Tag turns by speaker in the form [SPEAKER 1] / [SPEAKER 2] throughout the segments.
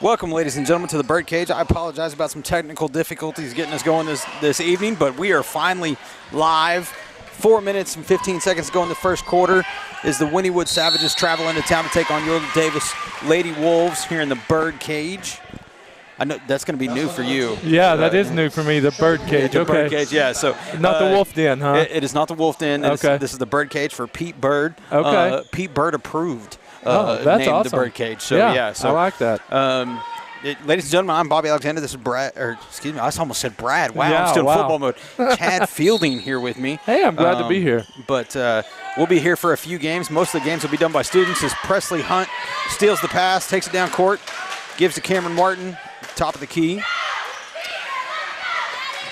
[SPEAKER 1] Welcome, ladies and gentlemen, to the Birdcage. I apologize about some technical difficulties getting us going this evening, but we are finally live. 4 minutes and 15 seconds to go in the first quarter as the Wynnewood Savages travel into town to take on your Davis Lady Wolves here in the Birdcage. I know that's going to be new for you.
[SPEAKER 2] Yeah, that is new for me, the Birdcage.
[SPEAKER 1] The Birdcage, yeah. So
[SPEAKER 2] not the Wolf Den, huh?
[SPEAKER 1] It is not the Wolf Den.
[SPEAKER 2] Okay.
[SPEAKER 1] This is the Birdcage for Pete Bird.
[SPEAKER 2] Okay.
[SPEAKER 1] Pete Bird approved.
[SPEAKER 2] That's
[SPEAKER 1] named
[SPEAKER 2] awesome.
[SPEAKER 1] The Birdcage. So yeah, so
[SPEAKER 2] I like that.
[SPEAKER 1] Ladies and gentlemen, I'm Bobby Alexander. This is Brad, or excuse me, I almost said Brad. Wow,
[SPEAKER 2] Yeah,
[SPEAKER 1] I'm still in
[SPEAKER 2] wow.
[SPEAKER 1] football mode. Chad Fielding here with me.
[SPEAKER 2] Hey, I'm glad to be here.
[SPEAKER 1] But we'll be here for a few games. Most of the games will be done by students as Presley Hunt steals the pass, takes it down court, gives to Cameron Martin, top of the key.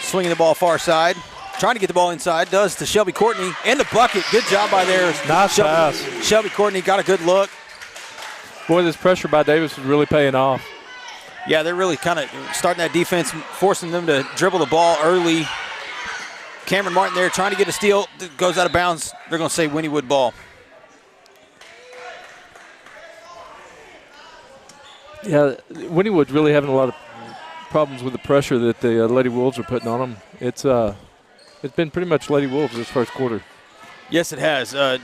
[SPEAKER 1] Swinging the ball far side. Trying to get the ball inside, does to Shelby Courtney. And the bucket. Good job by there.
[SPEAKER 2] Nice pass.
[SPEAKER 1] Shelby Courtney got a good look.
[SPEAKER 2] Boy, this pressure by Davis is really paying off.
[SPEAKER 1] Yeah, they're really kind of starting that defense, forcing them to dribble the ball early. Cameron Martin there trying to get a steal. Goes out of bounds. They're going to say Wynnewood ball.
[SPEAKER 2] Yeah, Wynnewood's really having a lot of problems with the pressure that the Lady Wolves are putting on them. It's been pretty much Lady Wolves this first quarter.
[SPEAKER 1] Yes, it has. A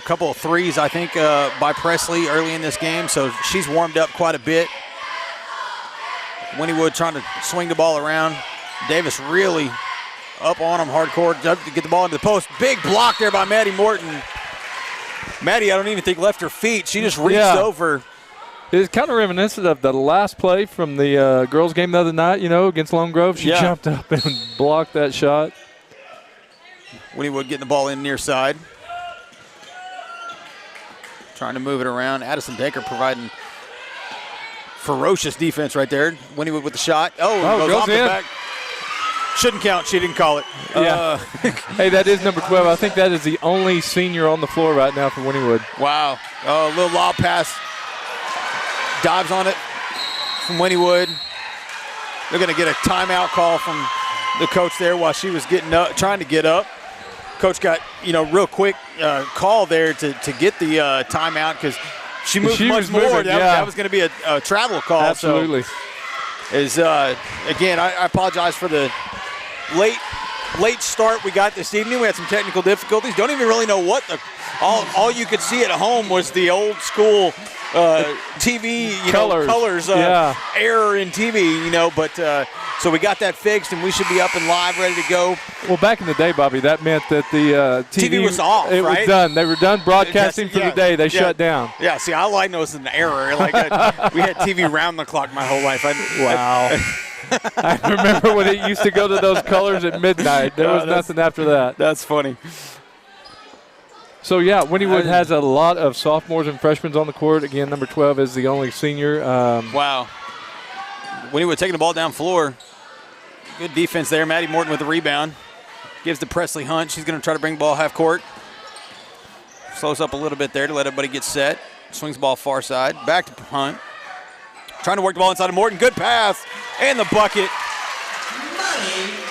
[SPEAKER 1] couple of threes, I think, by Presley early in this game. So she's warmed up quite a bit. Wynnewood trying to swing the ball around. Davis really up on him hardcore to get the ball into the post. Big block there by Maddie Morton. Maddie, I don't even think left her feet. She just reached over.
[SPEAKER 2] It's kind of reminiscent of the last play from the girls' game the other night, against Lone Grove. She jumped up and blocked that shot.
[SPEAKER 1] Wynnewood getting the ball in near side. Trying to move it around. Addison Baker providing ferocious defense right there. Wynnewood with the shot. Goes off the back. Shouldn't count. She didn't call it.
[SPEAKER 2] Yeah. Hey, that is number 12. I think that is the only senior on the floor right now for Wynnewood.
[SPEAKER 1] Wow. A little lob pass. Dives on it from Wynnewood. They're going to get a timeout call from the coach there while she was getting up, trying to get up. Coach got, real quick call there to get the timeout because she moved much more. That was going to be a travel call.
[SPEAKER 2] Absolutely.
[SPEAKER 1] So again, I apologize for the late start we got this evening. We had some technical difficulties. Don't even really know what all you could see at home was the old school TV colors error in TV, but so we got that fixed and we should be up and live, ready to go.
[SPEAKER 2] Well, back in the day, Bobby, that meant that the
[SPEAKER 1] TV was off.
[SPEAKER 2] It was done. They were done broadcasting for the day. They shut down.
[SPEAKER 1] Yeah. See, all I know is an error. We had TV round the clock my whole life.
[SPEAKER 2] Wow. I remember when it used to go to those colors at midnight. There was nothing after that.
[SPEAKER 1] That's funny.
[SPEAKER 2] So, yeah, Wynnewood has a lot of sophomores and freshmen on the court. Again, number 12 is the only senior.
[SPEAKER 1] Wow. Wynnewood taking the ball down floor. Good defense there. Maddie Morton with the rebound. Gives to Presley Hunt. She's going to try to bring the ball half court. Slows up a little bit there to let everybody get set. Swings the ball far side. Back to Hunt. Trying to work the ball inside of Morton. Good pass. And the bucket.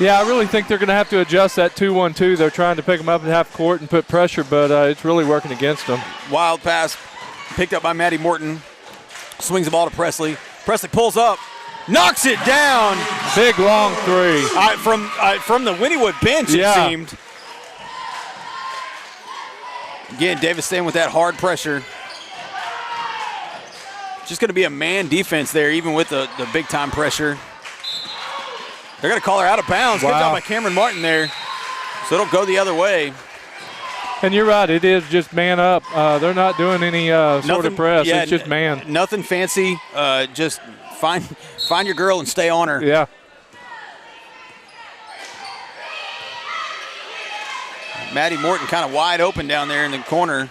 [SPEAKER 2] Yeah, I really think they're going to have to adjust that 2-1-2. They're trying to pick them up at half court and put pressure, but it's really working against them.
[SPEAKER 1] Wild pass picked up by Maddie Morton. Swings the ball to Presley. Presley pulls up. Knocks it down.
[SPEAKER 2] Big, long three.
[SPEAKER 1] From the Wynnewood bench, it seemed. Again, Davis staying with that hard pressure. Just going to be a man defense there, even with the big-time pressure. They're going to call her out of bounds. Wow. Good job by Cameron Martin there. So it'll go the other way.
[SPEAKER 2] And you're right. It is just man up. They're not doing any sort of press. Yeah, it's just man.
[SPEAKER 1] Nothing fancy. Just find your girl and stay on her.
[SPEAKER 2] Yeah.
[SPEAKER 1] Maddie Morton kind of wide open down there in the corner.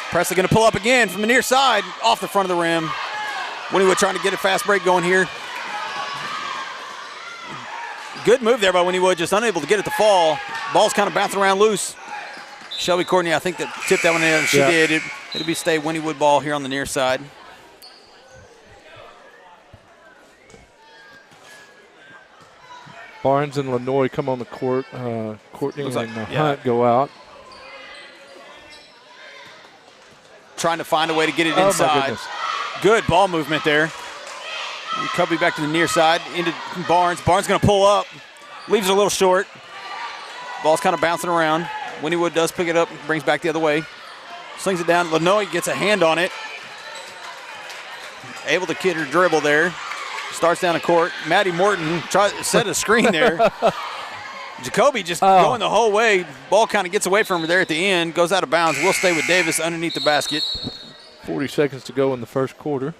[SPEAKER 1] Presley going to pull up again from the near side, off the front of the rim. Wynnewood trying to get a fast break going here. Good move there by Wynnewood, just unable to get it to fall. Ball's kind of bouncing around loose. Shelby Courtney, I think, that tipped that one in. She did. It'll be stay Wynnewood ball here on the near side.
[SPEAKER 2] Barnes and Lenoy come on the court. Courtney and Hunt go out.
[SPEAKER 1] Trying to find a way to get it inside.
[SPEAKER 2] My goodness.
[SPEAKER 1] Good ball movement there. Cubby back to the near side, into Barnes. Barnes going to pull up, leaves it a little short. Ball's kind of bouncing around. Wynnewood does pick it up, brings back the other way. Slings it down. Lenoy gets a hand on it. Able to get her dribble there. Starts down the court. Maddie Morton tries to set a screen there. Jacoby just going the whole way. Ball kind of gets away from her there at the end. Goes out of bounds. Will stay with Davis underneath the basket.
[SPEAKER 2] 40 seconds to go in the first quarter.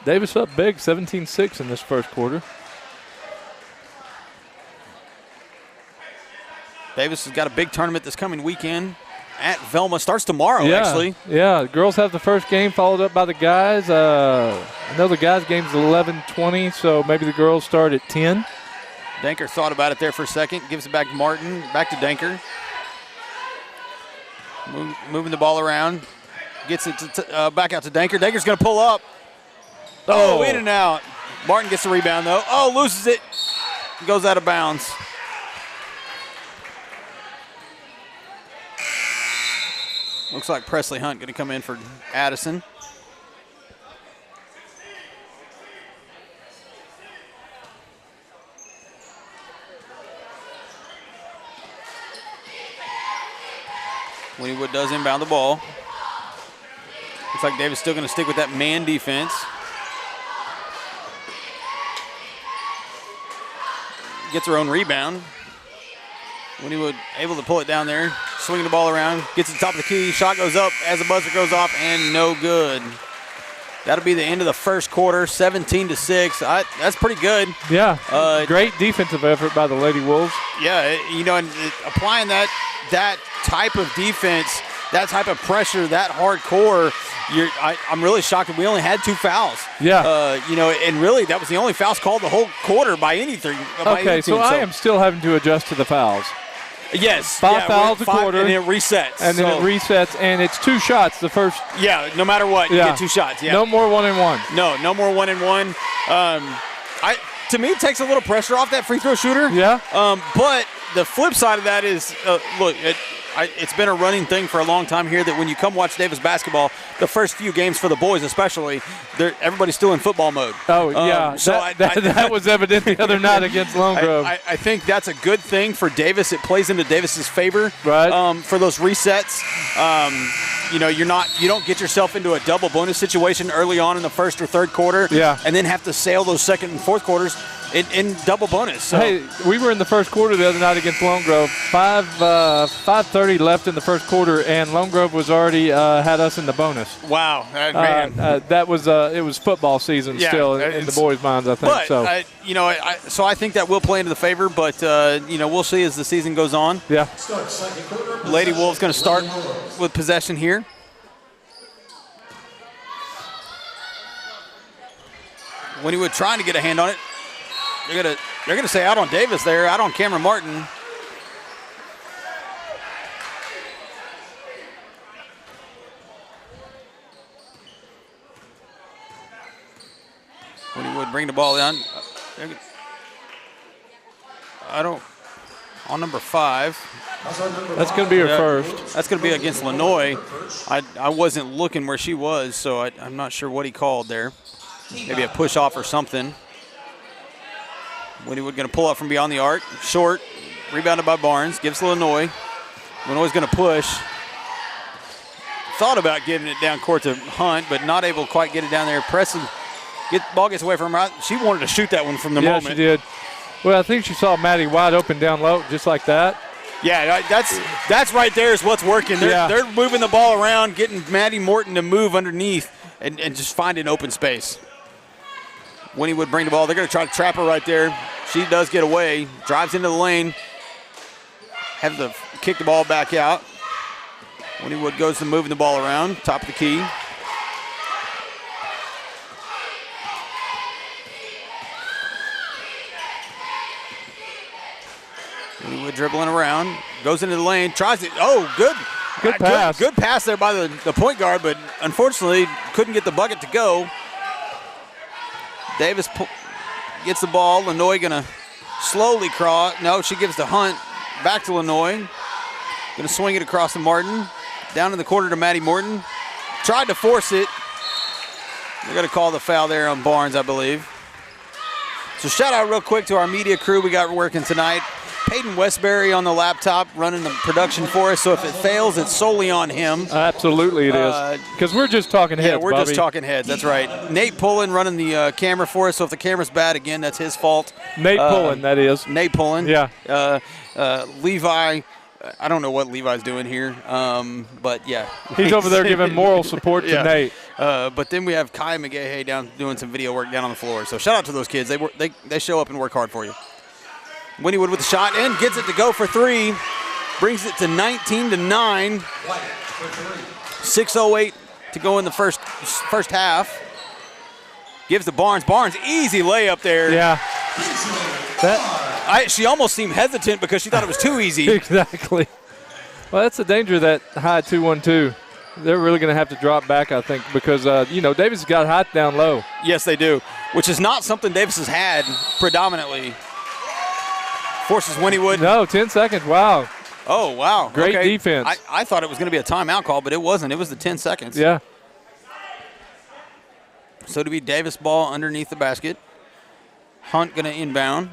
[SPEAKER 2] Davis up big, 17-6 in this first quarter.
[SPEAKER 1] Davis has got a big tournament this coming weekend at Velma. Starts tomorrow, actually.
[SPEAKER 2] Yeah, the girls have the first game followed up by the guys. I know the guys' game's 11:20, so maybe the girls start at 10.
[SPEAKER 1] Danker thought about it there for a second. Gives it back to Martin. Back to Danker. Moving the ball around. Gets it back out to Danker. Danker's going to pull up. Oh, in and out. Martin gets the rebound, though. Oh, loses it. Goes out of bounds. Looks like Presley Hunt going to come in for Addison. Wynnewood does inbound the ball. Looks like Davis still going to stick with that man defense. Gets her own rebound. Wynnewood able to pull it down there, swinging the ball around, gets to the top of the key, shot goes up as the buzzer goes off, and no good. That'll be the end of the first quarter, 17-6. That's pretty good.
[SPEAKER 2] Yeah, great defensive effort by the Lady Wolves.
[SPEAKER 1] Yeah, and applying that type of defense, that type of pressure, that hardcore, I'm really shocked that we only had 2 fouls.
[SPEAKER 2] Yeah.
[SPEAKER 1] And really that was the only fouls called the whole quarter by anything.
[SPEAKER 2] Okay, so I am still having to adjust to the fouls.
[SPEAKER 1] Yes.
[SPEAKER 2] 5 fouls a quarter.
[SPEAKER 1] And it resets.
[SPEAKER 2] And then it resets, and it's 2 shots the first.
[SPEAKER 1] Yeah, no matter what, you get 2 shots. Yeah.
[SPEAKER 2] No more 1-and-1.
[SPEAKER 1] No more 1-and-1. To me, it takes a little pressure off that free throw shooter.
[SPEAKER 2] Yeah.
[SPEAKER 1] But the flip side of that is, look, it's been a running thing for a long time here that when you come watch Davis basketball, the first few games for the boys especially, everybody's still in football mode.
[SPEAKER 2] Oh, yeah. So that was evident the other night against Lone Grove.
[SPEAKER 1] I think that's a good thing for Davis. It plays into Davis's favor.
[SPEAKER 2] Right.
[SPEAKER 1] For those resets. You don't get yourself into a double bonus situation early on in the first or third quarter.
[SPEAKER 2] Yeah.
[SPEAKER 1] And then have to sail those second and fourth quarters in double bonus. So.
[SPEAKER 2] Hey, we were in the first quarter the other night against Lone Grove. 5:30 left in the first quarter, and Lone Grove was already had us in the bonus.
[SPEAKER 1] Wow, man.
[SPEAKER 2] That was it was football season still in the boys' minds, I think.
[SPEAKER 1] But, so I think that will play into the favor, but we'll see as the season goes on.
[SPEAKER 2] Yeah.
[SPEAKER 1] Lady Wolves going to start with possession here. Wynnewood trying to get a hand on it. They're gonna say out on Davis there, out on Cameron Martin. Wynnewood bring the ball down. On number 5.
[SPEAKER 2] That's going to be her first.
[SPEAKER 1] That's going to be against Lenoy. I wasn't looking where she was, so I'm not sure what he called there. Maybe a push off or something. Wynnewood going to pull up from beyond the arc. Short. Rebounded by Barnes. Gives to Lenoy. Lenoy's going to push. Thought about getting it down court to Hunt, but not able to quite get it down there. Preston, ball gets away from her. She wanted to shoot that one from the moment.
[SPEAKER 2] Yeah, she did. Well, I think she saw Maddie wide open down low, just like that.
[SPEAKER 1] Yeah, that's right there is what's working. They're moving the ball around, getting Maddie Morton to move underneath and just find an open space. Wynnewood bring the ball. They're going to try to trap her right there. She does get away, drives into the lane, have to kick the ball back out. Wynnewood goes to moving the ball around, top of the key. Wynnewood dribbling around, goes into the lane, tries it. Oh, good
[SPEAKER 2] pass.
[SPEAKER 1] Good pass there by the point guard, but unfortunately couldn't get the bucket to go. Davis gets the ball. Lenoy going to slowly cross. No, she gives to Hunt. Back to Lenoy. Going to swing it across to Martin. Down in the corner to Maddie Morton. Tried to force it. They're going to call the foul there on Barnes, I believe. So shout out real quick to our media crew we got working tonight. Peyton Westbury on the laptop running the production for us, so if it fails, it's solely on him.
[SPEAKER 2] Absolutely it is. Because we're just talking heads,
[SPEAKER 1] Yeah, we're
[SPEAKER 2] Bobby.
[SPEAKER 1] just talking heads. That's right. Nate Pullen running the camera for us, so if the camera's bad, again, that's his fault.
[SPEAKER 2] Nate Pullen, that is.
[SPEAKER 1] Nate Pullen.
[SPEAKER 2] Yeah.
[SPEAKER 1] Levi. I don't know what Levi's doing here, but yeah.
[SPEAKER 2] He's over there giving moral support to Nate.
[SPEAKER 1] But then we have Kai McGahey down doing some video work down on the floor. So shout out to those kids. They show up and work hard for you. Wynnewood with the shot and gets it to go for three. Brings it to 19-9. 6:08 to go in the first half. Gives to Barnes. Barnes, easy layup there.
[SPEAKER 2] Yeah.
[SPEAKER 1] She almost seemed hesitant because she thought it was too easy.
[SPEAKER 2] Exactly. Well, that's the danger of that high 2-1-2. They're really going to have to drop back, I think, because, Davis has got hot down low.
[SPEAKER 1] Yes, they do, which is not something Davis has had predominantly. Forces Wynnewood.
[SPEAKER 2] No, 10 seconds. Wow.
[SPEAKER 1] Oh, wow.
[SPEAKER 2] Great defense.
[SPEAKER 1] I thought it was going to be a timeout call, but it wasn't. It was the 10 seconds.
[SPEAKER 2] Yeah.
[SPEAKER 1] So to be Davis ball underneath the basket. Hunt going to inbound.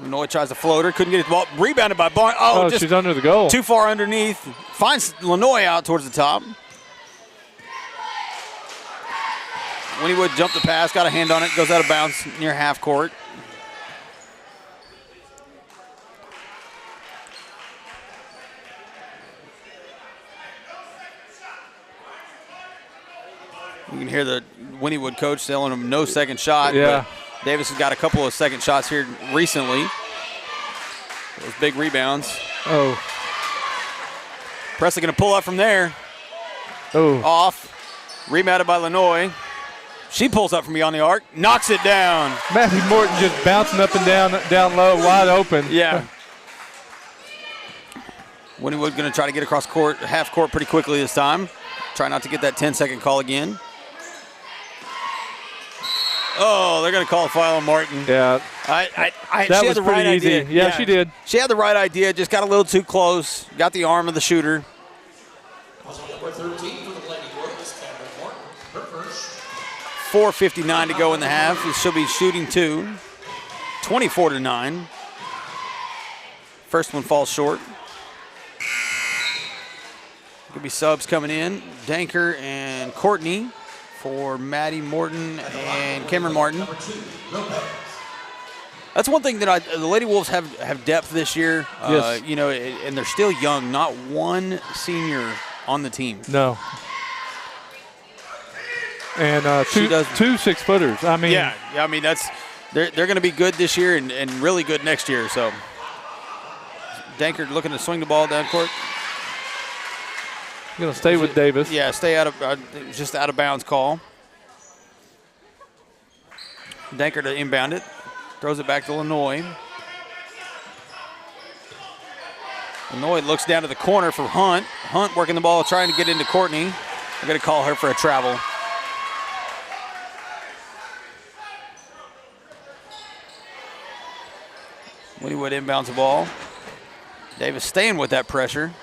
[SPEAKER 1] Noy tries a floater, couldn't get his ball. Rebounded by Barnes.
[SPEAKER 2] Oh, she's under the goal.
[SPEAKER 1] Too far underneath. Finds Lanoy out towards the top. Wynnewood jumped the pass, got a hand on it, goes out of bounds near half court. You can hear the Wynnewood coach telling him no second shot.
[SPEAKER 2] Yeah.
[SPEAKER 1] But Davis has got a couple of second shots here recently. Those big rebounds.
[SPEAKER 2] Oh.
[SPEAKER 1] Presley going to pull up from there.
[SPEAKER 2] Oh.
[SPEAKER 1] Off. Rebounded by Lanoy. She pulls up from beyond the arc. Knocks it down.
[SPEAKER 2] Matthew Morton just bouncing up and down low, wide open.
[SPEAKER 1] Yeah. Wynnewood going to try to get across court, half court pretty quickly this time. Try not to get that 10-second call again. Oh, they're going to call a foul on Martin.
[SPEAKER 2] Yeah.
[SPEAKER 1] That
[SPEAKER 2] was
[SPEAKER 1] she had the right
[SPEAKER 2] pretty easy.
[SPEAKER 1] idea.
[SPEAKER 2] Yeah, she did.
[SPEAKER 1] She had the right idea, just got a little too close. Got the arm of the shooter.
[SPEAKER 3] Number 13 for the Lady Warriors, Cameron Martin, her first.
[SPEAKER 1] 4:59 to go in the half. She'll be shooting two. 24-9. First one falls short. Could be subs coming in. Danker and Courtney for Maddie Morton and Cameron Martin. That's one thing that the Lady Wolves have depth this year.
[SPEAKER 2] Yes.
[SPEAKER 1] And they're still young. Not one senior on the team.
[SPEAKER 2] No. And two 6-footers. I mean.
[SPEAKER 1] Yeah. I mean they're going to be good this year and really good next year. So Danker looking to swing the ball down court.
[SPEAKER 2] Going to stay with Davis.
[SPEAKER 1] Yeah, stay out of just out of bounds call. Danker to inbound it. Throws it back to Lanoy. Lanoy looks down to the corner for Hunt. Hunt working the ball, trying to get into Courtney. They're going to call her for a travel. Wynnewood inbounds the ball. Davis staying with that pressure.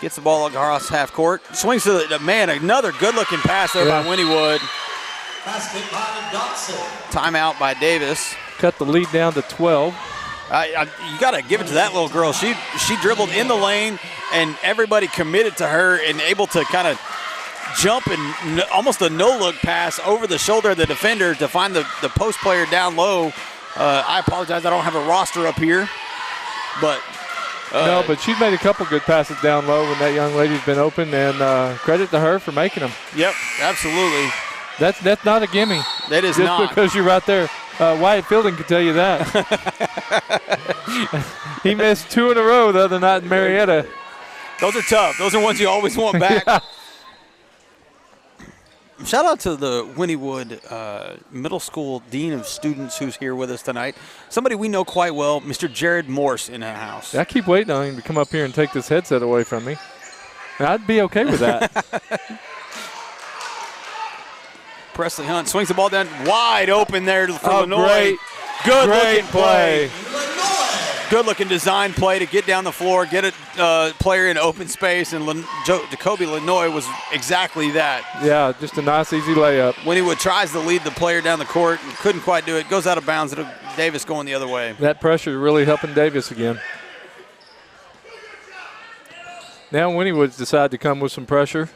[SPEAKER 1] Gets the ball across half court. Swings to the man. Another good-looking pass there by Wynnewood.
[SPEAKER 3] Basket by Dotson.
[SPEAKER 1] Timeout by Davis.
[SPEAKER 2] Cut the lead down to 12.
[SPEAKER 1] You got to give it to that little girl. She dribbled in the lane, and everybody committed to her and able to kind of jump and almost a no-look pass over the shoulder of the defender to find the post player down low. I apologize. I don't have a roster up here. But
[SPEAKER 2] no, but she's made a couple good passes down low when that young lady's been open, and credit to her for making them.
[SPEAKER 1] Yep, absolutely.
[SPEAKER 2] That's not a gimme.
[SPEAKER 1] That is
[SPEAKER 2] just
[SPEAKER 1] not.
[SPEAKER 2] Just because you're right there. Wyatt Fielding could tell you that. He missed 2 in a row the other night in Marietta.
[SPEAKER 1] Those are tough. Those are ones you always want back.
[SPEAKER 2] Yeah.
[SPEAKER 1] Shout out to the Wynnewood Middle School Dean of Students who's here with us tonight. Somebody we know quite well, Mr. Jared Morse in the house.
[SPEAKER 2] I keep waiting on him to come up here and take this headset away from me. And I'd be okay with that.
[SPEAKER 1] Presley Hunt swings the ball down wide open there for
[SPEAKER 2] Oh,
[SPEAKER 1] Illinois.
[SPEAKER 2] great
[SPEAKER 1] Looking
[SPEAKER 2] play.
[SPEAKER 1] Good looking design play to get down the floor, get a player in open space, and Jacoby Lenoy was exactly that.
[SPEAKER 2] Yeah, just a nice, easy layup.
[SPEAKER 1] Wynnewood tries to lead the player down the court and couldn't quite do it. Goes out of bounds. Davis going the other way.
[SPEAKER 2] That pressure really helping Davis again. Now Wynnewood's decided to come with some pressure.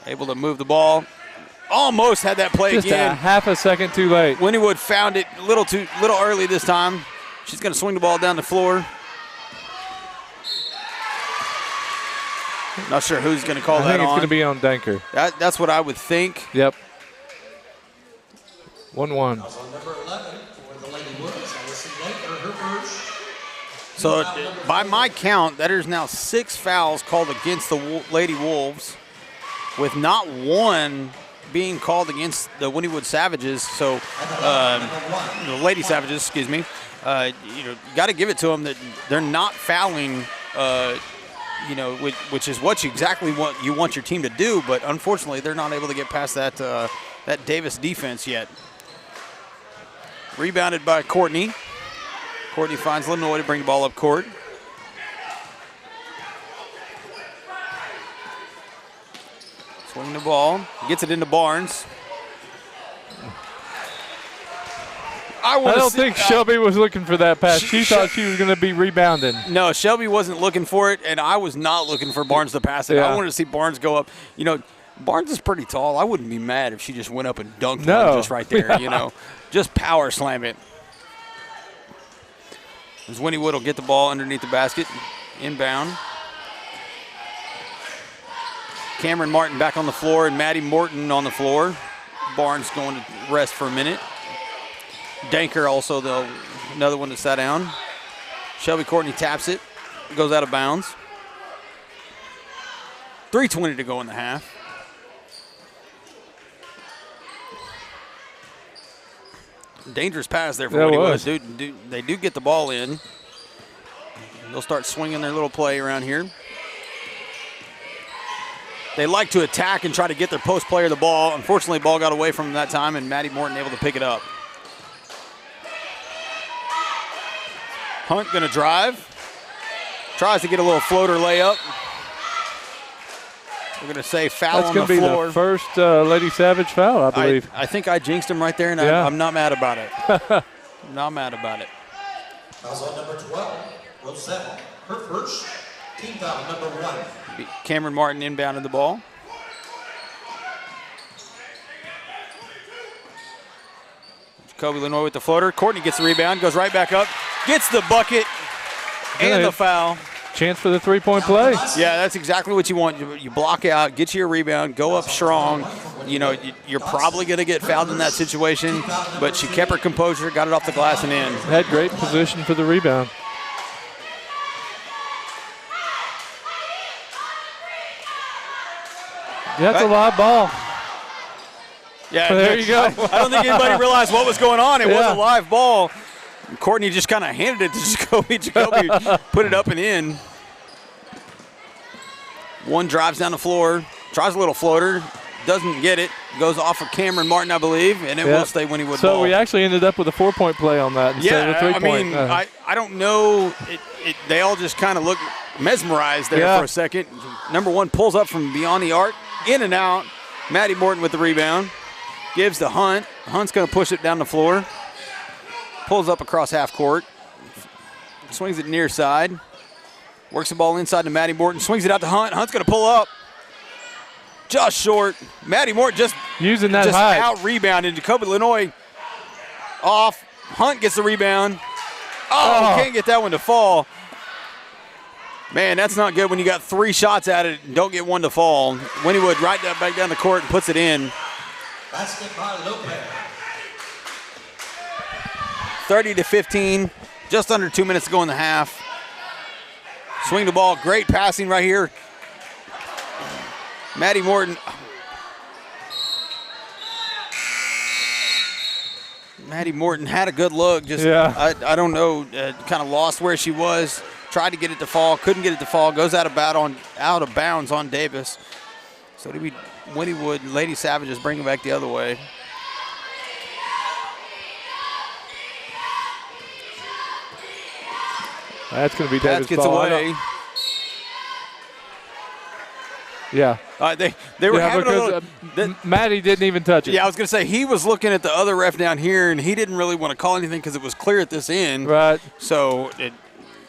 [SPEAKER 1] Able to move the ball. Almost had that play
[SPEAKER 2] Just
[SPEAKER 1] again.
[SPEAKER 2] a half a second too late.
[SPEAKER 1] Wynnewood found it a little early this time. She's going to swing the ball down the floor. Not sure who's going to call
[SPEAKER 2] I
[SPEAKER 1] that
[SPEAKER 2] think it's
[SPEAKER 1] on.
[SPEAKER 2] going to be on Danker.
[SPEAKER 1] That's what I would think.
[SPEAKER 2] Yep. 1-1.
[SPEAKER 3] Foul on number 11 for the Lady Wolves. Allison Danker, her first.
[SPEAKER 1] So by my count, that is now 6 fouls called against the Lady Wolves, with not one being called against the Wynnewood Savages. So the Lady Savages, excuse me. You got to give it to them that they're not fouling. Which is what you want your team to do, but unfortunately they're not able to get past that Davis defense yet. Rebounded by Courtney. Courtney finds Lenoy to bring the ball up court. Swinging the ball, gets it into Barnes.
[SPEAKER 2] I don't think Shelby was looking for that pass. She thought she was going to be rebounding.
[SPEAKER 1] No, Shelby wasn't looking for it, and I was not looking for Barnes to pass it.
[SPEAKER 2] Yeah.
[SPEAKER 1] I wanted to see Barnes go up. Barnes is pretty tall. I wouldn't be mad if she just went up and dunked one just right there, Just power slam it. As Wynnewood will get the ball underneath the basket, inbound. Cameron Martin back on the floor and Maddie Morton on the floor. Barnes going to rest for a minute. Danker also, another one that sat down. Shelby Courtney taps it, goes out of bounds. 3:20 to go in the half. Dangerous pass there for Wynnewood. They do get the ball in. They'll start swinging their little play around here. They like to attack and try to get their post player the ball. Unfortunately, ball got away from them that time, and Maddie Morton able to pick it up. Hunt going to drive. Tries to get a little floater layup. We're going to say foul on the floor.
[SPEAKER 2] That's going to be the first Lady Savage foul, I believe.
[SPEAKER 1] I think I jinxed him right there, and I'm not mad about it. Not mad about it.
[SPEAKER 3] Foul on number 12, Will Settle. Her first. Team foul number 1.
[SPEAKER 1] Cameron Martin inbounded the ball. Jacoby Lenoy with the floater. Courtney gets the rebound, goes right back up, gets the bucket and the foul.
[SPEAKER 2] Chance for the three-point play.
[SPEAKER 1] Yeah, that's exactly what you want. You block out, get you a rebound, go up strong. You're probably going to get fouled in that situation, but she kept her composure, got it off the glass and in.
[SPEAKER 2] Had great position for the rebound. That's a live ball.
[SPEAKER 1] Yeah,
[SPEAKER 2] there you go.
[SPEAKER 1] I don't think anybody realized what was going on. It was a live ball. Courtney just kind of handed it to Jacoby. Jacoby put it up and in. One drives down the floor, tries a little floater, doesn't get it. Goes off of Cameron Martin, I believe, and it will stay Wynnewood ball.
[SPEAKER 2] So we actually ended up with a 4-point play on that instead of a 3-point.
[SPEAKER 1] I don't know. They all just kind of look mesmerized there for a second. Number 1 pulls up from beyond the arc, in and out. Maddie Morton with the rebound. Gives to Hunt. Hunt's going to push it down the floor. Pulls up across half court. Swings it near side. Works the ball inside to Maddie Morton. Swings it out to Hunt. Hunt's going to pull up. Just short. Maddie Morton just
[SPEAKER 2] using that height.
[SPEAKER 1] Out-rebounded. Jacoby Lenoy off. Hunt gets the rebound. Can't get that one to fall. Man, that's not good when you got 3 shots at it and don't get one to fall. Wynnewood right back down the court and puts it in.
[SPEAKER 3] Basket by Lopez.
[SPEAKER 1] 30-15, just under 2 minutes to go in the half. Swing the ball, great passing right here. Maddie Morton. Maddie Morton had a good look. I don't know, kind of lost where she was. tried to get it to fall, couldn't get it to fall, goes out of bounds on Davis. So it'll be Wynnewood. Lady Savages bring it back the other way.
[SPEAKER 2] That's going to be Davis'
[SPEAKER 1] Gets
[SPEAKER 2] ball.
[SPEAKER 1] away.
[SPEAKER 2] Yeah.
[SPEAKER 1] They were having a little.
[SPEAKER 2] Maddie didn't even touch it.
[SPEAKER 1] Yeah, I was going to say, he was looking at the other ref down here, and he didn't really want to call anything because it was clear at this end.
[SPEAKER 2] Right.
[SPEAKER 1] So it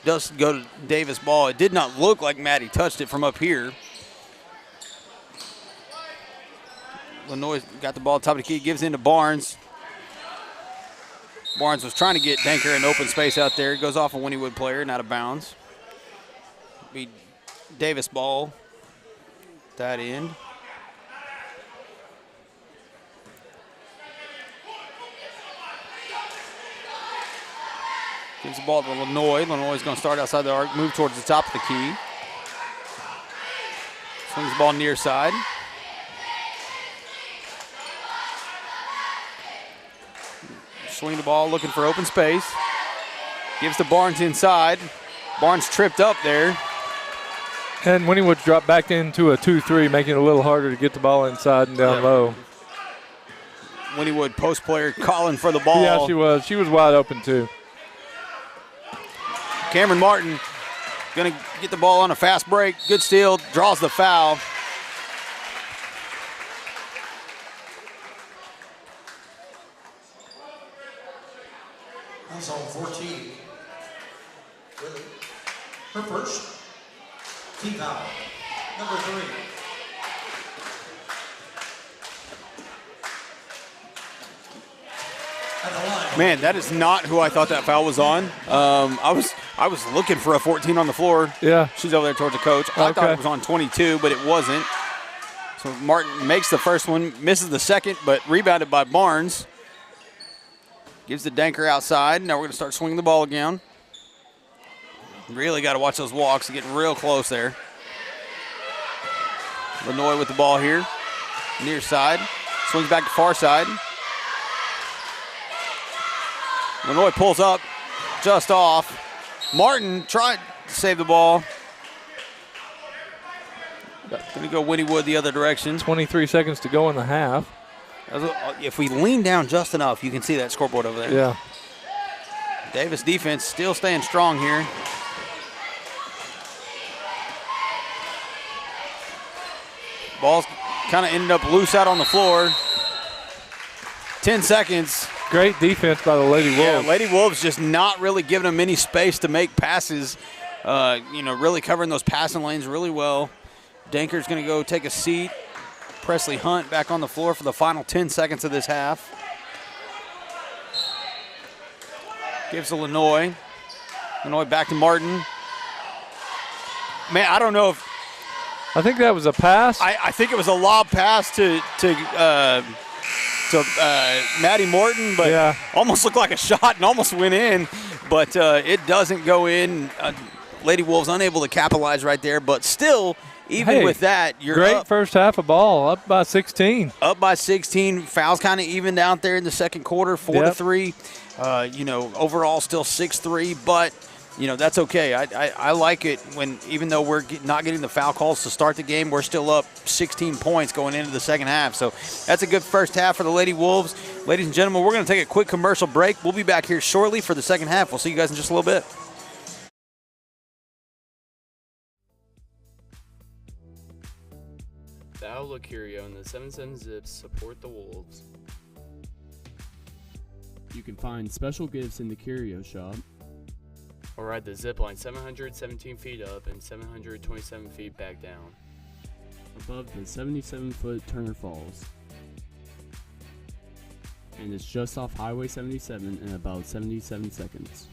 [SPEAKER 1] does go to Davis' ball. It did not look like Maddie touched it from up here. Lenoy got the ball top of the key, gives in to Barnes. Barnes was trying to get Danker in open space out there. It goes off a Wynnewood player and out of bounds. Be Davis' ball. That end. Gives the ball to Lenoy. Lenoy's going to start outside the arc, move towards the top of the key. Swings the ball near side. Swing the ball, looking for open space. Gives to Barnes inside. Barnes tripped up there.
[SPEAKER 2] And Wynnewood dropped back into a 2-3, making it a little harder to get the ball inside and down low.
[SPEAKER 1] Wynnewood post player calling for the ball.
[SPEAKER 2] Yeah, she was. She was wide open, too.
[SPEAKER 1] Cameron Martin going to get the ball on a fast break. Good steal, draws the foul.
[SPEAKER 3] That's on 14. Really? Her first. Team foul. Number 3. At the line.
[SPEAKER 1] Man, that is not who I thought that foul was on. I was looking for a 14 on the floor.
[SPEAKER 2] Yeah.
[SPEAKER 1] She's over there towards the coach. I thought it was on 22, but it wasn't. So Martin makes the first one, misses the second, but rebounded by Barnes. Gives the Danker outside. Now we're going to start swinging the ball again. Really got to watch those walks. They're getting real close there. Lenoy with the ball here. Near side. Swings back to far side. Lenoy pulls up. Just off. Martin tried to save the ball. Going to go Wynnewood the other direction.
[SPEAKER 2] 23 seconds to go in the half.
[SPEAKER 1] If we lean down just enough, you can see that scoreboard over there.
[SPEAKER 2] Yeah.
[SPEAKER 1] Davis defense still staying strong here. Ball's kind of ended up loose out on the floor. 10 seconds.
[SPEAKER 2] Great defense by the Lady Wolves.
[SPEAKER 1] Yeah, Lady Wolves just not really giving them any space to make passes. Really covering those passing lanes really well. Danker's going to go take a seat. Presley Hunt back on the floor for the final 10 seconds of this half. Gives to Lenoy. Lenoy back to Martin. Man, I don't know if...
[SPEAKER 2] I think that was a pass.
[SPEAKER 1] I think it was a lob pass to Maddie Morton, but almost looked like a shot and almost went in, but it doesn't go in. Lady Wolves unable to capitalize right there, but still, even with that, you're
[SPEAKER 2] great
[SPEAKER 1] up.
[SPEAKER 2] First half of ball, up by 16.
[SPEAKER 1] Up by 16. Fouls kind of evened out there in the second quarter, 4-3. Overall still 6-3, but that's okay. I like it when, even though we're not getting the foul calls to start the game, we're still up 16 points going into the second half. So that's a good first half for the Lady Wolves. Ladies and gentlemen, we're going to take a quick commercial break. We'll be back here shortly for the second half. We'll see you guys in just a little bit.
[SPEAKER 4] The Outlook Curio and the 77 Zips support the Wolves. You can find special gifts in the Curio shop, or ride the zip line 717 feet up and 727 feet back down, above the 77-foot Turner Falls. And it's just off Highway 77 in about 77 seconds.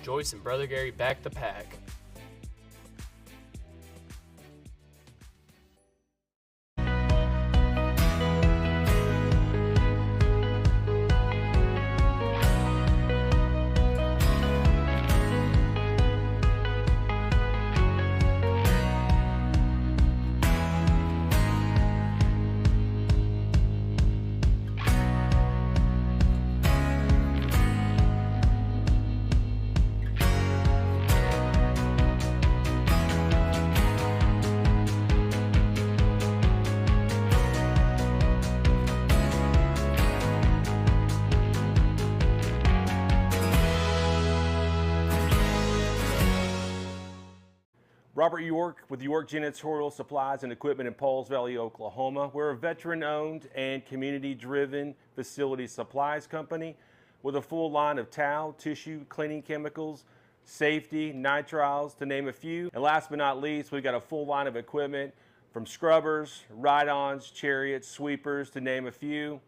[SPEAKER 4] Joyce and Brother Gary back the pack.
[SPEAKER 5] Robert York with York Janitorial Supplies and Equipment in Pauls Valley, Oklahoma. We're a veteran-owned and community-driven facility supplies company with a full line of towel, tissue, cleaning chemicals, safety, nitriles, to name a few. And last but not least, we've got a full line of equipment from scrubbers, ride-ons, chariots, sweepers, to name a few.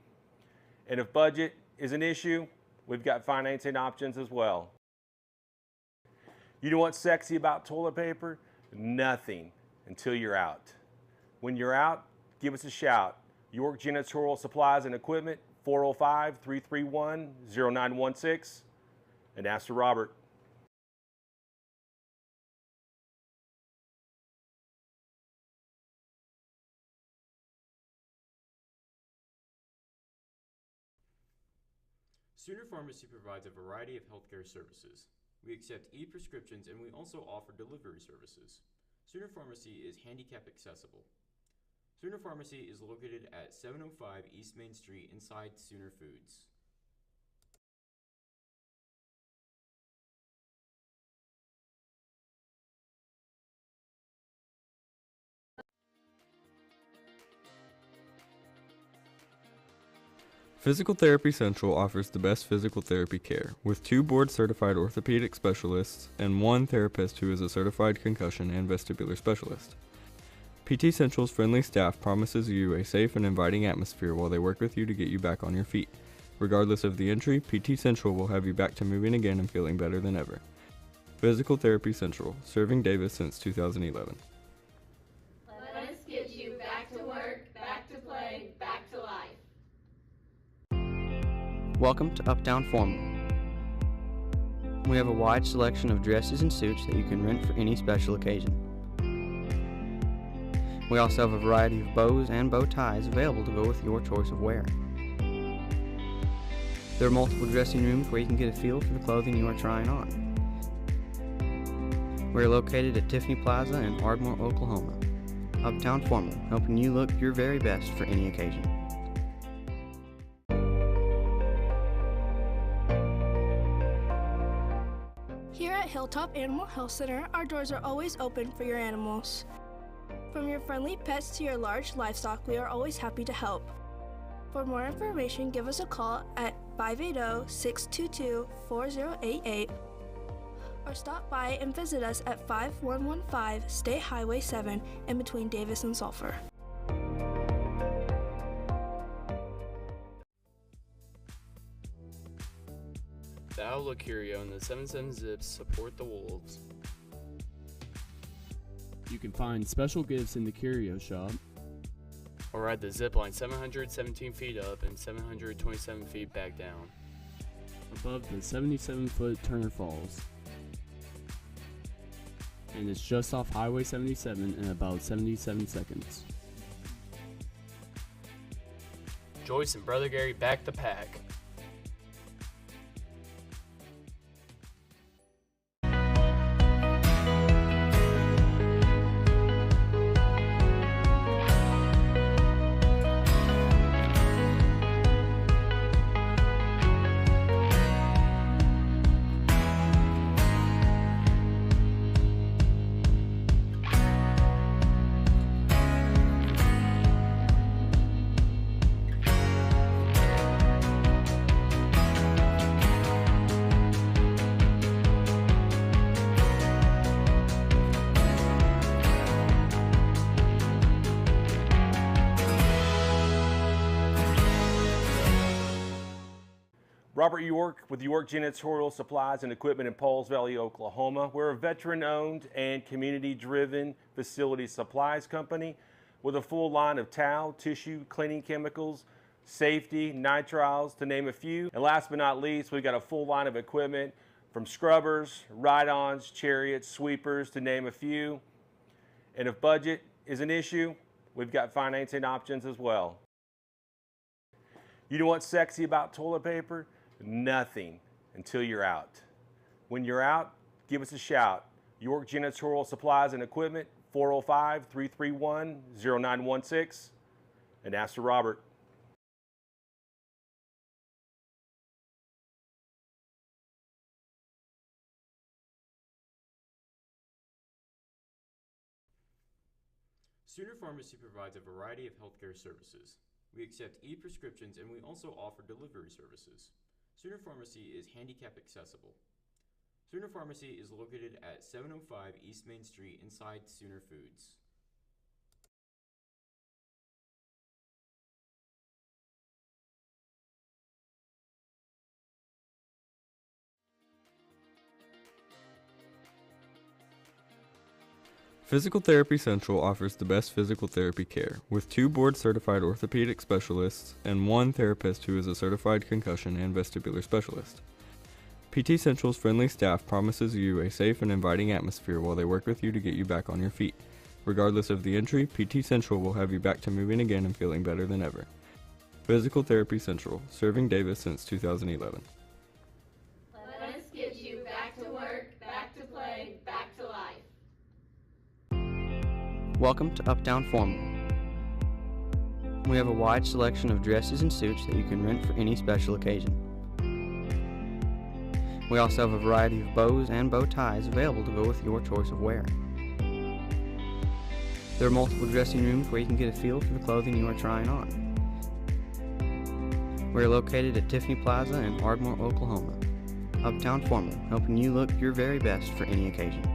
[SPEAKER 5] And if budget is an issue, we've got financing options as well. You know what's sexy about toilet paper? Nothing until you're out. When you're out, give us a shout. York Janitorial Supplies and Equipment, 405-331-0916, and ask for Robert.
[SPEAKER 6] Sooner Pharmacy provides a variety of healthcare services. We accept e-prescriptions and we also offer delivery services. Sooner Pharmacy is handicap accessible. Sooner Pharmacy is located at 705 East Main Street inside Sooner Foods.
[SPEAKER 7] Physical Therapy Central offers the best physical therapy care, with 2 board-certified orthopedic specialists and 1 therapist who is a certified concussion and vestibular specialist. PT Central's friendly staff promises you a safe and inviting atmosphere while they work with you to get you back on your feet. Regardless of the injury, PT Central will have you back to moving again and feeling better than ever. Physical Therapy Central, serving Davis since 2011.
[SPEAKER 8] Let us get you back to work, back to play, back to life.
[SPEAKER 9] Welcome to Uptown Formal. We have a wide selection of dresses and suits that you can rent for any special occasion. We also have a variety of bows and bow ties available to go with your choice of wear. There are multiple dressing rooms where you can get a feel for the clothing you are trying on. We are located at Tiffany Plaza in Ardmore, Oklahoma. Uptown Formal, helping you look your very best for any occasion.
[SPEAKER 10] Here at Hilltop Animal Health Center, our doors are always open for your animals. From your friendly pets to your large livestock, we are always happy to help. For more information, give us a call at 580-622-4088 or stop by and visit us at 5115 State Highway 7 in between Davis and Sulphur.
[SPEAKER 4] The Outlook Curio and the 77 Zips support the Wolves. You can find special gifts in the Curio Shop or ride the zip line 717 feet up and 727 feet back down above the 77-foot Turner Falls. And it's just off Highway 77 in about 77 seconds. Joyce and Brother Gary back the pack.
[SPEAKER 5] Robert York with York Janitorial Supplies and Equipment in Pauls Valley, Oklahoma. We're a veteran-owned and community-driven facility supplies company with a full line of towel, tissue, cleaning chemicals, safety, nitriles, to name a few. And last but not least, we've got a full line of equipment from scrubbers, ride-ons, chariots, sweepers, to name a few. And if budget is an issue, we've got financing options as well. You know what's sexy about toilet paper? Nothing until you're out. When you're out, give us a shout. York Janitorial Supplies and Equipment, 405-331-0916, and ask for Robert.
[SPEAKER 6] Sooner Pharmacy provides a variety of healthcare services. We accept e-prescriptions and we also offer delivery services. Sooner Pharmacy is handicap accessible. Sooner Pharmacy is located at 705 East Main Street inside Sooner Foods.
[SPEAKER 7] Physical Therapy Central offers the best physical therapy care, with 2 board-certified orthopedic specialists and 1 therapist who is a certified concussion and vestibular specialist. PT Central's friendly staff promises you a safe and inviting atmosphere while they work with you to get you back on your feet. Regardless of the injury, PT Central will have you back to moving again and feeling better than ever. Physical Therapy Central, serving Davis since 2011.
[SPEAKER 8] Let us get you back to work, back to play, back to life.
[SPEAKER 9] Welcome to Uptown Formal. We have a wide selection of dresses and suits that you can rent for any special occasion. We also have a variety of bows and bow ties available to go with your choice of wear. There are multiple dressing rooms where you can get a feel for the clothing you are trying on. We are located at Tiffany Plaza in Ardmore, Oklahoma. Uptown Formal, helping you look your very best for any occasion.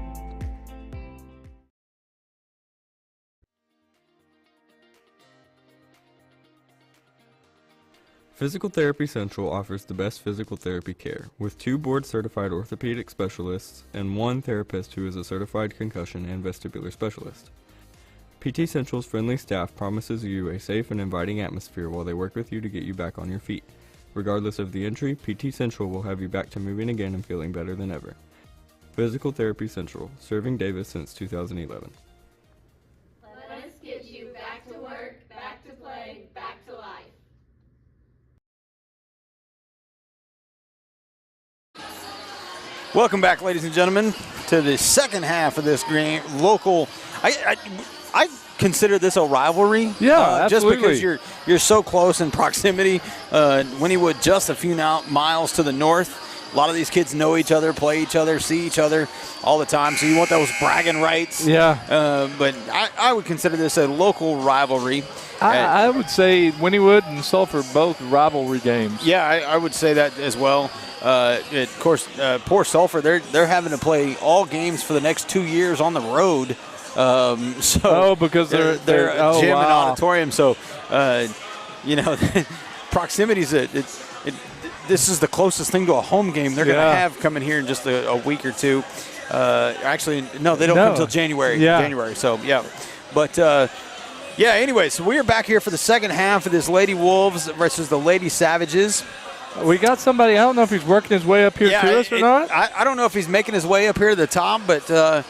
[SPEAKER 7] Physical Therapy Central offers the best physical therapy care, with 2 board-certified orthopedic specialists and 1 therapist who is a certified concussion and vestibular specialist. PT Central's friendly staff promises you a safe and inviting atmosphere while they work with you to get you back on your feet. Regardless of the injury, PT Central will have you back to moving again and feeling better than ever. Physical Therapy Central, serving Davis since 2011.
[SPEAKER 8] Let us get you back to work, back to play, back to life.
[SPEAKER 1] Welcome back, ladies and gentlemen, to the second half of this game. Local, I consider this a rivalry.
[SPEAKER 2] Yeah,
[SPEAKER 1] just
[SPEAKER 2] absolutely.
[SPEAKER 1] because you're so close in proximity. Wynnewood just a few miles to the north. A lot of these kids know each other, play each other, see each other all the time. So you want those bragging rights.
[SPEAKER 2] Yeah.
[SPEAKER 1] But I would consider this a local rivalry.
[SPEAKER 2] I would say Wynnewood and Sulphur both rivalry games.
[SPEAKER 1] Yeah, I would say that as well. Of course, poor Sulphur, they're having to play all games for the next 2 years on the road.
[SPEAKER 2] Because they're
[SPEAKER 1] a gym and auditorium. So, proximity is this is the closest thing to a home game they're going to have coming here in just a week or two. Actually, no, they don't come until January.
[SPEAKER 2] Yeah.
[SPEAKER 1] January. So, yeah. But, anyway, so we are back here for the second half of this Lady Wolves versus the Lady Savages.
[SPEAKER 2] We got somebody, I don't know if he's working his way up here to us or not.
[SPEAKER 1] I don't know if he's making his way up here to the top, but I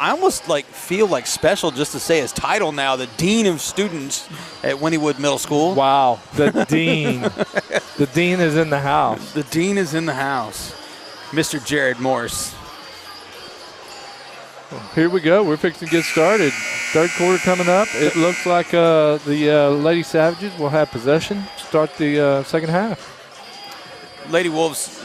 [SPEAKER 1] almost feel special just to say his title now, the Dean of Students at Wynnewood Middle School.
[SPEAKER 2] Wow, the Dean. The Dean is in the house.
[SPEAKER 1] The Dean is in the house. Mr. Jared Morse.
[SPEAKER 2] Here we go. We're fixing to get started. Third quarter coming up. It looks like the Lady Savages will have possession to start the second half.
[SPEAKER 1] Lady Wolves,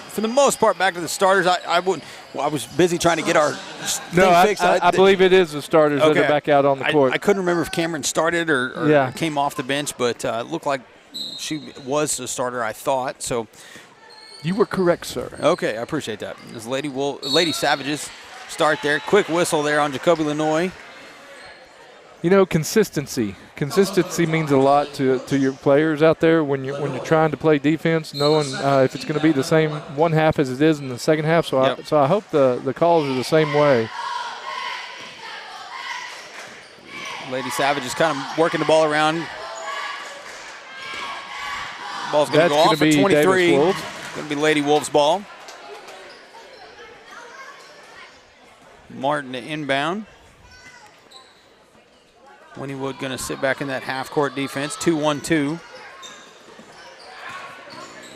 [SPEAKER 1] for the most part, back to the starters. I was busy trying to get our thing fixed.
[SPEAKER 2] I believe it is the starters that are back out on the court.
[SPEAKER 1] I couldn't remember if Cameron started or came off the bench, but it looked like she was the starter, I thought. So
[SPEAKER 2] you were correct, sir.
[SPEAKER 1] Okay, I appreciate that. This Lady Savages start there. Quick whistle there on Jacoby Lenoy.
[SPEAKER 2] Consistency. Consistency means a lot to your players out there when you're trying to play defense, knowing if it's going to be the same one half as it is in the second half. So I hope the calls are the same way.
[SPEAKER 1] Lady Savage is kind of working the ball around. Ball's going to go off for 23. It's going to be Lady Wolves ball. Martin to inbound. Wynnewood going to sit back in that half-court defense. 2-1-2.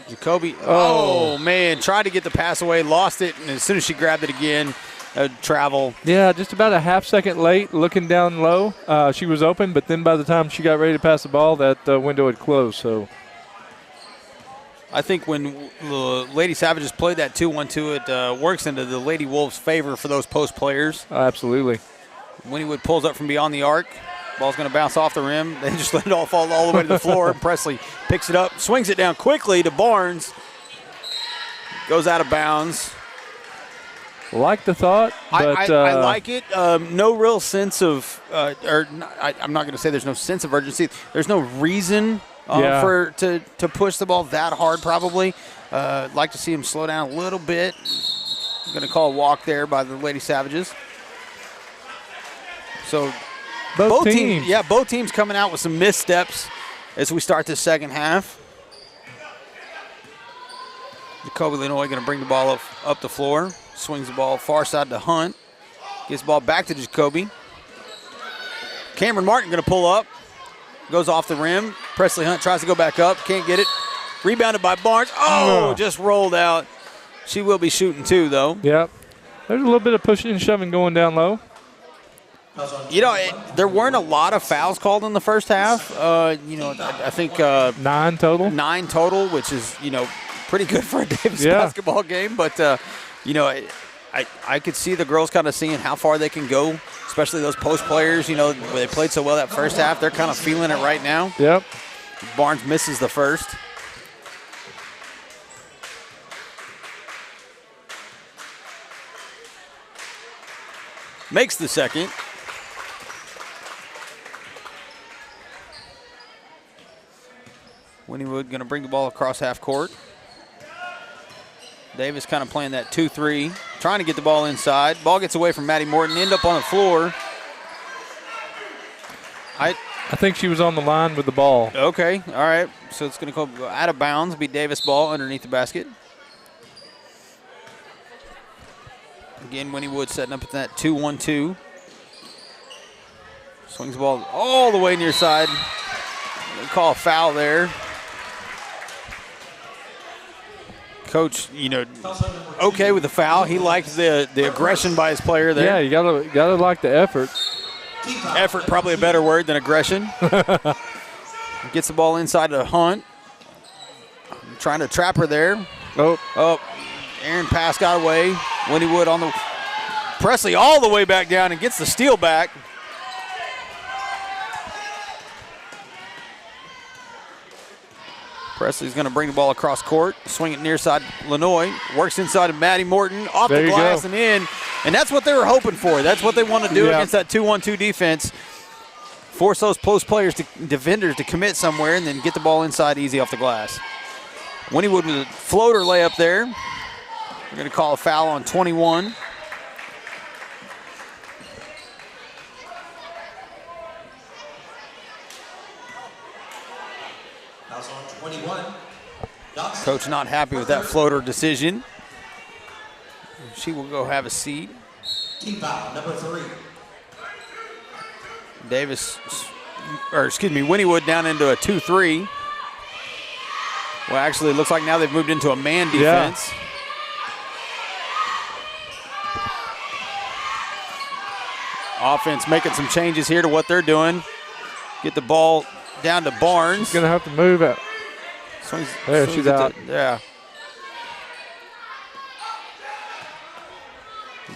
[SPEAKER 1] Jacoby, man, tried to get the pass away, lost it, and as soon as she grabbed it again, travel.
[SPEAKER 2] Yeah, just about a half second late, looking down low. She was open, but then by the time she got ready to pass the ball, that window had closed. So
[SPEAKER 1] I think when the Lady Savages play that 2-1-2, it works into the Lady Wolves' favor for those post players.
[SPEAKER 2] Absolutely.
[SPEAKER 1] Wynnewood pulls up from beyond the arc. Ball's going to bounce off the rim. They just let it all fall all the way to the floor. Presley picks it up, swings it down quickly to Barnes. Goes out of bounds.
[SPEAKER 2] Like the thought, but
[SPEAKER 1] I like it. No real sense of, I'm not going to say there's no sense of urgency. There's no reason to push the ball that hard. Probably, like to see him slow down a little bit. I'm going to call a walk there by the Lady Savages. So both teams coming out with some missteps as we start this second half. Jacoby Lenoy going to bring the ball up the floor. Swings the ball far side to Hunt. Gets the ball back to Jacoby. Cameron Martin going to pull up. Goes off the rim. Presley Hunt tries to go back up. Can't get it. Rebounded by Barnes. Oh, just rolled out. She will be shooting too, though.
[SPEAKER 2] Yep. There's a little bit of pushing and shoving going down low.
[SPEAKER 1] You know, there weren't a lot of fouls called in the first half. I think
[SPEAKER 2] 9 total.
[SPEAKER 1] 9 total, which is, pretty good for a Davis basketball game. But, I could see the girls kind of seeing how far they can go, especially those post players. Where they played so well that first half. They're kind of feeling it right now.
[SPEAKER 2] Yep.
[SPEAKER 1] Barnes misses the first. Makes the second. Wynnewood going to bring the ball across half court. Davis kind of playing that 2-3, trying to get the ball inside. Ball gets away from Maddie Morton, end up on the floor.
[SPEAKER 2] I think she was on the line with the ball.
[SPEAKER 1] Okay, all right. So it's going to go out of bounds, be Davis ball underneath the basket. Again, Wynnewood setting up at that 2-1-2. Swings the ball all the way near side. They call a foul there. Coach, okay with the foul. He likes the aggression by his player there.
[SPEAKER 2] Yeah, you gotta like the effort.
[SPEAKER 1] Effort, probably a better word than aggression. Gets the ball inside to Hunt. Trying to trap her there. Oh, Aaron pass got away. Wynnewood on the Presley all the way back down and gets the steal back. Presley's going to bring the ball across court, swing it near side. Lenoy works inside of Maddie Morton, off the glass and in. And that's what they were hoping for. That's what they want to do against that 2-1-2 defense. Force those post players, defenders, to commit somewhere and then get the ball inside easy off the glass. Wynnewood with a floater layup there. We're going to call a foul on 21. Coach not happy with that floater decision. She will go have a seat.
[SPEAKER 3] Team foul, number 3.
[SPEAKER 1] Wynnewood down into a 2-3. Well, actually, it looks like now they've moved into a man defense. Offense making some changes here to what they're doing. Get the ball down to Barnes.
[SPEAKER 2] She's going to have to move it. There, she's out.
[SPEAKER 1] Yeah.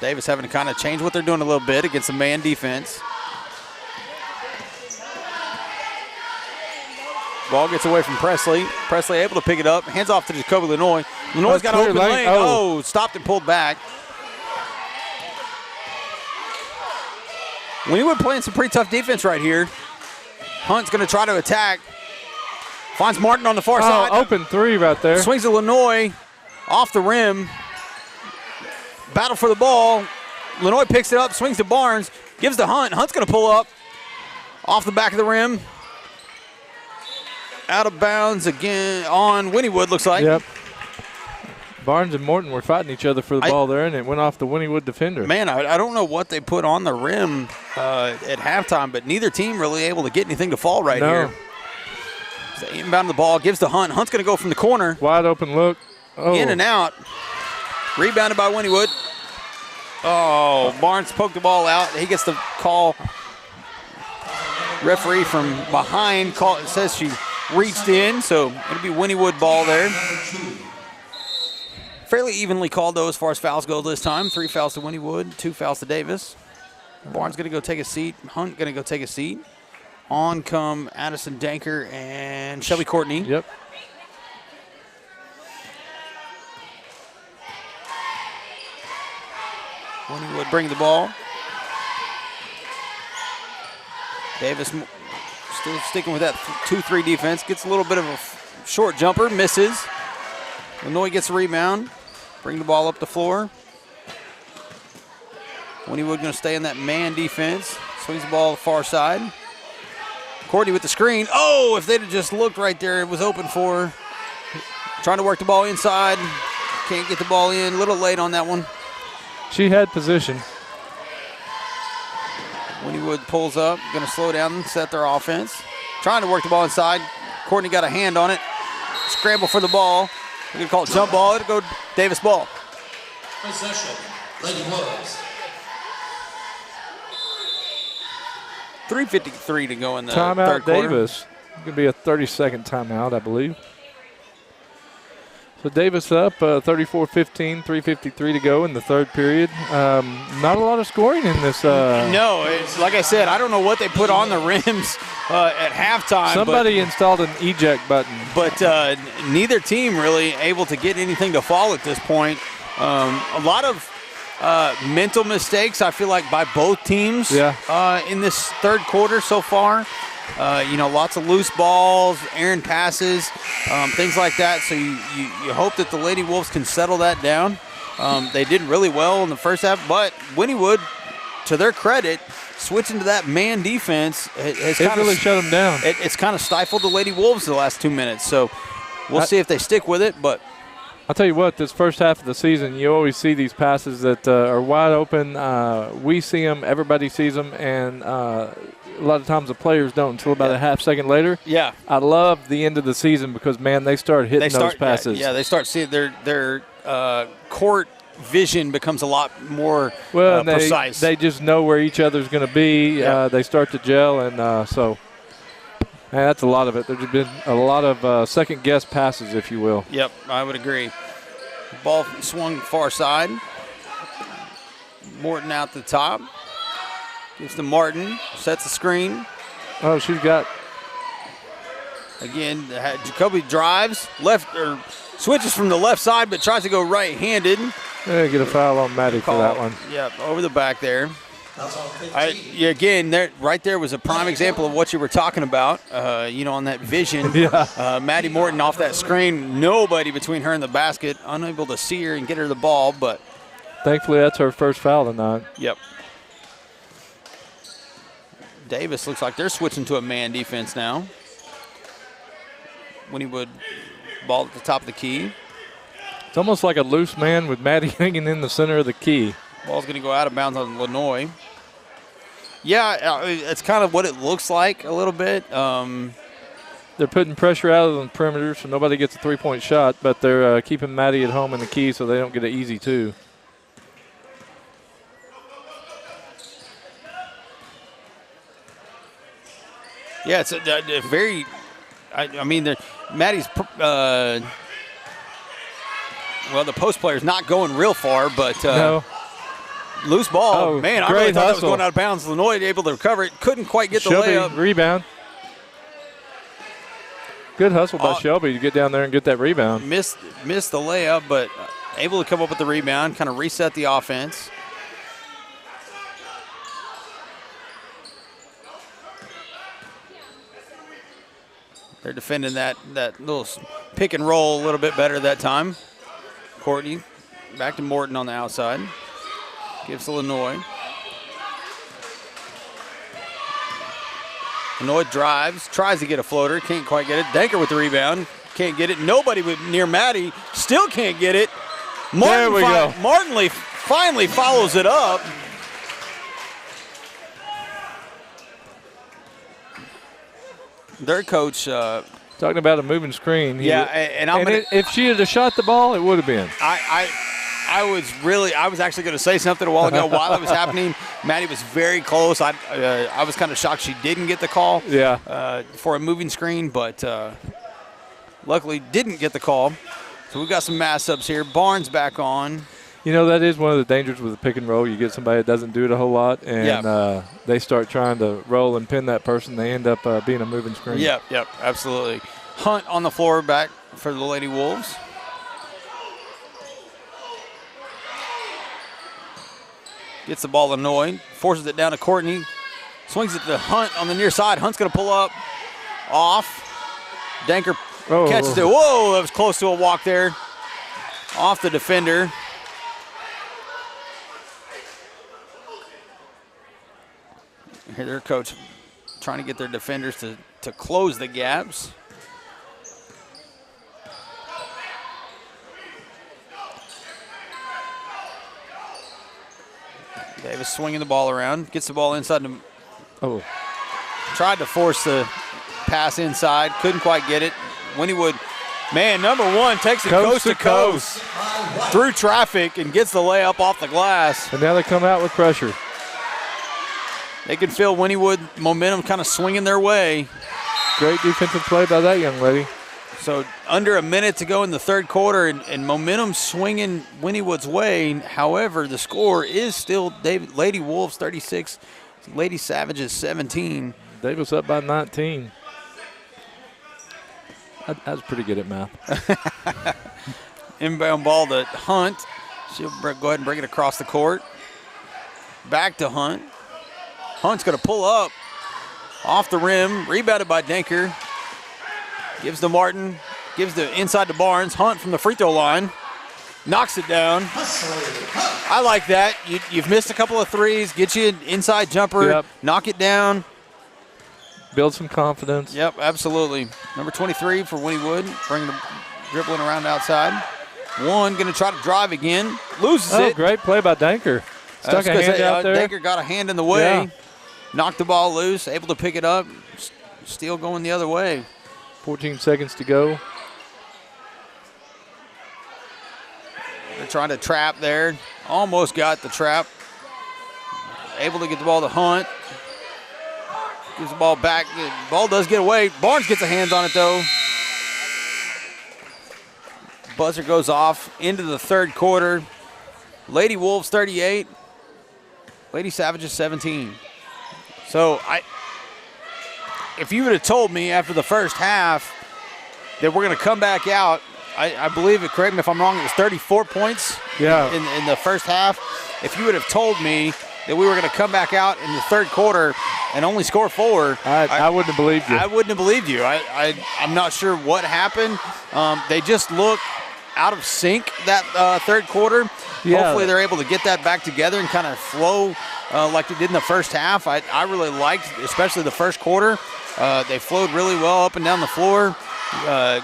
[SPEAKER 1] Davis having to kind of change what they're doing a little bit against the man defense. Ball gets away from Presley. Presley able to pick it up. Hands off to Jacoby Lenoy. Lenoy's got an open lane. Oh, stopped and pulled back. Wynnewood playing some pretty tough defense right here. Hunt's going to try to attack. Finds Martin on the far side.
[SPEAKER 2] Open 3 right there.
[SPEAKER 1] Swings to Lenoy off the rim. Battle for the ball. Lenoy picks it up, swings to Barnes, gives to Hunt. Hunt's going to pull up off the back of the rim. Out of bounds again on Wynnewood, looks like.
[SPEAKER 2] Yep. Barnes and Morton were fighting each other for the ball there, and it went off the Wynnewood defender.
[SPEAKER 1] Man, I don't know what they put on the rim at halftime, but neither team really able to get anything to fall right here. So inbound the ball, gives to Hunt. Hunt's going to go from the corner.
[SPEAKER 2] Wide open look. Oh.
[SPEAKER 1] In and out. Rebounded by Wynnewood. Oh, Barnes poked the ball out. He gets the call. Referee from behind says she reached in, so it'll be Wynnewood ball there. Fairly evenly called, though, as far as fouls go this time. 3 fouls to Wynnewood, 2 fouls to Davis. Barnes going to go take a seat. Hunt going to go take a seat. On come Addison Danker and Shelby Courtney.
[SPEAKER 2] Yep.
[SPEAKER 1] Wynnewood bring the ball. Davis still sticking with that 2-3 defense. Gets a little bit of a short jumper, misses. Illinois gets a rebound. Bring the ball up the floor. Wynnewood going to stay in that man defense. Swings the ball far side. Courtney with the screen. Oh, if they'd have just looked right there, it was open for her. Trying to work the ball inside. Can't get the ball in. A little late on that one.
[SPEAKER 2] She had position.
[SPEAKER 1] Wynnewood pulls up. Going to slow down and set their offense. Trying to work the ball inside. Courtney got a hand on it. Scramble for the ball. We're going to call it jump ball. It'll go Davis ball.
[SPEAKER 3] Possession, Lady Wolves.
[SPEAKER 1] 3:53 to go in the
[SPEAKER 2] Timeout
[SPEAKER 1] third quarter.
[SPEAKER 2] Davis. It's going to be a 30-second timeout, I believe. So Davis up 34-15, 3:53 to go in the third period. Not a lot of scoring in this.
[SPEAKER 1] No, it's, like I said, I don't know what they put on the rims at halftime.
[SPEAKER 2] Somebody installed an eject button.
[SPEAKER 1] But neither team really able to get anything to fall at this point. A lot of mental mistakes, I feel like, by both teams in this third quarter so far. Lots of loose balls, errant passes, things like that. So you hope that the Lady Wolves can settle that down. They did really well in the first half, but Wynnewood, to their credit, switching to that man defense has
[SPEAKER 2] really shut them down.
[SPEAKER 1] It's kind of stifled the Lady Wolves the last 2 minutes. So we'll see if they stick with it, but
[SPEAKER 2] I'll tell you what, this first half of the season, you always see these passes that are wide open. We see them, everybody sees them, and a lot of times the players don't until about a half second later.
[SPEAKER 1] Yeah.
[SPEAKER 2] I love the end of the season because, man, they start hitting those passes.
[SPEAKER 1] Yeah, they start seeing their court vision becomes a lot more precise.
[SPEAKER 2] They just know where each other's going to be.
[SPEAKER 1] Yeah.
[SPEAKER 2] They start to gel, and so – man, that's a lot of it. There's been a lot of second-guess passes, if you will.
[SPEAKER 1] Yep, I would agree. Ball swung far side. Morton out the top. Gives to Martin. Sets the screen.
[SPEAKER 2] Oh, she's got.
[SPEAKER 1] Again, Jacoby drives. Switches from the left side, but tries to go right-handed.
[SPEAKER 2] Get a foul on Maddie for that one.
[SPEAKER 1] Yep, over the back there. Right there was a prime example of what you were talking about, on that vision. Maddie Morton off that screen, nobody between her and the basket, unable to see her and get her the ball, but
[SPEAKER 2] thankfully that's her first foul tonight.
[SPEAKER 1] Yep. Davis looks like they're switching to a man defense now. Wynnewood ball at the top of the key.
[SPEAKER 2] It's almost like a loose man with Maddie hanging in the center of the key.
[SPEAKER 1] Ball's going to go out of bounds on Illinois. Yeah, it's kind of what it looks like a little bit.
[SPEAKER 2] They're putting pressure out of the perimeter so nobody gets a three-point shot, but they're keeping Maddie at home in the key so they don't get an easy two.
[SPEAKER 1] Yeah, it's a very Maddie's the post player's not going real far, but
[SPEAKER 2] no.
[SPEAKER 1] Loose ball.
[SPEAKER 2] Oh,
[SPEAKER 1] man, I really thought that was going out of bounds. Illinois able to recover it. Couldn't quite get the layup.
[SPEAKER 2] Rebound. Good hustle by Shelby to get down there and get that rebound.
[SPEAKER 1] Missed the layup, but able to come up with the rebound, kind of reset the offense. They're defending that little pick and roll a little bit better that time. Courtney back to Morton on the outside. Gives Illinois. Illinois drives, tries to get a floater, can't quite get it. Danker with the rebound, can't get it. Nobody near Maddie, still can't get it.
[SPEAKER 2] There we go.
[SPEAKER 1] Martin finally follows it up. Their coach.
[SPEAKER 2] Talking about a moving screen.
[SPEAKER 1] If
[SPEAKER 2] she had shot the ball, it would have been.
[SPEAKER 1] I was actually going to say something a while ago while it was happening. Maddie was very close. I was kind of shocked she didn't get the call for a moving screen, but luckily didn't get the call. So we've got some mass ups here. Barnes back on.
[SPEAKER 2] You know, that is one of the dangers with the pick and roll. You get somebody that doesn't do it a whole lot, and they start trying to roll and pin that person. They end up being a moving screen.
[SPEAKER 1] Yep, absolutely. Hunt on the floor back for the Lady Wolves. Gets the ball annoyed, forces it down to Courtney, swings it to Hunt on the near side. Hunt's going to pull up, off. Danker catches it. Whoa, that was close to a walk there. Off the defender. Here their coach trying to get their defenders to close the gaps. Davis swinging the ball around, gets the ball inside. Tried to force the pass inside, couldn't quite get it. Wynnewood, man, number one takes it coast to coast through traffic and gets the layup off the glass.
[SPEAKER 2] And now they come out with pressure.
[SPEAKER 1] They can feel Wynnewood momentum kind of swinging their way.
[SPEAKER 2] Great defensive play by that young lady.
[SPEAKER 1] So under a minute to go in the third quarter, and momentum swinging Wynnewood's way. However, the score is still Lady Wolves 36, Lady Savages 17.
[SPEAKER 2] Davis up by 19. I was pretty good at math.
[SPEAKER 1] Inbound ball to Hunt. She'll go ahead and bring it across the court. Back to Hunt. Hunt's going to pull up off the rim, rebounded by Danker. Gives to Martin, gives the inside to Barnes. Hunt from the free throw line, knocks it down. I like that. You've missed a couple of threes, get you an inside jumper, knock it down.
[SPEAKER 2] Build some confidence.
[SPEAKER 1] Yep, absolutely. Number 23 for Wynnewood, dribbling around outside. One going to try to drive again, loses it.
[SPEAKER 2] Great play by Danker. Stuck a hand out there.
[SPEAKER 1] Danker got a hand in the way, knocked the ball loose, able to pick it up, still going the other way.
[SPEAKER 2] 14 seconds to go.
[SPEAKER 1] They're trying to trap there. Almost got the trap. Able to get the ball to Hunt. Gives the ball back. The ball does get away. Barnes gets a hands on it, though. Buzzer goes off into the third quarter. Lady Wolves 38. Lady Savages 17. So if you would have told me after the first half that we're going to come back out, I believe it, correct me if I'm wrong, it was 34 points in the first half. If you would have told me that we were going to come back out in the third quarter and only score 4,
[SPEAKER 2] I wouldn't have believed you.
[SPEAKER 1] I wouldn't have believed you. I'm not sure what happened. They just look out of sync that third quarter.
[SPEAKER 2] Yeah.
[SPEAKER 1] Hopefully they're able to get that back together and kind of flow like they did in the first half. I really liked, especially the first quarter. They flowed really well up and down the floor.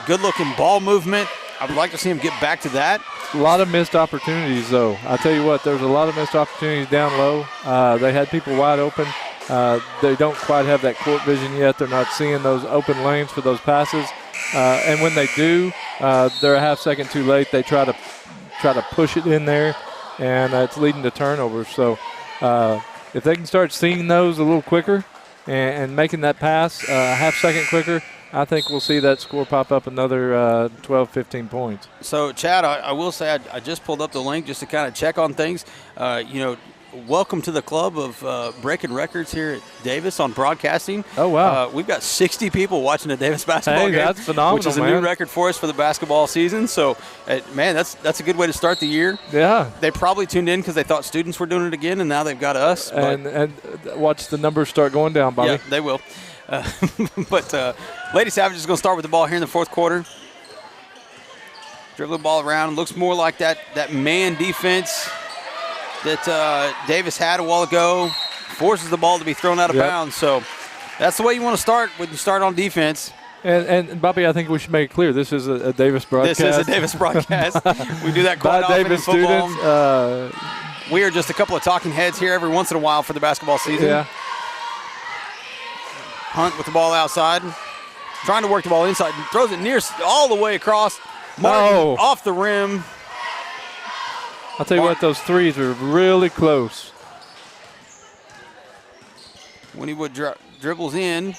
[SPEAKER 1] Good-looking ball movement. I would like to see them get back to that.
[SPEAKER 2] A lot of missed opportunities, though. I tell you what, there's a lot of missed opportunities down low. They had people wide open. They don't quite have that court vision yet. They're not seeing those open lanes for those passes. And when they do, they're a half second too late. They try to push it in there, and it's leading to turnovers. So if they can start seeing those a little quicker and making that pass a half second quicker, I think we'll see that score pop up another 12, 15 points.
[SPEAKER 1] So, Chad, I will say I just pulled up the link just to kind of check on things. Welcome to the club of breaking records here at Davis on broadcasting.
[SPEAKER 2] Oh, wow.
[SPEAKER 1] We've got 60 people watching the Davis basketball game.
[SPEAKER 2] That's phenomenal,
[SPEAKER 1] which is a new record for us for the basketball season. So, man, that's a good way to start the year.
[SPEAKER 2] Yeah.
[SPEAKER 1] They probably tuned in because they thought students were doing it again, and now they've got us.
[SPEAKER 2] And watch the numbers start going down, Bobby.
[SPEAKER 1] Yeah, they will. But Lady Savage is going to start with the ball here in the fourth quarter. Dribble the ball around. Looks more like that man defense that Davis had a while ago. Forces the ball to be thrown out of bounds. So that's the way you want to start when you start on defense.
[SPEAKER 2] And Bobby, I think we should make it clear this is a Davis broadcast.
[SPEAKER 1] This is a Davis broadcast. We do that quite often
[SPEAKER 2] Davis
[SPEAKER 1] in football.
[SPEAKER 2] Students.
[SPEAKER 1] We are just a couple of talking heads here every once in a while for the basketball season.
[SPEAKER 2] Yeah.
[SPEAKER 1] Hunt with the ball outside. Trying to work the ball inside. Throws it near all the way across. Martin off the rim.
[SPEAKER 2] I'll tell you what, those threes are really close.
[SPEAKER 1] Wynnewood dribbles in.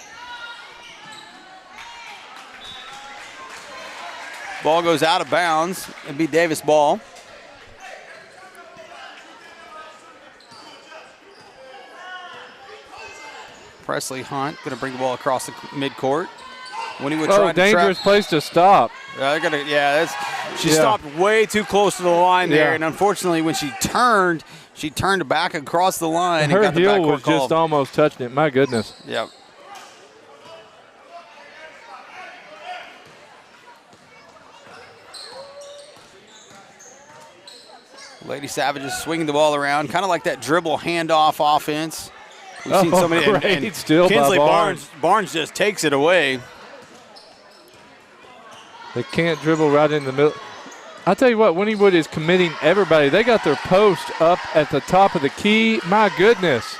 [SPEAKER 1] Ball goes out of bounds and be Davis ball. Presley Hunt going to bring the ball across the midcourt. Wynnewood
[SPEAKER 2] Oh,
[SPEAKER 1] trying to
[SPEAKER 2] dangerous place to stop.
[SPEAKER 1] She stopped way too close to the line there,
[SPEAKER 2] Yeah.
[SPEAKER 1] and unfortunately, when she turned back across the line.
[SPEAKER 2] And
[SPEAKER 1] and
[SPEAKER 2] her
[SPEAKER 1] got the
[SPEAKER 2] heel
[SPEAKER 1] backcourt
[SPEAKER 2] was
[SPEAKER 1] call.
[SPEAKER 2] just almost touching it. My goodness.
[SPEAKER 1] Yep. Lady Savages swinging the ball around, kind of like that dribble handoff offense. We've seen so many.
[SPEAKER 2] Great steal by
[SPEAKER 1] Kinsley
[SPEAKER 2] Barnes.
[SPEAKER 1] Barnes just takes it away.
[SPEAKER 2] They can't dribble right in the middle. I'll tell you what, Wynnewood is committing everybody. They got their post up at the top of the key. My goodness.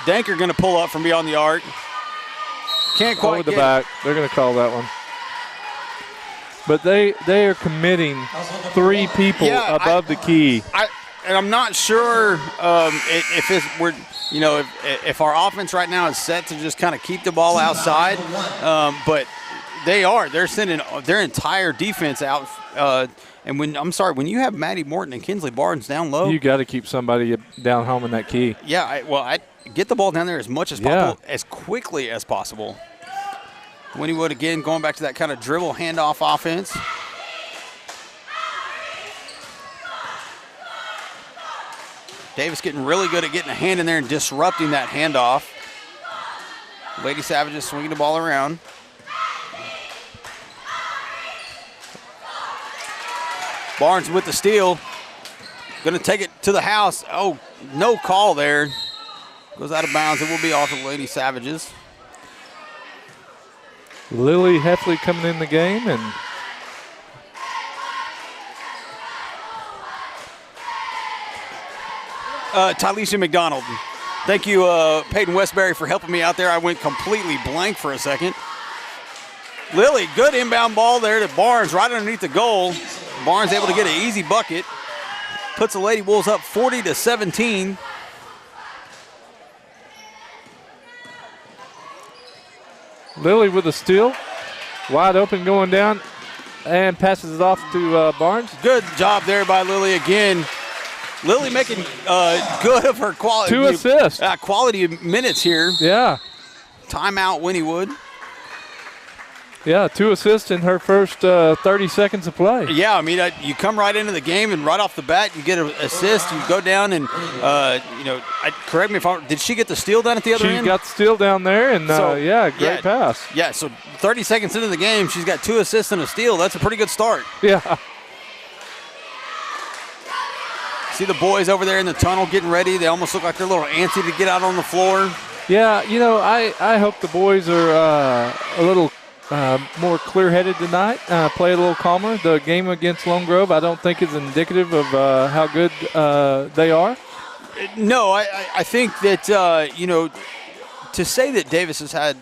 [SPEAKER 1] Danker going to pull up from beyond the arc. Can't quite
[SPEAKER 2] Over the
[SPEAKER 1] get
[SPEAKER 2] back. They're going to call that one. But they are committing 3 people above the key.
[SPEAKER 1] And I'm not sure if our offense right now is set to just kind of keep the ball outside, but they're sending their entire defense out. And when you have Maddie Morton and Kinsley Barnes down low,
[SPEAKER 2] You got to keep somebody down home in that key.
[SPEAKER 1] Yeah, I get the ball down there as much as possible, as quickly as possible. Wynnewood again going back to that kind of dribble handoff offense. Davis getting really good at getting a hand in there and disrupting that handoff. Lady Savages swinging the ball around. Barnes with the steal. Going to take it to the house. Oh, no call there. Goes out of bounds. It will be off of Lady Savages.
[SPEAKER 2] Lily Heffley coming in the game, and
[SPEAKER 1] Tylesia McDonald. Thank you, Peyton Westbury, for helping me out there. I went completely blank for a second. Lily, good inbound ball there to Barnes right underneath the goal. Barnes able to get an easy bucket. Puts the Lady Wolves up 40-17.
[SPEAKER 2] Lily with a steal. Wide open going down and passes it off to Barnes.
[SPEAKER 1] Good job there by Lily again. Lily making good of her quality.
[SPEAKER 2] 2 assists.
[SPEAKER 1] Quality minutes here.
[SPEAKER 2] Yeah.
[SPEAKER 1] Timeout, Wynnewood.
[SPEAKER 2] Yeah, 2 assists in her first 30 seconds of play.
[SPEAKER 1] Yeah, I mean, you come right into the game and right off the bat you get an assist. You go down and, correct me if did she get the steal down at the other end?
[SPEAKER 2] She got the steal down there, and great pass.
[SPEAKER 1] Yeah, so 30 seconds into the game, she's got 2 assists and a steal. That's a pretty good start.
[SPEAKER 2] Yeah.
[SPEAKER 1] See the boys over there in the tunnel getting ready. They almost look like they're a little antsy to get out on the floor.
[SPEAKER 2] Yeah, I hope the boys are a little more clear-headed tonight, play a little calmer. The game against Lone Grove, I don't think is indicative of how good they are.
[SPEAKER 1] No, I think that, to say that Davis has had,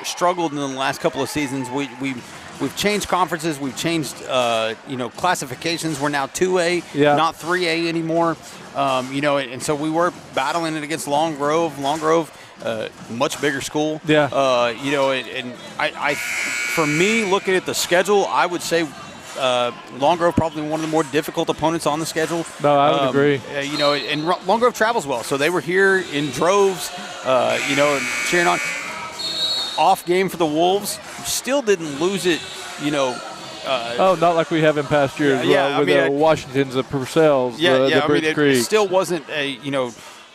[SPEAKER 1] struggled in the last couple of seasons, we've changed conferences. We've changed, classifications. We're now 2A, not 3A anymore. And so we were battling it against Long Grove. Long Grove, much bigger school.
[SPEAKER 2] Yeah.
[SPEAKER 1] And I, for me, looking at the schedule, I would say Long Grove probably one of the more difficult opponents on the schedule.
[SPEAKER 2] No, I would agree.
[SPEAKER 1] And Long Grove travels well, so they were here in droves, and cheering on. Off game for the Wolves. Still didn't lose it,
[SPEAKER 2] not like we have in past years with the Washingtons, the Purcells, the Bridge Creek.
[SPEAKER 1] It still wasn't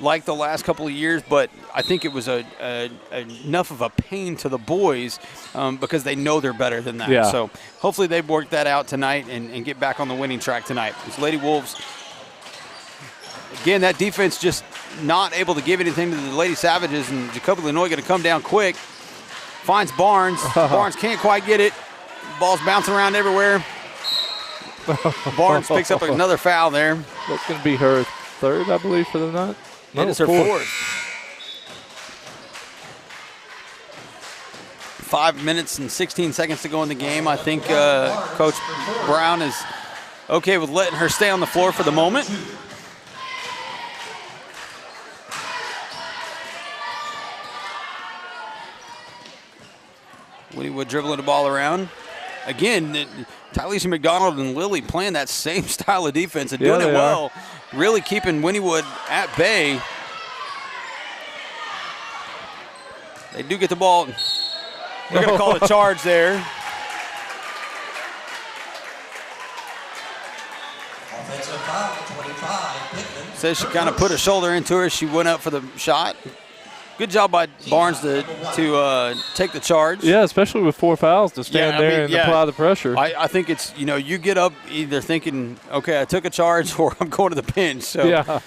[SPEAKER 1] like the last couple of years, but I think it was enough of a pain to the boys because they know they're better than that.
[SPEAKER 2] Yeah.
[SPEAKER 1] So hopefully they work that out tonight and get back on the winning track tonight. These Lady Wolves, again, that defense just not able to give anything to the Lady Savages, and Jacoby Lenoy going to come down quick. Finds Barnes. Barnes can't quite get it. Ball's bouncing around everywhere. Barnes picks up another foul there.
[SPEAKER 2] That's going to be her third, I believe, for the night.
[SPEAKER 1] It is her fourth. 5 minutes and 16 seconds to go in the game. I think Coach Brown is okay with letting her stay on the floor for the moment. Wynnewood dribbling the ball around. Again, Tylesia McDonald and Lily playing that same style of defense and doing it well. Really keeping Wynnewood at bay. They do get the ball. They're going to call a charge there.
[SPEAKER 3] Offensive foul, 25, Pittman.
[SPEAKER 1] Says she kind of put her shoulder into her. She went up for the shot. Good job by Barnes to take the charge.
[SPEAKER 2] Yeah, especially with 4 fouls to stand there and apply the pressure.
[SPEAKER 1] I think it's, you get up either thinking, okay, I took a charge or I'm going to the pinch. So
[SPEAKER 2] yeah.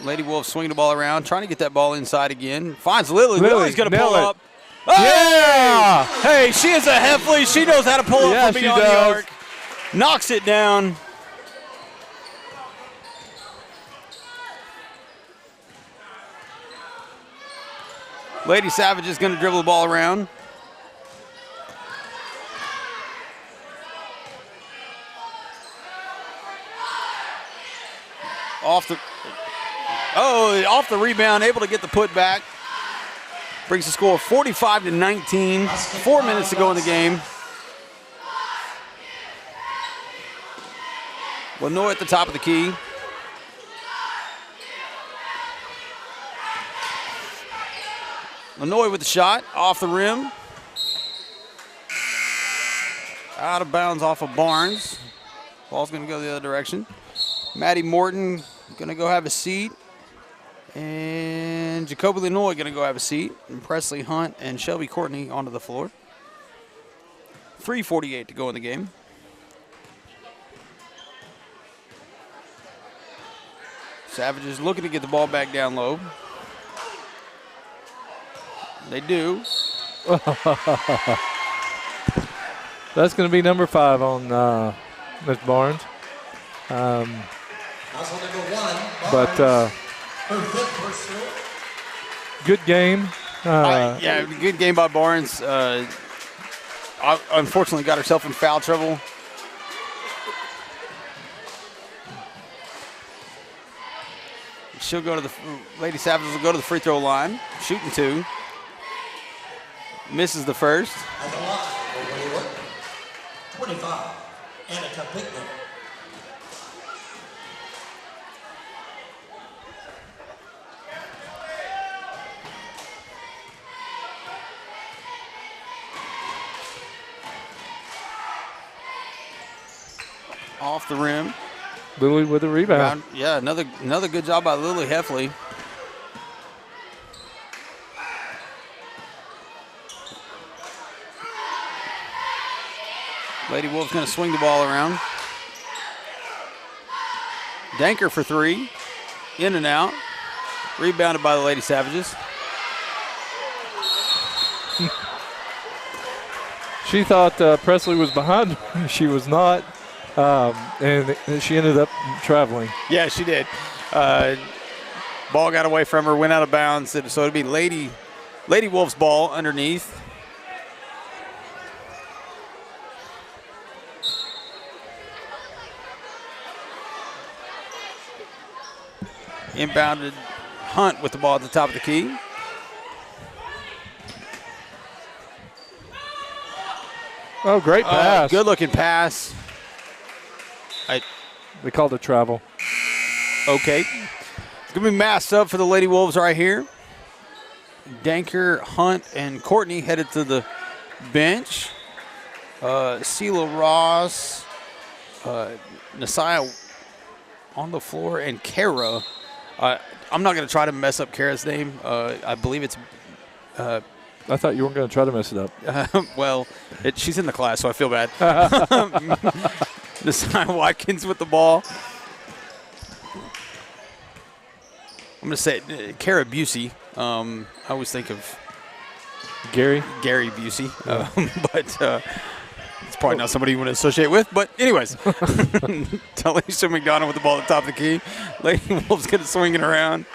[SPEAKER 1] Lady Wolf swinging the ball around, trying to get that ball inside again. Finds Lily.
[SPEAKER 2] Lily's
[SPEAKER 1] going to pull
[SPEAKER 2] it.
[SPEAKER 1] up. Oh! Hey, she is a Heffley. She knows how to pull up from beyond the arc. Knocks it down. Lady Savage is going to dribble the ball around. Off the rebound, able to get the putback. Brings the score 45-19. 4 minutes to go in the game. Wynnewood at the top of the key. Wynnewood with the shot, off the rim. Out of bounds off of Barnes. Ball's going to go the other direction. Maddie Morton going to go have a seat. And Jacoby Lenoy going to go have a seat. And Presley Hunt and Shelby Courtney onto the floor. 3:48 to go in the game. Savages looking to get the ball back down low. They do.
[SPEAKER 2] That's going to be number 5 on Miss Barnes. But good game.
[SPEAKER 1] Good game by Barnes. Unfortunately got herself in foul trouble. She'll go to the Lady Savages will go to the free throw line, shooting 2. Misses the first.
[SPEAKER 3] At the line for Wynnewood, 25, Annika Pittman.
[SPEAKER 1] Off the rim.
[SPEAKER 2] Lily with a rebound.
[SPEAKER 1] Yeah, another good job by Lily Heffley. Lady Wolf's going to swing the ball around. Danker for 3. In and out. Rebounded by the Lady Savages.
[SPEAKER 2] She thought Presley was behind her. She was not. And she ended up traveling.
[SPEAKER 1] Yeah, she did. Ball got away from her, went out of bounds. So it'd be Lady Wolf's ball underneath. Inbounded Hunt with the ball at the top of the key.
[SPEAKER 2] Oh, great pass.
[SPEAKER 1] Good looking pass.
[SPEAKER 2] They called it travel.
[SPEAKER 1] Okay. It's going to be masked up for the Lady Wolves right here. Danker, Hunt, and Courtney headed to the bench. Sela Ross, Nasiah on the floor, and Kara. I'm not going to try to mess up Kara's name. I believe it's
[SPEAKER 2] I thought you weren't going to try to mess it up.
[SPEAKER 1] well, she's in the class, so I feel bad. Nasiah Watkins with the ball. I'm going to say Kara Busey. I always think of
[SPEAKER 2] Gary
[SPEAKER 1] Busey, but it's probably not somebody you want to associate with. But anyways, Talisha McDonald with the ball at the top of the key. Lady Wolf's going to swing it around.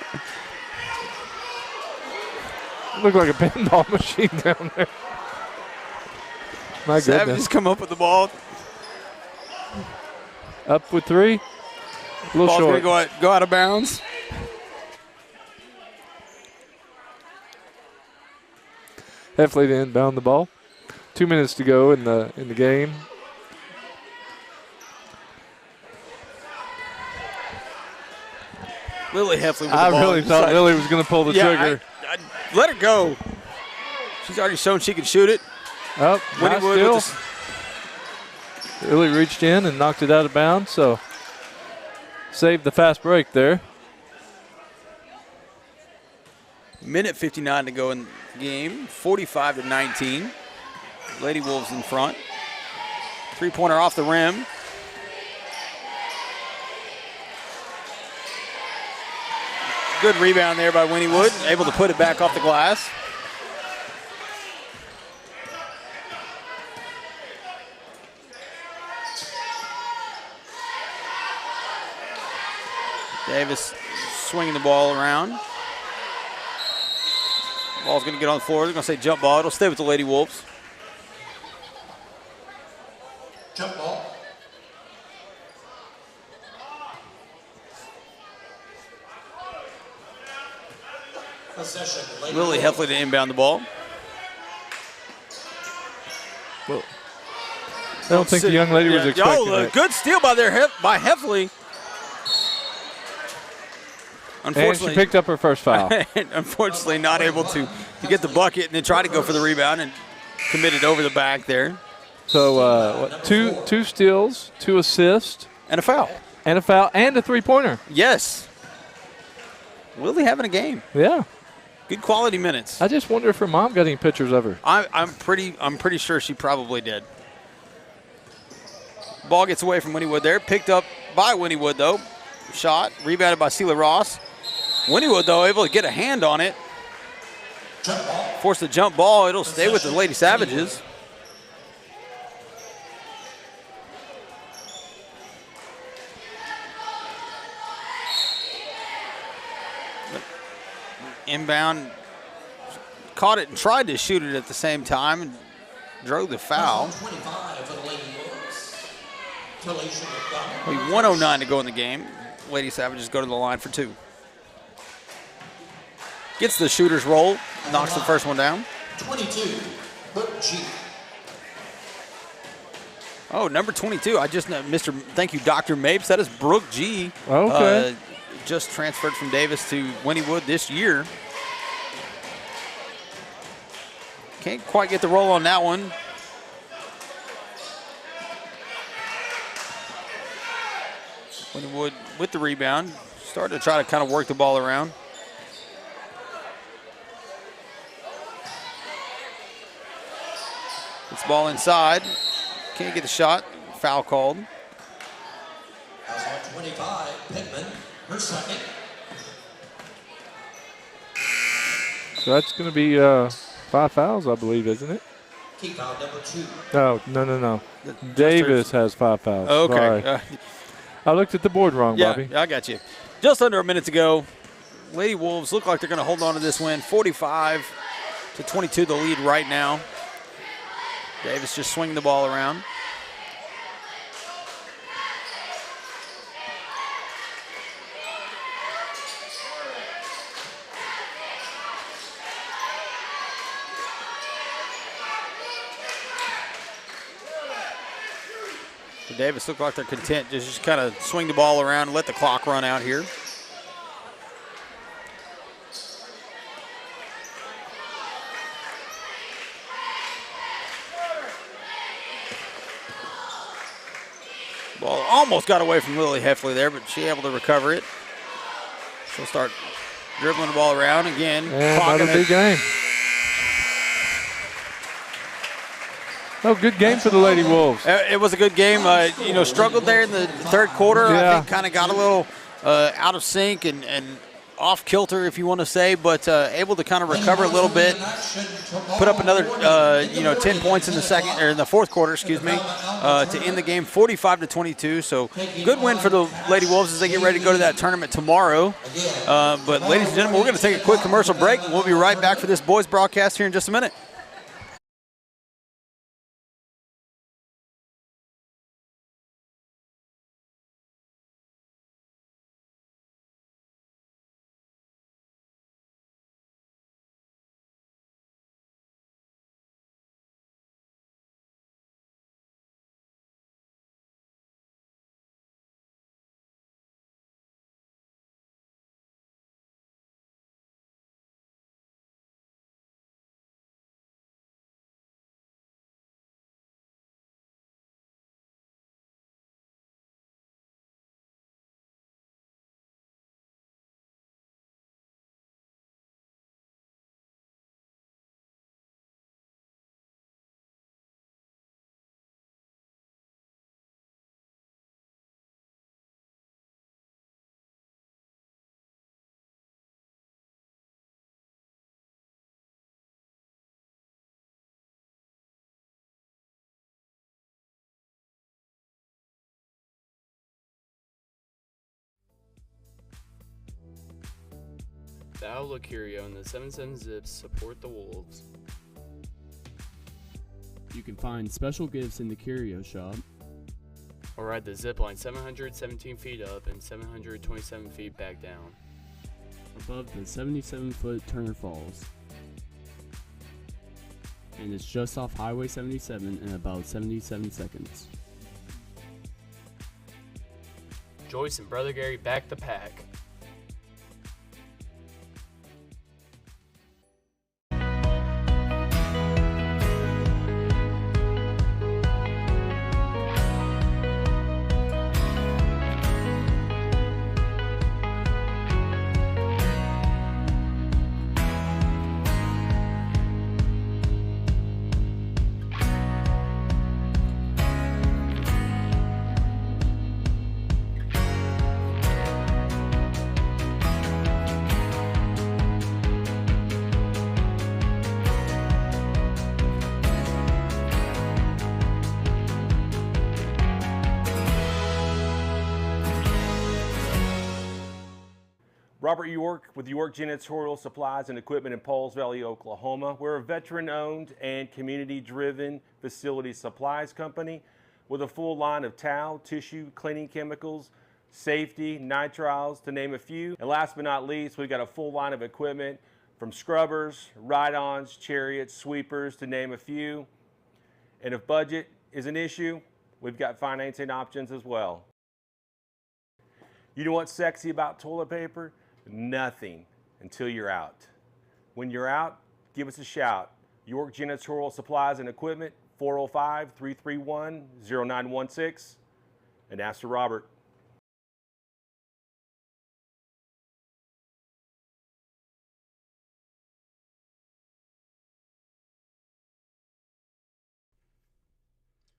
[SPEAKER 2] Look like a pinball machine down there. My
[SPEAKER 1] Savages
[SPEAKER 2] goodness.
[SPEAKER 1] come up with the ball.
[SPEAKER 2] Up with 3. A little
[SPEAKER 1] Ball's
[SPEAKER 2] short.
[SPEAKER 1] going to go out of bounds.
[SPEAKER 2] Heffley to inbound the ball. 2 minutes to go in the game.
[SPEAKER 1] Lily Heffley with the
[SPEAKER 2] I
[SPEAKER 1] ball.
[SPEAKER 2] really thought
[SPEAKER 1] Inside.
[SPEAKER 2] Lily was going to pull the trigger.
[SPEAKER 1] I let her go. She's already shown she can shoot it.
[SPEAKER 2] Oh, not
[SPEAKER 1] Wynnewood with
[SPEAKER 2] still. Lily reached in and knocked it out of bounds, so saved the fast break there.
[SPEAKER 1] Minute 59 to go in the game. 45-19. Lady Wolves in front. Three-pointer off the rim. Good rebound there by Wynnewood. Able to put it back off the glass. Davis swinging the ball around. Ball's going to get on the floor. They're going to say jump ball. It'll stay with the Lady Wolves.
[SPEAKER 3] Jump ball. Possession.
[SPEAKER 1] Lily Heffley to inbound the ball.
[SPEAKER 2] I don't think the young lady was expecting that.
[SPEAKER 1] Good steal by Heffley.
[SPEAKER 2] And she picked up her first foul.
[SPEAKER 1] Unfortunately, not able to get the bucket and then try to go for the rebound and committed over the back there.
[SPEAKER 2] So two steals, 2 assists.
[SPEAKER 1] And a foul.
[SPEAKER 2] And a three-pointer.
[SPEAKER 1] Yes. Lily having a game.
[SPEAKER 2] Yeah.
[SPEAKER 1] Good quality minutes.
[SPEAKER 2] I just wonder if her mom got any pictures of her.
[SPEAKER 1] I'm pretty sure she probably did. Ball gets away from Wynnewood there. Picked up by Wynnewood, though. Shot. Rebounded by Sela Ross. Wynnewood, though, able to get a hand on it. Force the jump ball. It'll stay with the Lady Savages. Inbound. Caught it and tried to shoot it at the same time and drove the foul.
[SPEAKER 3] 25 for the Lady Wolves.
[SPEAKER 1] 1:09 to go in the game. Lady Savages go to the line for 2. Gets the shooter's roll, knocks the first one down.
[SPEAKER 3] 22, Brooke G.
[SPEAKER 1] Oh, number 22. Thank you, Dr. Mapes. That is Brooke G.
[SPEAKER 2] Okay.
[SPEAKER 1] Just transferred from Davis to Wynnewood this year. Can't quite get the roll on that one. Wynnewood with the rebound. Starting to try to kind of work the ball around. Gets the ball inside. Can't get the shot. Foul called.
[SPEAKER 3] That's on 25, Pittman, her second.
[SPEAKER 2] So that's going to be 5 fouls, I believe, isn't it?
[SPEAKER 3] Key foul number 2.
[SPEAKER 2] No. Davis has 5 fouls.
[SPEAKER 1] Okay.
[SPEAKER 2] I looked at the board wrong, Bobby.
[SPEAKER 1] Yeah, I got you. Just under a minute to go. Lady Wolves look like they're going to hold on to this win. 45-22, the lead right now. Davis just swinging the ball around. So Davis look like they're content to just kind of swing the ball around and let the clock run out here. Ball almost got away from Lily Heffley there, but she able to recover it. She'll start dribbling the ball around again.
[SPEAKER 2] And another big game. Oh, good game for the Lady Wolves.
[SPEAKER 1] It was a good game. Struggled there in the third quarter.
[SPEAKER 2] Yeah.
[SPEAKER 1] I think kind of got a little out of sync and off kilter, if you want to say, but able to kind of recover a little bit. Put up another 10 points in the fourth quarter, to end the game 45-22. So good win for the Lady Wolves as they get ready to go to that tournament tomorrow. But ladies and gentlemen, we're going to take a quick commercial break. We'll be right back for this boys broadcast here in just a minute.
[SPEAKER 4] The Outlook Curio and the 77 Zips support the Wolves. You can find special gifts in the Curio Shop, or ride the zip line 717 feet up and 727 feet back down, above the 77-foot Turner Falls. And it's just off Highway 77 in about 77 seconds. Joyce and Brother Gary back the pack.
[SPEAKER 5] Robert York with York Janitorial Supplies and Equipment in Pauls Valley, Oklahoma. We're a veteran-owned and community-driven facility supplies company with a full line of towel, tissue, cleaning chemicals, safety, nitriles, to name a few. And last but not least, we've got a full line of equipment from scrubbers, ride-ons, chariots, sweepers, to name a few. And if budget is an issue, we've got financing options as well. You know what's sexy about toilet paper? Nothing until you're out. When you're out, give us a shout. York Janitorial Supplies and Equipment, 405-331-0916, and ask for Robert.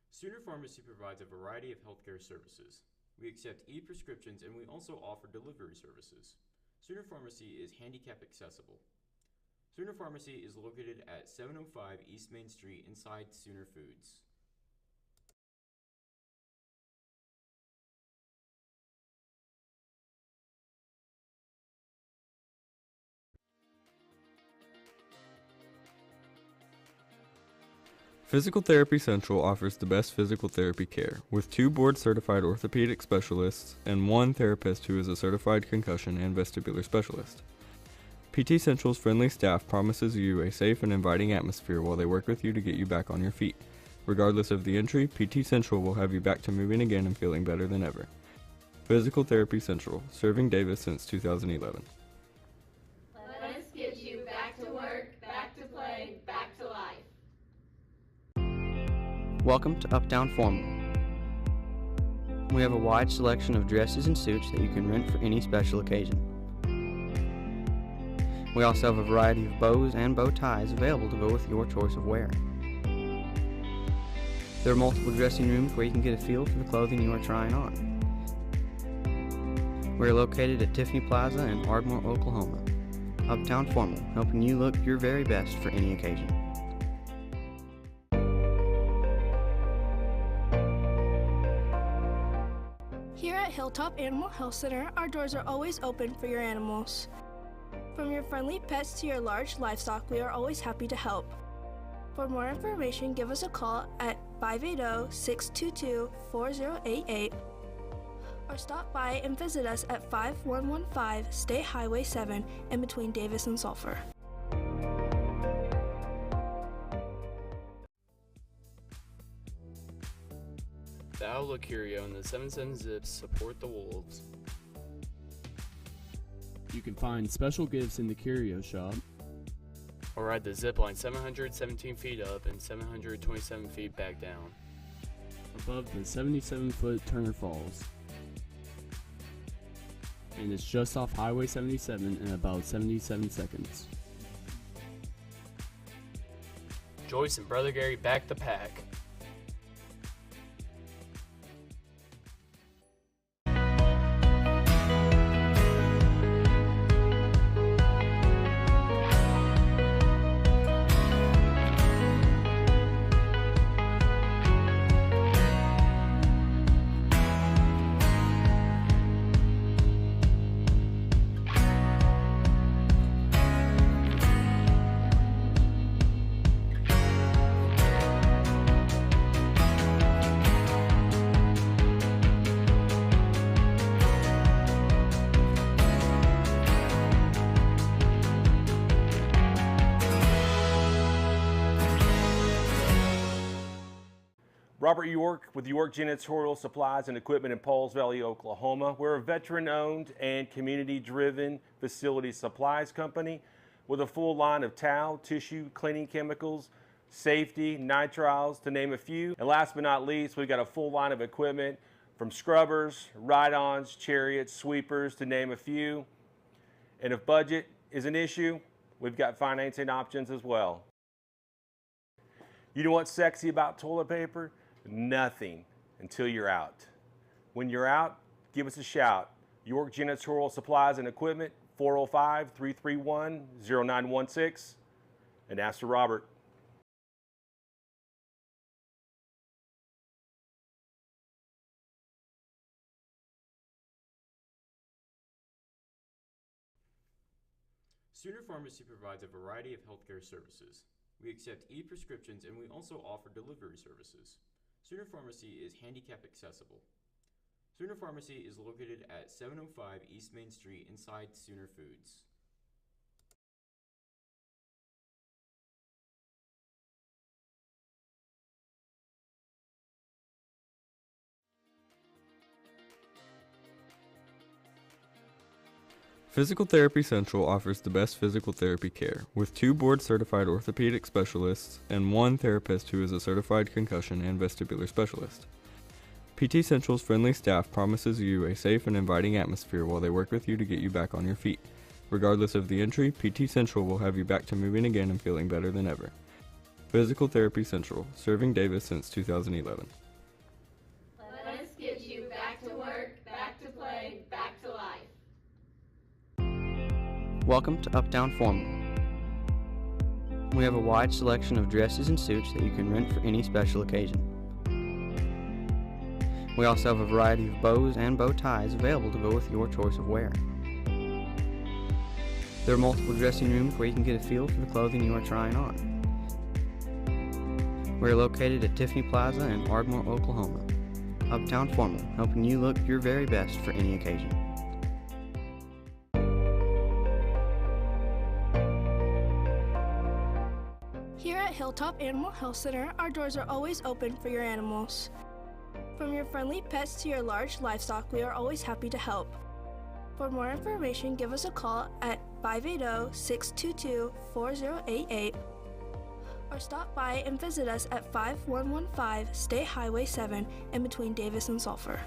[SPEAKER 6] Sooner Pharmacy provides a variety of healthcare services. We accept e-prescriptions and we also offer delivery services. Sooner Pharmacy is handicap accessible. Sooner Pharmacy is located at 705 East Main Street inside Sooner Foods.
[SPEAKER 7] Physical Therapy Central offers the best physical therapy care, with 2 board-certified orthopedic specialists and 1 therapist who is a certified concussion and vestibular specialist. PT Central's friendly staff promises you a safe and inviting atmosphere while they work with you to get you back on your feet. Regardless of the injury, PT Central will have you back to moving again and feeling better than ever. Physical Therapy Central, serving Davis since 2011.
[SPEAKER 8] Let us get you back to work, back to play, back to life.
[SPEAKER 9] Welcome to Uptown Formal. We have a wide selection of dresses and suits that you can rent for any special occasion. We also have a variety of bows and bow ties available to go with your choice of wear. There are multiple dressing rooms where you can get a feel for the clothing you are trying on. We are located at Tiffany Plaza in Ardmore, Oklahoma. Uptown Formal, helping you look your very best for any occasion.
[SPEAKER 10] Here at Hilltop Animal Health Center, our doors are always open for your animals. From your friendly pets to your large livestock, we are always happy to help. For more information, give us a call at 580-622-4088 or stop by and visit us at 5115 State Highway 7 in between Davis and Sulphur.
[SPEAKER 4] The Outlook Curio and the 77 Zips support the Wolves. You can find special gifts in the Curio Shop, or ride the zip line 717 feet up and 727 feet back down, above the 77-foot Turner Falls. And it's just off Highway 77 in about 77 seconds. Joyce and Brother Gary back the pack.
[SPEAKER 5] Robert York with York Janitorial Supplies and Equipment in Pauls Valley, Oklahoma. We're a veteran-owned and community-driven facility supplies company with a full line of towel, tissue, cleaning chemicals, safety, nitriles, to name a few. And last but not least, we've got a full line of equipment from scrubbers, ride-ons, chariots, sweepers, to name a few. And if budget is an issue, we've got financing options as well. You know what's sexy about toilet paper? Nothing until you're out. When you're out, give us a shout. York Janitorial Supplies and Equipment, 405-331-0916, and ask for Robert.
[SPEAKER 6] Sooner Pharmacy provides a variety of healthcare services. We accept e-prescriptions and we also offer delivery services. Sooner Pharmacy is handicap accessible. Sooner Pharmacy is located at 705 East Main Street inside Sooner Foods.
[SPEAKER 7] Physical Therapy Central offers the best physical therapy care, with 2 board-certified orthopedic specialists and 1 therapist who is a certified concussion and vestibular specialist. PT Central's friendly staff promises you a safe and inviting atmosphere while they work with you to get you back on your feet. Regardless of the injury, PT Central will have you back to moving again and feeling better than ever. Physical Therapy Central, serving Davis since 2011.
[SPEAKER 8] Let us get you back to work, back to play, back to life.
[SPEAKER 9] Welcome to Uptown Formal. We have a wide selection of dresses and suits that you can rent for any special occasion. We also have a variety of bows and bow ties available to go with your choice of wear. There are multiple dressing rooms where you can get a feel for the clothing you are trying on. We are located at Tiffany Plaza in Ardmore, Oklahoma. Uptown Formal, helping you look your very best for any occasion.
[SPEAKER 10] Here at Hilltop Animal Health Center, our doors are always open for your animals. From your friendly pets to your large livestock, we are always happy to help. For more information, give us a call at 580-622-4088 or stop by and visit us at 5115 State Highway 7 in between Davis and Sulphur.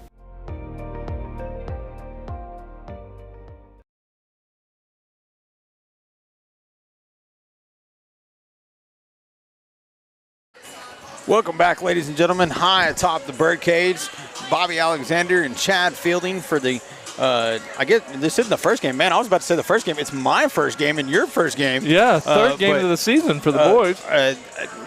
[SPEAKER 1] Welcome back, ladies and gentlemen. High atop the birdcage, Bobby Alexander and Chad Fielding for the, I guess this isn't the first game. Man, I was about to say the first game. It's my first game and your first game.
[SPEAKER 2] Yeah, third game of the season for the boys.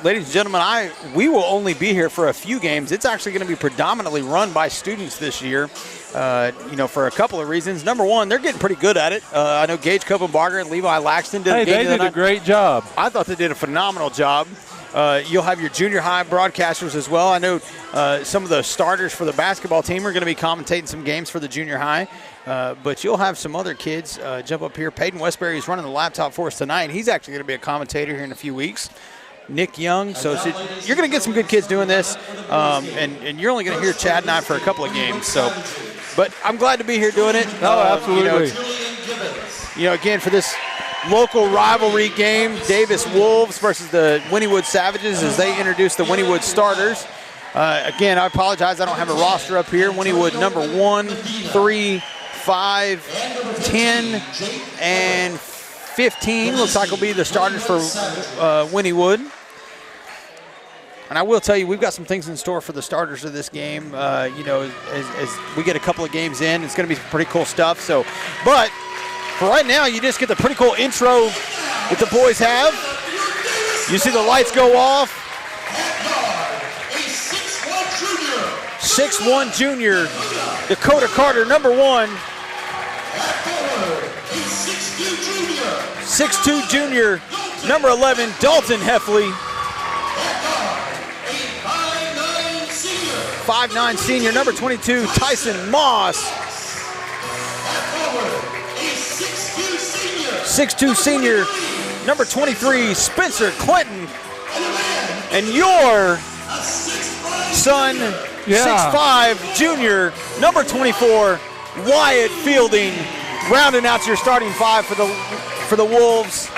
[SPEAKER 1] Ladies and gentlemen, we will only be here for a few games. It's actually going to be predominantly run by students this year, for a couple of reasons. Number one, they're getting pretty good at it. I know Gage Copenbarger and Levi Laxton did
[SPEAKER 2] a great job.
[SPEAKER 1] I thought they did a phenomenal job. You'll have your junior high broadcasters as well. I know some of the starters for the basketball team are going to be commentating some games for the junior high, but you'll have some other kids jump up here. Peyton Westbury is running the laptop for us tonight. He's actually going to be a commentator here in a few weeks. Nick Young. So you're going to get some good kids doing this, and you're only going to hear Chad and I for a couple of games. So, but I'm glad to be here doing it.
[SPEAKER 2] Oh, absolutely.
[SPEAKER 1] Again, for this local rivalry game, Davis Wolves versus the Wynnewood Savages as they introduce the Wynnewood starters. Again, I apologize, I don't have a roster up here. Wynnewood number 1, 3, 5, 10, and 15 looks like will be the starters for Wynnewood. And I will tell you, we've got some things in store for the starters of this game. As we get a couple of games in, it's going to be some pretty cool stuff. So, but for right now, you just get the pretty cool intro that the boys have. You see the lights go off. 6'1 junior, Dakota Carter, number 1. 6'2 junior, number 11, Dalton Heffley. 5'9 senior, number 22, Tyson Moss. 6'2 senior, number 23, Spencer Clinton. And your son,
[SPEAKER 2] Yeah.
[SPEAKER 1] 6'5", junior, number 24, Wyatt Fielding, rounding out your starting five for the Wolves.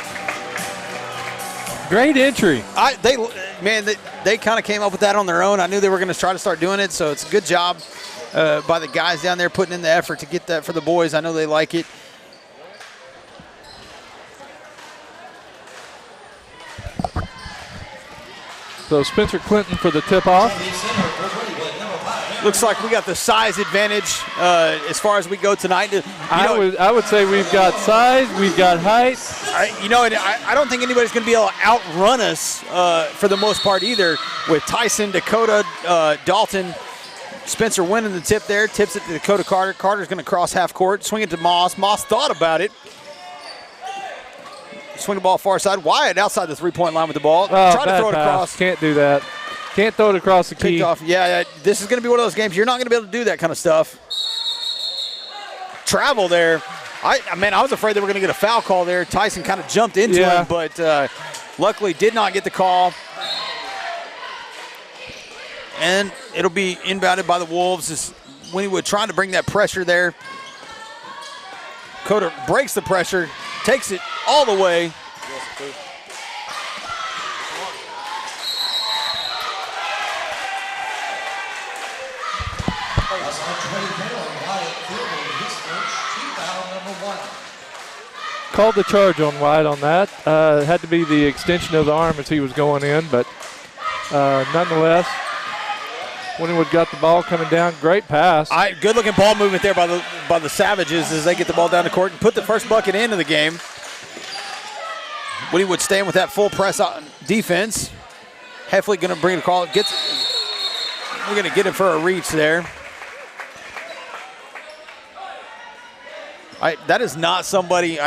[SPEAKER 2] Great entry.
[SPEAKER 1] They kind of came up with that on their own. I knew they were going to try to start doing it, so it's a good job by the guys down there putting in the effort to get that for the boys. I know they like it.
[SPEAKER 2] So Spencer Clinton for the tip-off.
[SPEAKER 1] Looks like we got the size advantage as far as we go tonight.
[SPEAKER 2] I would say we've got size, we've got height.
[SPEAKER 1] I don't think anybody's going to be able to outrun us for the most part either. With Tyson, Dakota, Dalton, Spencer winning the tip there. Tips it to Dakota Carter. Carter's going to cross half court, swing it to Moss. Moss thought about it. Swing the ball far side. Wyatt outside the three-point line with the ball. Try to throw it across.
[SPEAKER 2] Can't do that. Can't throw it across the key.
[SPEAKER 1] Picked off. Yeah, this is going to be one of those games you're not going to be able to do that kind of stuff. Travel there. I was afraid they were going to get a foul call there. Tyson kind of jumped into him, but luckily did not get the call. And it'll be inbounded by the Wolves as Wynnewood trying to bring that pressure there. Coder breaks the pressure, takes it all the way.
[SPEAKER 2] Called the charge on White on that. It had to be the extension of the arm as he was going in, but nonetheless, Wynnewood got the ball coming down. Great pass.
[SPEAKER 1] Good looking ball movement there by the Savages as they get the ball down the court and put the first bucket into the game. Wynnewood staying with that full press on defense. Heffley going to bring the call. We're going to get him for a reach there. That is not somebody,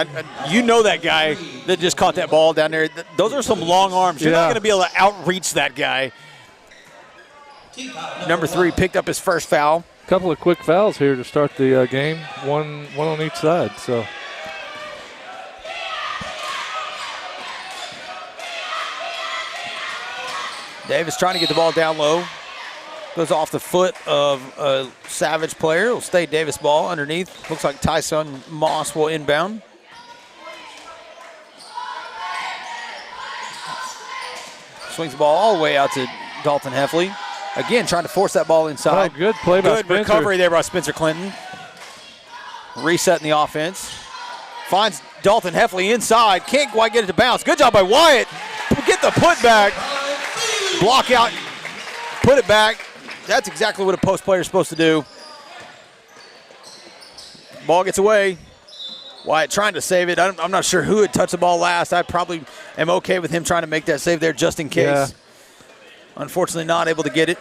[SPEAKER 1] you know that guy that just caught that ball down there. Those are some long arms. You're not going to be able to outreach that guy. Number 3 picked up his first foul.
[SPEAKER 2] A couple of quick fouls here to start the game, one on each side. So
[SPEAKER 1] Davis trying to get the ball down low. Goes off the foot of a Savage player. It'll stay Davis ball underneath. Looks like Tyson Moss will inbound. Swings the ball all the way out to Dalton Heffley. Again, trying to force that ball inside.
[SPEAKER 2] Oh, good play by Spencer.
[SPEAKER 1] Good recovery there by Spencer Clinton. Resetting the offense. Finds Dalton Heffley inside. Can't quite get it to bounce. Good job by Wyatt. Get the putback. Block out. Put it back. That's exactly what a post player is supposed to do. Ball gets away. Wyatt trying to save it. I'm not sure who had touched the ball last. I probably am okay with him trying to make that save there just in case.
[SPEAKER 2] Yeah.
[SPEAKER 1] Unfortunately not able to get it.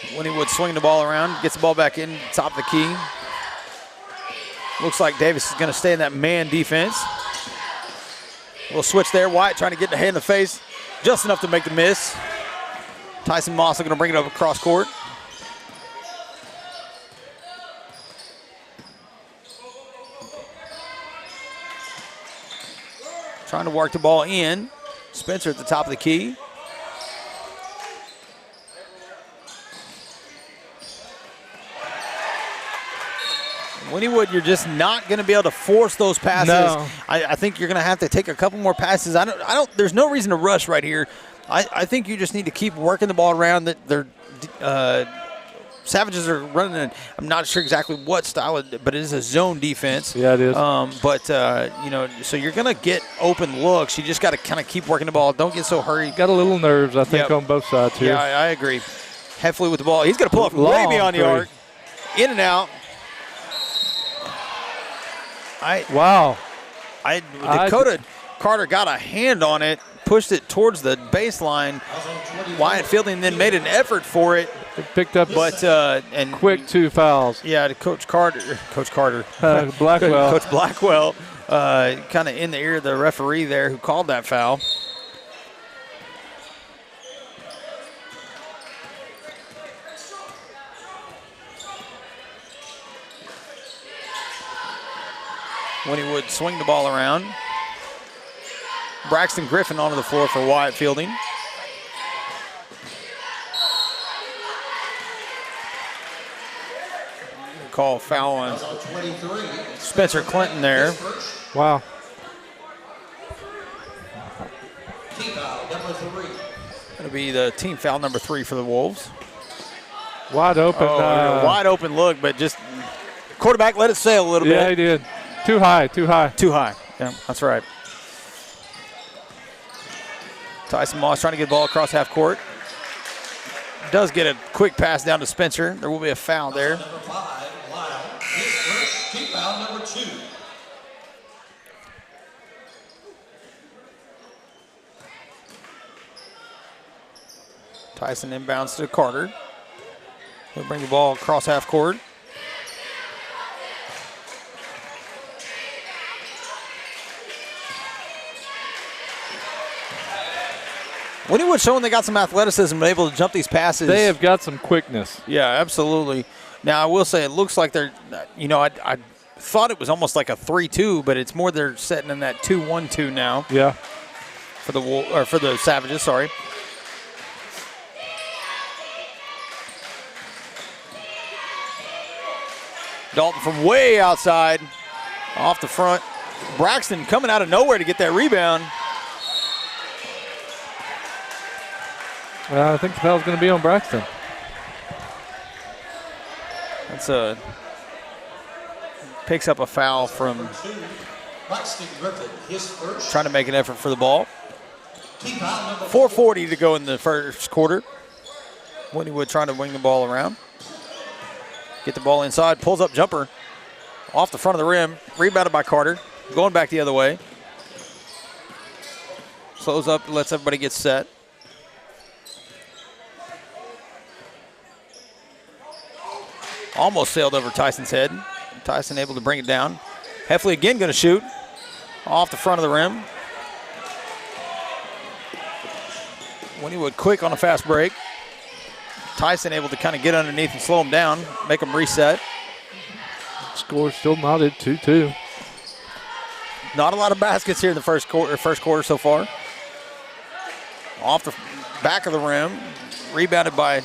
[SPEAKER 1] Wynnewood swinging the ball around. Gets the ball back in, top of the key. Looks like Davis is going to stay in that man defense. Little switch there. Wyatt trying to get the hand in the face. Just enough to make the miss. Tyson Moss going to bring it up across court. Trying to work the ball in. Spencer at the top of the key. Wynnewood, you're just not going to be able to force those passes.
[SPEAKER 2] No.
[SPEAKER 1] I think you're going to have to take a couple more passes. There's no reason to rush right here. I think you just need to keep working the ball around. Savages are running, I'm not sure exactly what style, but it is a zone defense.
[SPEAKER 2] Yeah, it is.
[SPEAKER 1] So you're going to get open looks. You just got to kind of keep working the ball. Don't get so hurried.
[SPEAKER 2] Got a little nerves, I think, on both sides here.
[SPEAKER 1] Yeah, I agree. Heffley with the ball. He's going to pull up way beyond the arc. In and out. Dakota Carter got a hand on it, pushed it towards the baseline. Wyatt Fielding then made an effort for it.
[SPEAKER 2] Picked up,
[SPEAKER 1] and
[SPEAKER 2] quick 2 fouls.
[SPEAKER 1] Yeah, to Coach Carter.
[SPEAKER 2] Blackwell.
[SPEAKER 1] Coach Blackwell, kind of in the ear of the referee there who called that foul. Wynnewood swing the ball around. Braxton Griffin onto the floor for Wyatt Fielding. Call foul on Spencer Clinton there.
[SPEAKER 2] Wow.
[SPEAKER 3] Team foul number 3.
[SPEAKER 1] That'll be the team foul number 3 for the Wolves.
[SPEAKER 2] Wide open.
[SPEAKER 1] Wide open look, but just quarterback let it sail a little bit.
[SPEAKER 2] Yeah, he did. Too high.
[SPEAKER 1] Too high. Yeah, that's right. Tyson Moss trying to get the ball across half court. Does get a quick pass down to Spencer. There will be a foul there.
[SPEAKER 3] Number 5, Lyle. His first. Team foul number 2.
[SPEAKER 1] Tyson inbounds to Carter. He'll bring the ball across half court. Wynnewood showing they got some athleticism and able to jump these passes.
[SPEAKER 2] They have got some quickness.
[SPEAKER 1] Yeah, absolutely. Now, I will say it looks like they're, I thought it was almost like a 3-2, but it's more they're setting in that 2-1-2 now.
[SPEAKER 2] Yeah.
[SPEAKER 1] For the Savages, sorry. Dalton from way outside, off the front. Braxton coming out of nowhere to get that rebound.
[SPEAKER 2] I think the foul's going to be on Braxton.
[SPEAKER 1] That's picks up a foul from
[SPEAKER 3] Braxton Griffin, his first.
[SPEAKER 1] trying to make an effort for the ball.
[SPEAKER 3] Team foul number
[SPEAKER 1] 4:40 to go in the first quarter. Wynnewood trying to wing the ball around. Get the ball inside, pulls up jumper off the front of the rim, rebounded by Carter, going back the other way. Slows up, lets everybody get set. Almost sailed over Tyson's head. Tyson able to bring it down. Heffley again going to shoot off the front of the rim. Wynnewood quick on a fast break. Tyson able to kind of get underneath and slow him down, make him reset.
[SPEAKER 2] Score still knotted, 2-2.
[SPEAKER 1] Not a lot of baskets here in the first quarter so far. Off the back of the rim, rebounded by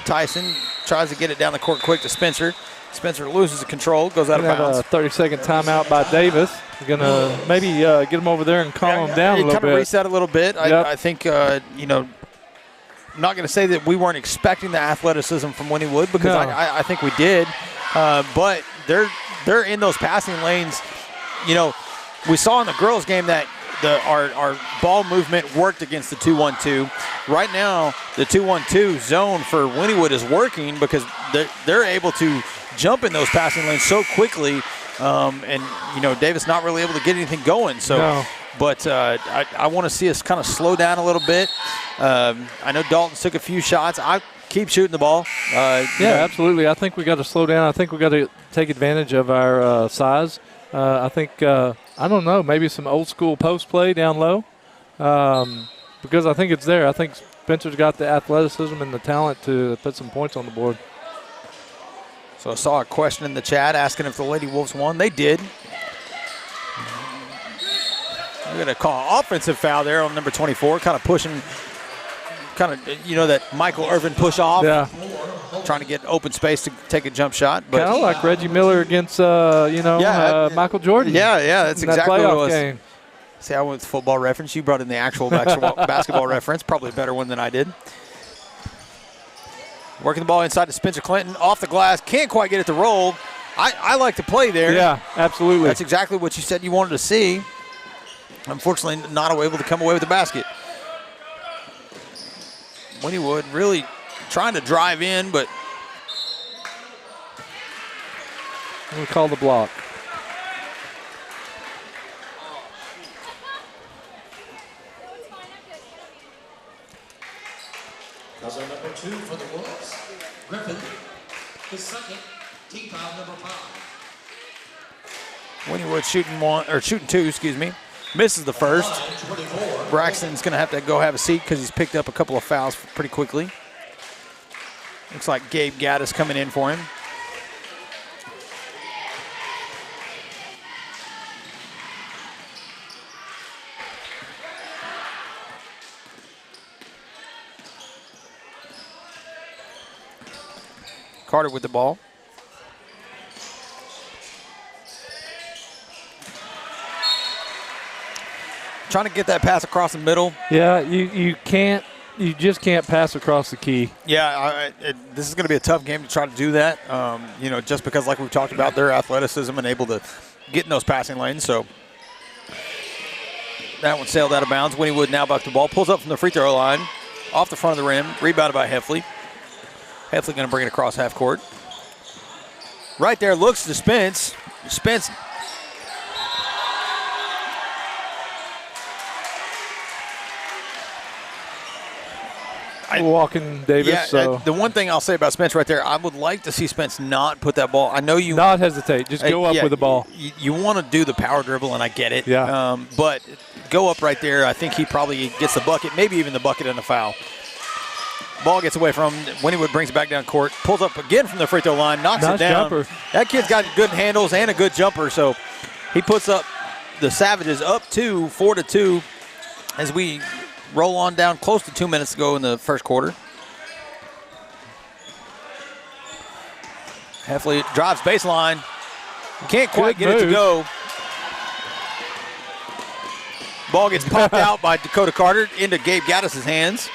[SPEAKER 1] Tyson. Tries to get it down the court quick to Spencer. Spencer loses the control, goes out of bounds.
[SPEAKER 2] A 30-second timeout by Davis. Going to maybe get him over there and calm him down a little bit.
[SPEAKER 1] Kind of reset a little bit.
[SPEAKER 2] Yep.
[SPEAKER 1] I think, I'm not going to say that we weren't expecting the athleticism from Wynnewood because
[SPEAKER 2] No.
[SPEAKER 1] I think we did. But they're in those passing lanes. We saw in the girls' game that our ball movement worked against the 2-1-2. Right now, the 2-1-2 zone for Wynnewood is working because they're able to jump in those passing lanes so quickly. Davis not really able to get anything going. So.
[SPEAKER 2] No.
[SPEAKER 1] But I want to see us kind of slow down a little bit. I know Dalton took a few shots. I keep shooting the ball.
[SPEAKER 2] Absolutely. I think we got to slow down. I think we got to take advantage of our size. I think, I don't know, maybe some old school post play down low because I think it's there. I think Spencer's got the athleticism and the talent to put some points on the board.
[SPEAKER 1] So I saw a question in the chat asking if the Lady Wolves won. They did. We're going to call an offensive foul there on number 24, kind of pushing, that Michael Irvin push off.
[SPEAKER 2] Yeah.
[SPEAKER 1] Trying to get open space to take a jump shot.
[SPEAKER 2] Kind of like Reggie Miller against, Michael Jordan.
[SPEAKER 1] Yeah, that's exactly what it was.
[SPEAKER 2] Game.
[SPEAKER 1] See, I went with football reference. You brought in the actual basketball reference, probably a better one than I did. Working the ball inside to Spencer Clinton, off the glass, can't quite get it to roll. I like to play there.
[SPEAKER 2] Yeah, absolutely.
[SPEAKER 1] That's exactly what you said you wanted to see. Unfortunately, not able to come away with the basket. Wynnewood really trying to drive in, but
[SPEAKER 2] we call the block.
[SPEAKER 3] That's our number 2 for the Wolves. Griffin, his second. Team foul number 5.
[SPEAKER 1] Wynnewood shooting two, misses the first.
[SPEAKER 3] 24.
[SPEAKER 1] Braxton's going to have to go have a seat because he's picked up a couple of fouls pretty quickly. Looks like Gabe Gaddis coming in for him. Carter with the ball. Trying to get that pass across the middle.
[SPEAKER 2] Yeah, you just can't pass across the key.
[SPEAKER 1] Yeah, this is going to be a tough game to try to do that. Just because, like we've talked about, their athleticism and able to get in those passing lanes. So that one sailed out of bounds. Wynnewood now back to the ball. Pulls up from the free throw line. Off the front of the rim. Rebounded by Heffley. Heffley going to bring it across half court. Right there, looks to Spence. Spence.
[SPEAKER 2] Walking Davis.
[SPEAKER 1] Yeah,
[SPEAKER 2] so
[SPEAKER 1] the one thing I'll say about Spence right there, I would like to see Spence not put that ball. I know you
[SPEAKER 2] not hesitate, just go up with the ball.
[SPEAKER 1] You want to do the power dribble, and I get it.
[SPEAKER 2] Yeah.
[SPEAKER 1] But go up right there. I think he probably gets the bucket, maybe even the bucket and the foul. Ball gets away from him. Wynnewood brings it back down court, pulls up again from the free throw line, knocks
[SPEAKER 2] nice
[SPEAKER 1] it down.
[SPEAKER 2] Jumper.
[SPEAKER 1] That kid's got good handles and a good jumper, so he puts up the Savages up 4-2 as we roll on down close to 2 minutes to go in the first quarter. Heffley drives baseline. Can't quite get it to go. Ball gets popped out by Dakota Carter into Gabe Gaddis' hands.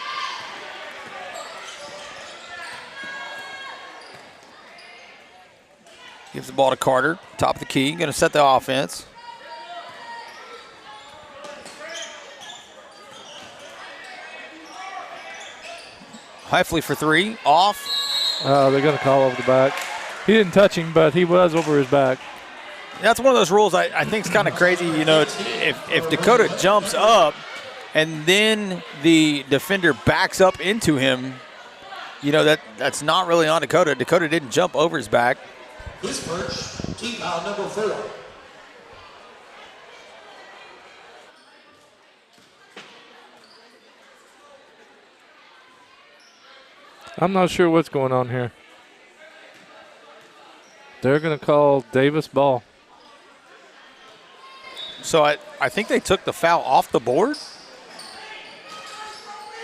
[SPEAKER 1] Gives the ball to Carter, top of the key, going to set the offense. Heffley for three, off.
[SPEAKER 2] They're going to call over the back. He didn't touch him, but he was over his back.
[SPEAKER 1] That's one of those rules I think is kind of crazy. If Dakota jumps up and then the defender backs up into him, that's not really on Dakota. Dakota didn't jump over his back.
[SPEAKER 3] His first, team foul number 4.
[SPEAKER 2] I'm not sure what's going on here. They're going to call Davis ball.
[SPEAKER 1] So I think they took the foul off the board.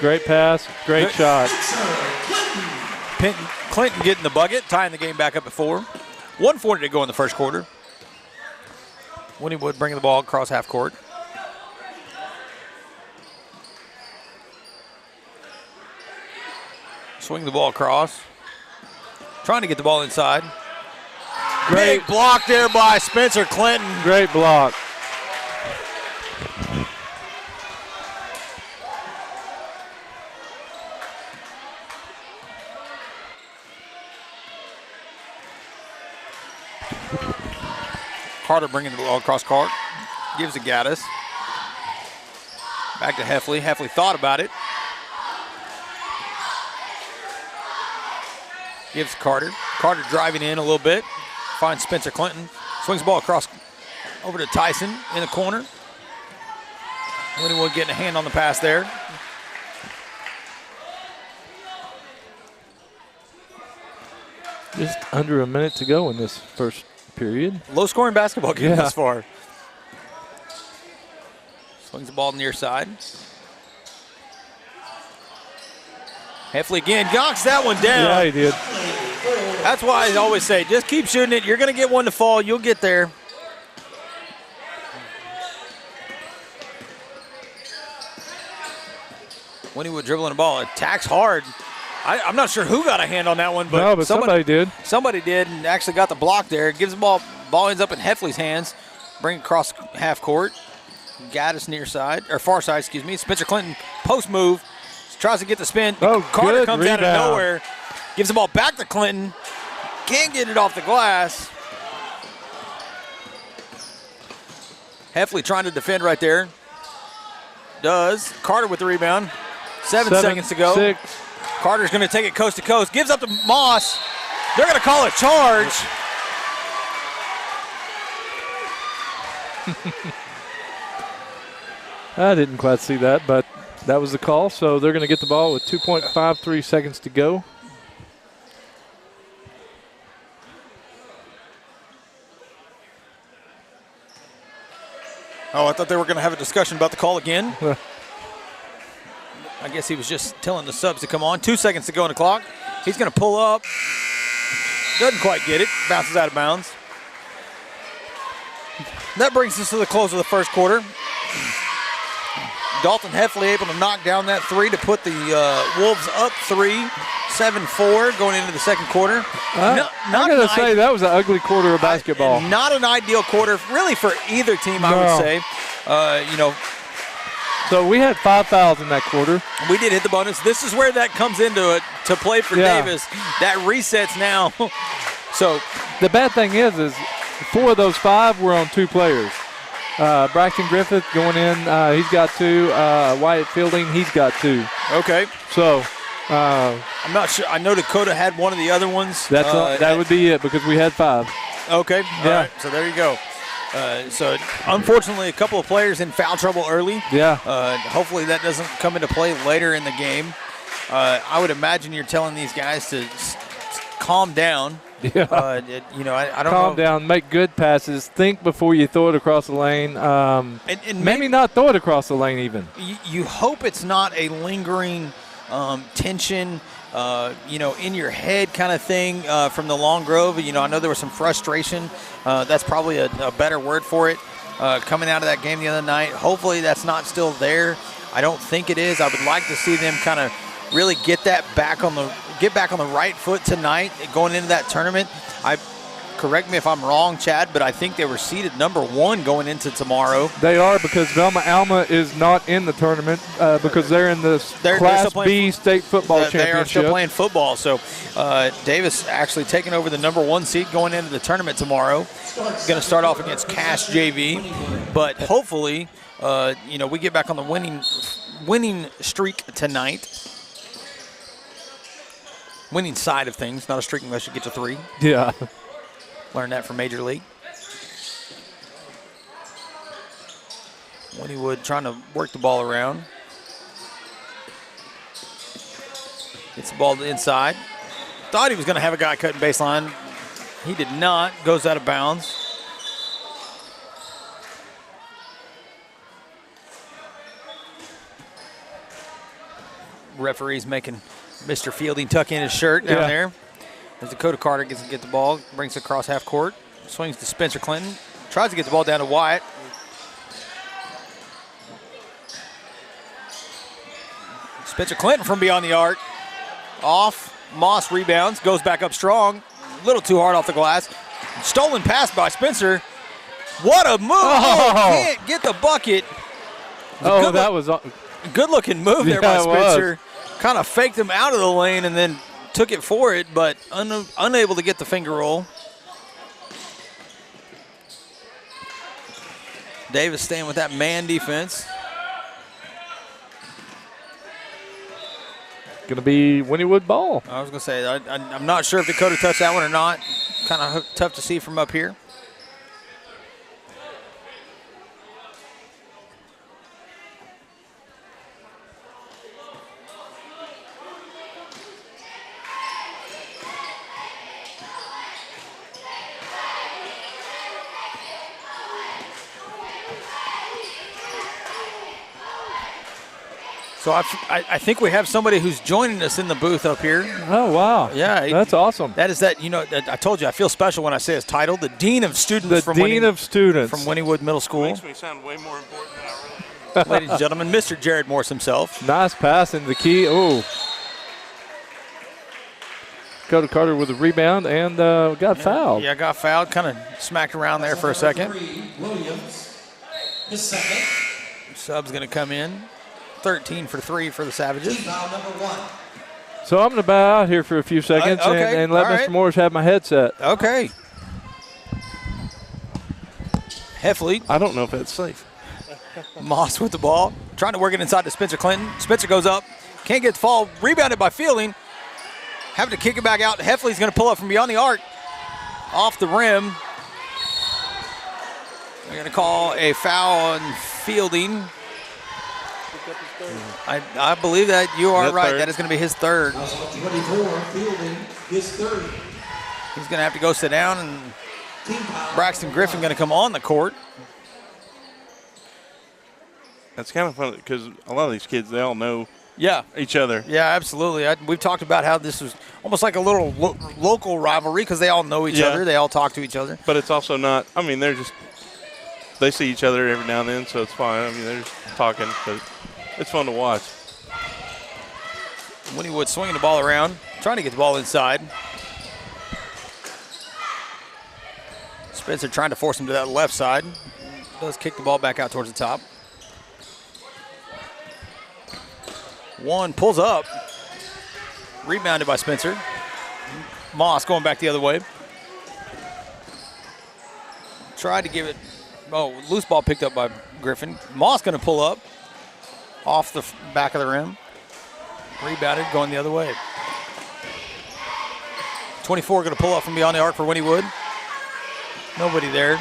[SPEAKER 2] Great pass, great shot.
[SPEAKER 1] Clinton getting the bucket, tying the game back up at 4. 1:40 to go in the first quarter. Wynnewood bringing the ball across half court. Swing the ball across. Trying to get the ball inside.
[SPEAKER 2] Great
[SPEAKER 1] big block there by Spencer Clinton.
[SPEAKER 2] Great block.
[SPEAKER 1] Carter bringing the ball across court. Gives to Gaddis. Back to Heffley. Heffley thought about it. Gives Carter. Carter driving in a little bit. Finds Spencer Clinton. Swings the ball across over to Tyson in the corner. Wynnewood getting a hand on the pass there.
[SPEAKER 2] Just under a minute to go in this first period.
[SPEAKER 1] Low scoring basketball game thus far. Swings the ball near side. Heffley again, knocks that one down.
[SPEAKER 2] Yeah, he did.
[SPEAKER 1] That's why I always say, just keep shooting it. You're going to get one to fall. You'll get there. Wynnewood dribbling the ball. Attacks hard. I'm not sure who got a hand on that one, but,
[SPEAKER 2] somebody did.
[SPEAKER 1] Somebody did and actually got the block there. Gives the ball. Ball ends up in Heffley's hands. Bring it across half court. Gaddis near side, or far side, excuse me. Spencer Clinton post move. Tries to get the spin.
[SPEAKER 2] Oh,
[SPEAKER 1] Carter
[SPEAKER 2] good
[SPEAKER 1] comes
[SPEAKER 2] rebound.
[SPEAKER 1] out of nowhere. Gives the ball back to Clinton. Can't get it off the glass. Heffley trying to defend right there. Does. Carter with the rebound. 7 seconds to go.
[SPEAKER 2] 6.
[SPEAKER 1] Carter's going to take it coast to coast. Gives up to Moss. They're going to call a charge.
[SPEAKER 2] I didn't quite see that, but that was the call. So they're going to get the ball with 2.53 seconds to go.
[SPEAKER 1] Oh, I thought they were going to have a discussion about the call again. I guess he was just telling the subs to come on. 2 seconds to go on the clock. He's going to pull up. Doesn't quite get it. Bounces out of bounds. That brings us to the close of the first quarter. Dalton Heffley able to knock down that three to put the Wolves up 7-4 going into the second quarter.
[SPEAKER 2] I'm going to say that was an ugly quarter of basketball.
[SPEAKER 1] Not an ideal quarter, really, for either team, I would say.
[SPEAKER 2] So we had 5 fouls in that quarter.
[SPEAKER 1] We did hit the bonus. This is where that comes into it to play for Davis. That resets now. So
[SPEAKER 2] the bad thing is 4 of those 5 were on 2 players. Braxton Griffith going in, he's got 2. Wyatt Fielding, he's got 2.
[SPEAKER 1] Okay.
[SPEAKER 2] So
[SPEAKER 1] I'm not sure. I know Dakota had one of the other ones.
[SPEAKER 2] That would be it because we had 5.
[SPEAKER 1] Okay.
[SPEAKER 2] Yeah.
[SPEAKER 1] All right. So there you go. So unfortunately, a couple of players in foul trouble early.
[SPEAKER 2] Yeah.
[SPEAKER 1] Hopefully that doesn't come into play later in the game. I would imagine you're telling these guys to calm down.
[SPEAKER 2] Yeah.
[SPEAKER 1] I don't know.
[SPEAKER 2] Calm down, make good passes, think before you throw it across the lane.
[SPEAKER 1] And
[SPEAKER 2] maybe not throw it across the lane even.
[SPEAKER 1] You hope it's not a lingering tension, in your head kind of thing from the Long Grove. I know there was some frustration. That's probably a better word for it coming out of that game the other night. Hopefully that's not still there. I don't think it is. I would like to see them kind of really get back on the right foot tonight going into that tournament. Correct me if I'm wrong, Chad, but I think they were seeded number 1 going into tomorrow.
[SPEAKER 2] They are, because Velma Alma is not in the tournament because they're in the Class B state football championship.
[SPEAKER 1] They are still playing football. So Davis actually taking over the number 1 seed going into the tournament tomorrow. Going to start off against Cash JV, but hopefully, we get back on the winning streak tonight. Winning side of things, not a streak unless you get to 3.
[SPEAKER 2] Yeah.
[SPEAKER 1] Learned that from Major League. Wynnewood trying to work the ball around. Gets the ball to the inside. Thought he was going to have a guy cutting baseline. He did not. Goes out of bounds. Referee's making Mr. Fielding tuck in his shirt down there. As Dakota Carter gets to get the ball, brings it across half court, swings to Spencer Clinton, tries to get the ball down to Wyatt. Spencer Clinton from beyond the arc. Off, Moss rebounds, goes back up strong, a little too hard off the glass. Stolen pass by Spencer. What a move! Can't get the bucket.
[SPEAKER 2] That was a
[SPEAKER 1] good-looking move there by Spencer. Kind of faked him out of the lane and then took it for it, but unable to get the finger roll. Davis staying with that man defense.
[SPEAKER 2] Going to be Wynnewood ball.
[SPEAKER 1] I was going to say, I'm not sure if Dakota touched that one or not. Kind of tough to see from up here. So I think we have somebody who's joining us in the booth up here.
[SPEAKER 2] Oh, wow.
[SPEAKER 1] Yeah.
[SPEAKER 2] That's awesome.
[SPEAKER 1] That is that, I told you, I feel special when I say his title, the Dean of Students from Wynnewood Middle School.
[SPEAKER 11] Makes me sound way more important than I really
[SPEAKER 1] Ladies and gentlemen, Mr. Jared Morse himself.
[SPEAKER 2] Nice pass into the key. Oh. Dakota Carter with a rebound and got fouled.
[SPEAKER 1] Yeah, got fouled. Kind of smacked around there for a second.
[SPEAKER 3] Williams, his second.
[SPEAKER 1] Sub's going to come in. 13 for 3 for the Savages.
[SPEAKER 3] Foul number 1.
[SPEAKER 2] So I'm going to bow out here for a few seconds and let Mr. Morris have my headset.
[SPEAKER 1] Okay. Heffley.
[SPEAKER 11] I don't know if that's safe.
[SPEAKER 1] Moss with the ball. Trying to work it inside to Spencer Clinton. Spencer goes up. Can't get the fall. Rebounded by Fielding. Having to kick it back out. Heffley's going to pull up from beyond the arc. Off the rim. They're going to call a foul on Fielding. I believe that you are right. That is going to be his third.
[SPEAKER 3] 24, Fielding, his third.
[SPEAKER 1] He's going to have to go sit down, and Braxton Griffin going to come on the court.
[SPEAKER 11] That's kind of funny because a lot of these kids, they all know each other.
[SPEAKER 1] Yeah, absolutely. We've talked about how this was almost like a little local rivalry because they all know each other. They all talk to each other.
[SPEAKER 11] But it's also not. I mean, they see each other every now and then, so it's fine. I mean, they're just talking, but it's fun to watch.
[SPEAKER 1] Wynnewood swinging the ball around, trying to get the ball inside. Spencer trying to force him to that left side. Does kick the ball back out towards the top. One pulls up. Rebounded by Spencer. Moss going back the other way. Tried to give it. Oh, loose ball picked up by Griffin. Moss going to pull up off the back of the rim. Rebounded, going the other way. 24 going to pull up from beyond the arc for Wynnewood. Nobody there.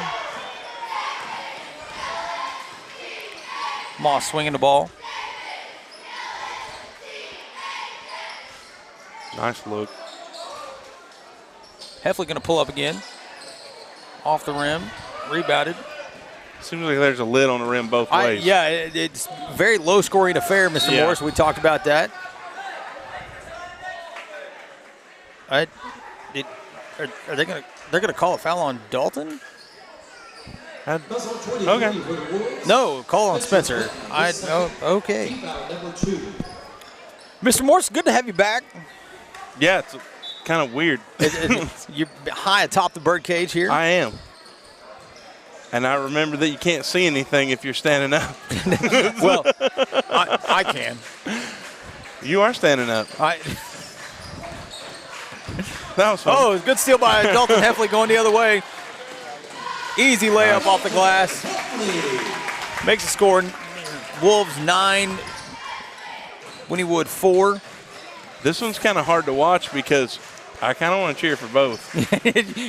[SPEAKER 1] Moss swinging the ball.
[SPEAKER 11] Nice look.
[SPEAKER 1] Heffley going to pull up again. Off the rim. Rebounded.
[SPEAKER 11] Seems like there's a lid on the rim both ways.
[SPEAKER 1] It's a very low-scoring affair, Mr. Morris. We talked about that. Are they going to? They're going to call a foul on Dalton?
[SPEAKER 11] Okay.
[SPEAKER 1] No, call on Spencer. Okay. Mr. Morris, good to have you back.
[SPEAKER 11] Yeah, it's kind of weird.
[SPEAKER 1] You're high atop the birdcage here.
[SPEAKER 11] I am. And I remember that you can't see anything if you're standing up.
[SPEAKER 1] Well, I can.
[SPEAKER 11] You are standing up. That was fun.
[SPEAKER 1] Oh, it's a good steal by Dalton Heffley going the other way. Easy layup off the glass. Makes the score. Wolves 9, Wynnewood 4.
[SPEAKER 11] This one's kind of hard to watch because I kind of want to cheer for both.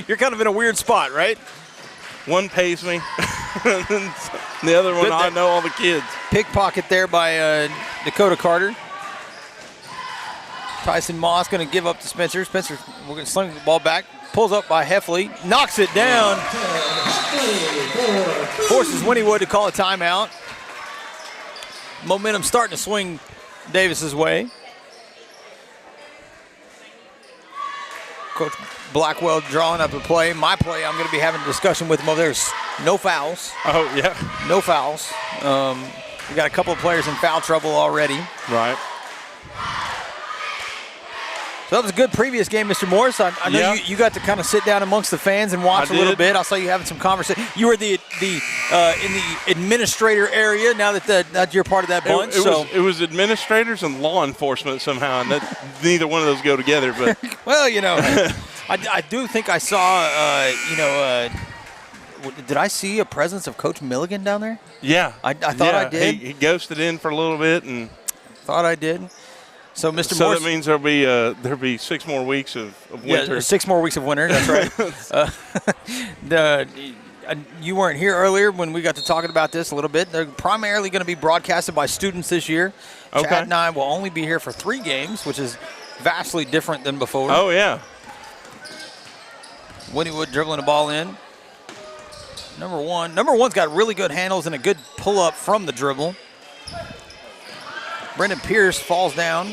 [SPEAKER 1] You're kind of in a weird spot, right?
[SPEAKER 11] One pays me, and the other one I know all the kids.
[SPEAKER 1] Pickpocket there by Dakota Carter. Tyson Moss going to give up to Spencer. Spencer, we're going to sling the ball back. Pulls up by Heffley. Knocks it down. Forces Wynnewood to call a timeout. Momentum starting to swing Davis's way. Coach Blackwell drawing up a play. My play, I'm going to be having a discussion with him over there. No fouls.
[SPEAKER 11] Oh, yeah.
[SPEAKER 1] No fouls. We got a couple of players in foul trouble already.
[SPEAKER 11] Right.
[SPEAKER 1] So that was a good previous game, Mr. Morris. I know you got to kind of sit down amongst the fans and watch a little bit. I saw you having some conversation. You were in the administrator area now that you're part of that bunch.
[SPEAKER 11] It was administrators and law enforcement somehow, and neither one of those go together. But
[SPEAKER 1] well, I do think I saw, did I see a presence of Coach Milligan down there?
[SPEAKER 11] Yeah.
[SPEAKER 1] I thought I did.
[SPEAKER 11] He ghosted in for a little bit. And
[SPEAKER 1] thought I did. So, Mr.
[SPEAKER 11] So
[SPEAKER 1] Morris,
[SPEAKER 11] that means there'll be 6 more weeks of winter.
[SPEAKER 1] Yeah, 6 more weeks of winter. That's right. You weren't here earlier when we got to talking about this a little bit. They're primarily going to be broadcasted by students this year.
[SPEAKER 11] Okay.
[SPEAKER 1] Chad and I will only be here for 3 games, which is vastly different than before.
[SPEAKER 11] Oh, yeah.
[SPEAKER 1] Wynnewood dribbling the ball in. Number one's got really good handles and a good pull-up from the dribble. Brendan Pierce falls down.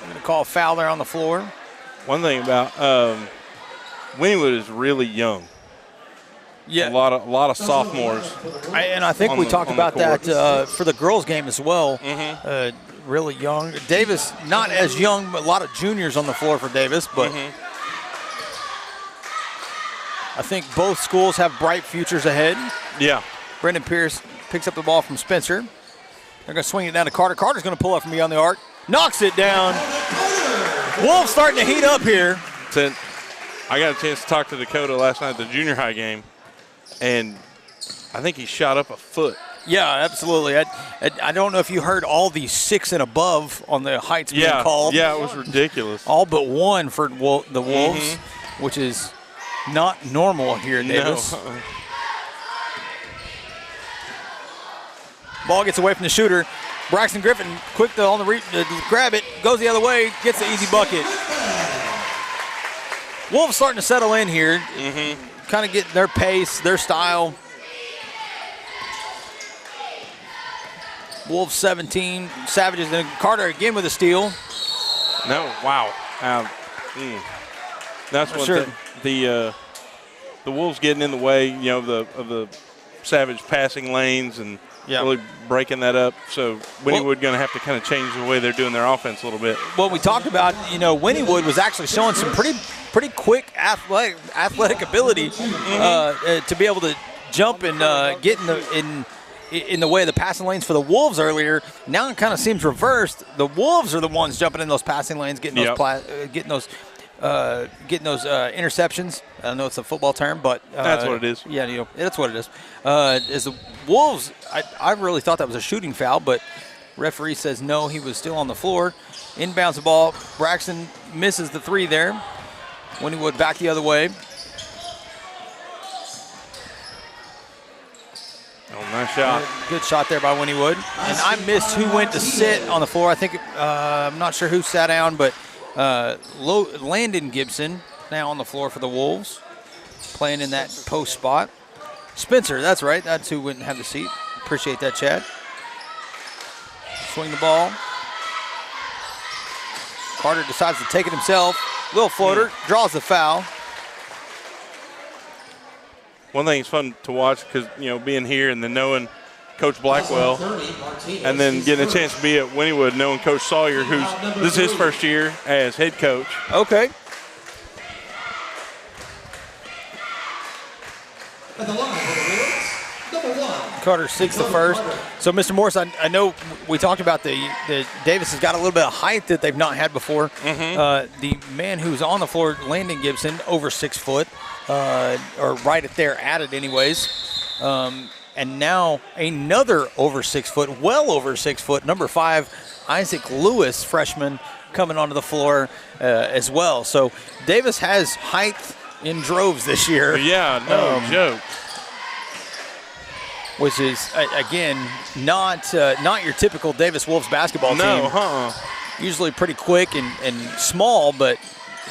[SPEAKER 1] I'm going to call a foul there on the floor.
[SPEAKER 11] One thing about Wynnewood is really young.
[SPEAKER 1] Yeah,
[SPEAKER 11] a lot of sophomores.
[SPEAKER 1] I think we talked about that for the girls' game as well.
[SPEAKER 11] Mm-hmm.
[SPEAKER 1] Really young. Davis, not as young, but a lot of juniors on the floor for Davis. But I think both schools have bright futures ahead.
[SPEAKER 11] Yeah.
[SPEAKER 1] Brendan Pierce picks up the ball from Spencer. They're going to swing it down to Carter. Carter's going to pull up from beyond the arc. Knocks it down. Wolves starting to heat up here.
[SPEAKER 11] I got a chance to talk to Dakota last night at the junior high game, and I think he shot up a foot.
[SPEAKER 1] Yeah, absolutely. I don't know if you heard all the 6 and above on the heights being called.
[SPEAKER 11] Yeah, it was ridiculous.
[SPEAKER 1] All but one for the Wolves, which is not normal here in Davis.
[SPEAKER 11] No.
[SPEAKER 1] Ball gets away from the shooter. Braxton Griffin quick to grab it, goes the other way, gets the easy bucket. Wolves starting to settle in here, kind of get their pace, their style. Wolves 17, Savages, and Carter again with a steal.
[SPEAKER 11] No, wow. That's what
[SPEAKER 1] Sure.
[SPEAKER 11] the Wolves getting in the way, of the Savage passing lanes and really breaking that up. So Wynnewood going to have to kind of change the way they're doing their offense a little bit.
[SPEAKER 1] Well, we talked about, Wynnewood was actually showing some pretty quick athletic ability to be able to jump and get in the way of the passing lanes for the Wolves earlier. Now it kind of seems reversed. The Wolves are the ones jumping in those passing lanes, getting those interceptions. I don't know it's a football term, but
[SPEAKER 11] that's what it is.
[SPEAKER 1] Yeah, that's what it is. As the Wolves, I really thought that was a shooting foul, but referee says no, he was still on the floor. Inbounds the ball. Braxton misses the three there. Wynnewood back the other way.
[SPEAKER 11] Oh, nice shot.
[SPEAKER 1] Good shot there by Wynnewood. And I missed who went to sit on the floor. I think, I'm not sure who sat down, but Landon Gibson now on the floor for the Wolves, playing in that post spot. Spencer, that's right. That's who wouldn't have the seat. Appreciate that, Chad. Swing the ball. Carter decides to take it himself. Little floater, draws the foul.
[SPEAKER 11] One thing it's fun to watch because, being here and then knowing Coach Blackwell and then getting a chance to be at Wynnewood, knowing Coach Sawyer, this is his first year as head coach.
[SPEAKER 1] Okay.
[SPEAKER 3] At the line for the Wolves, number 1.
[SPEAKER 1] Carter 6 the first. So, Mr. Morris, I know we talked about the Davis has got a little bit of height that they've not had before. The man who's on the floor, Landon Gibson, over 6 foot, or right at there at it anyways. And now another over 6 foot, well over 6 foot, number 5, Isaac Lewis, freshman, coming onto the floor as well. So Davis has height in droves this year.
[SPEAKER 11] Yeah, no joke.
[SPEAKER 1] Which is, again, not your typical Davis Wolves basketball team.
[SPEAKER 11] No,
[SPEAKER 1] Usually pretty quick and small, but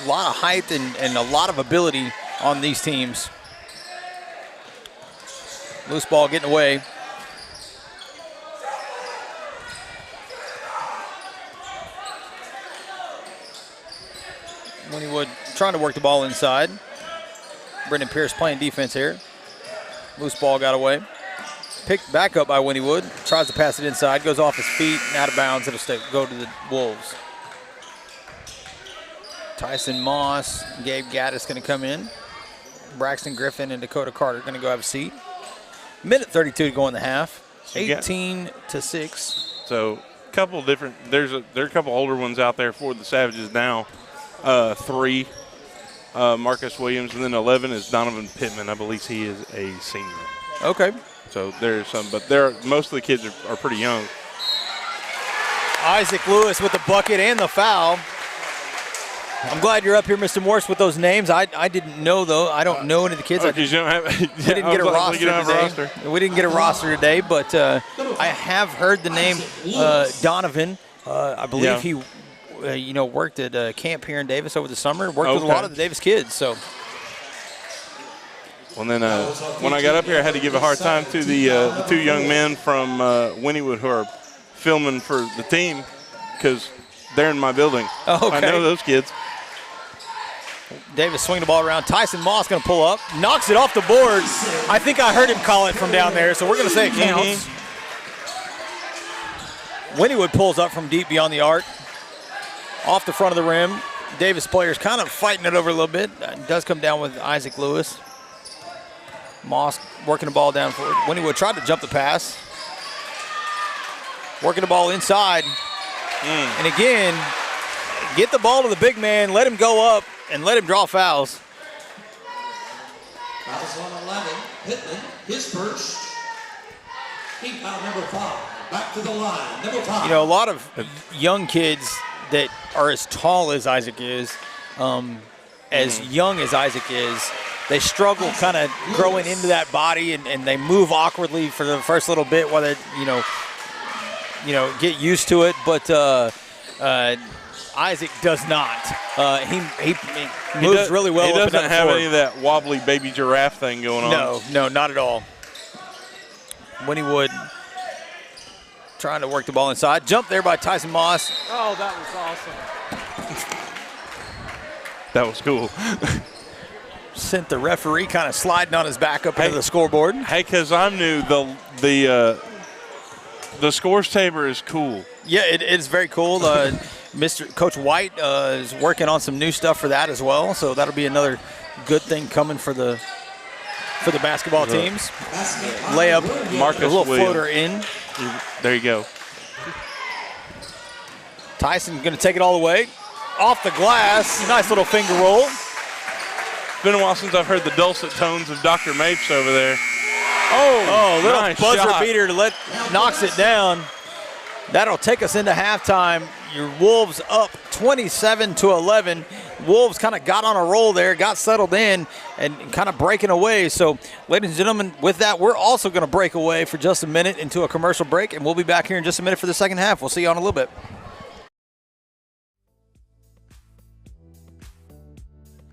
[SPEAKER 1] a lot of height and a lot of ability on these teams. Loose ball getting away. Wynnewood trying to work the ball inside. Brendan Pierce playing defense here. Loose ball got away. Picked back up by Wynnewood. Tries to pass it inside. Goes off his feet and out of bounds. It'll go to the Wolves. Tyson Moss, Gabe Gaddis going to come in. Braxton Griffin and Dakota Carter going to go have a seat. Minute 32 to go in the half. 18-6.
[SPEAKER 11] So a couple different. There are a couple older ones out there for the Savages now. 3, Marcus Williams, and then 11 is Donovan Pittman. I believe he is a senior.
[SPEAKER 1] Okay.
[SPEAKER 11] So there's some, but most of the kids are pretty young.
[SPEAKER 1] Isaac Lewis with the bucket and the foul. I'm glad you're up here, Mr. Morris, with those names. I didn't know, though. I don't know any of the kids.
[SPEAKER 11] Because you don't have.
[SPEAKER 1] We didn't get a roster today. We didn't get a roster today, but I have heard the name Donovan. I believe he, worked at camp here in Davis over the summer. Worked with a lot of the Davis kids. So.
[SPEAKER 11] Well, then when I got up here, I had to give a hard time to the 2 young men from Wynnewood who are filming for the team because they're in my building.
[SPEAKER 1] Oh, okay.
[SPEAKER 11] I know those kids.
[SPEAKER 1] Davis swing the ball around. Tyson Moss going to pull up. Knocks it off the board. I think I heard him call it from down there, so we're going to say it counts. Wynnewood pulls up from deep beyond the arc. Off the front of the rim. Davis players kind of fighting it over a little bit. It does come down with Isaac Lewis. Moss working the ball down for it. Wynnewood tried to jump the pass. Working the ball inside. And again, get the ball to the big man, let him go up, and let him draw fouls.
[SPEAKER 3] Fouls on 11. Pittman, his first. Team foul number 5. Back to the line, number 5.
[SPEAKER 1] A lot of young kids that are as tall as Isaac is, as young as Isaac is, they struggle kind of growing into that body, and they move awkwardly for the first little bit while they, get used to it. But Isaac does not. He moves really well.
[SPEAKER 11] He doesn't have any of that wobbly baby giraffe thing going on.
[SPEAKER 1] No, not at all. Wynnewood trying to work the ball inside. Jump there by Tyson Moss.
[SPEAKER 2] Oh, that was awesome.
[SPEAKER 11] That was cool.
[SPEAKER 1] Sent the referee kind of sliding on his back up into the scoreboard.
[SPEAKER 11] Hey, because I'm new, the scores table is cool.
[SPEAKER 1] Yeah, it is very cool. Coach White is working on some new stuff for that as well, so that'll be another good thing coming for the basketball teams. Layup,
[SPEAKER 11] Marcus
[SPEAKER 1] a little
[SPEAKER 11] Williams.
[SPEAKER 1] floater in.
[SPEAKER 11] There you go.
[SPEAKER 1] Tyson going to take it all the way. Off the glass. Nice little finger roll.
[SPEAKER 11] It's been a while since I've heard the dulcet tones of Dr. Mapes over there.
[SPEAKER 1] Oh, little
[SPEAKER 11] nice
[SPEAKER 1] buzzer
[SPEAKER 11] shot.
[SPEAKER 1] beater knocks it down. That'll take us into halftime. Your Wolves up 27-11. Wolves kind of got on a roll there, got settled in, and kind of breaking away. So, ladies and gentlemen, with that, we're also going to break away for just a minute into a commercial break, and we'll be back here in just a minute for the second half. We'll see you on a little bit.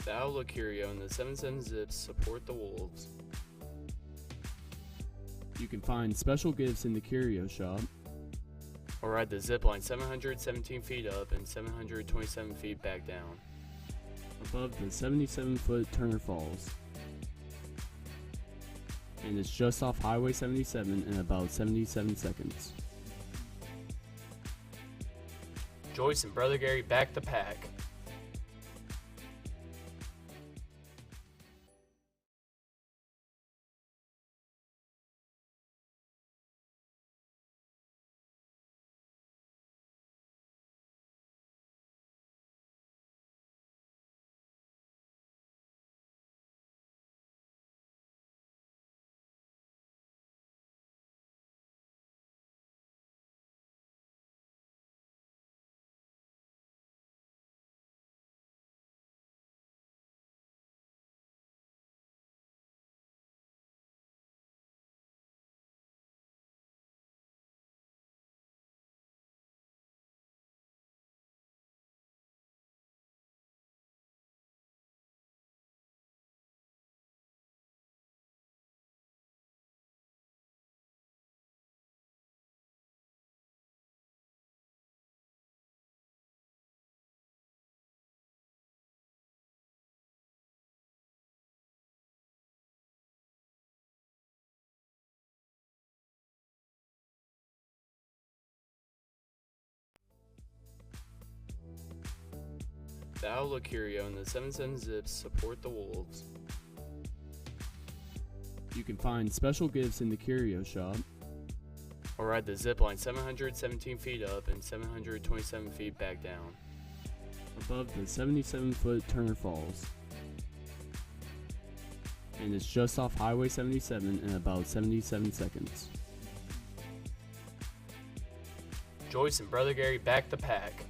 [SPEAKER 4] The Outlook Curio and the 77 Zips support the Wolves. You can find special gifts in the Curio shop, or ride the zip line 717 feet up and 727 feet back down, above the 77-foot Turner Falls. And it's just off Highway 77 in about 77 seconds. Joyce and Brother Gary back the pack. The Outlook Curio and the 77 Zips support the Wolves. You can find special gifts in the Curio shop, or ride the zip line 717 feet up and 727 feet back down, above the 77-foot Turner Falls. And it's just off Highway 77 in about 77 seconds. Joyce and Brother Gary back the pack.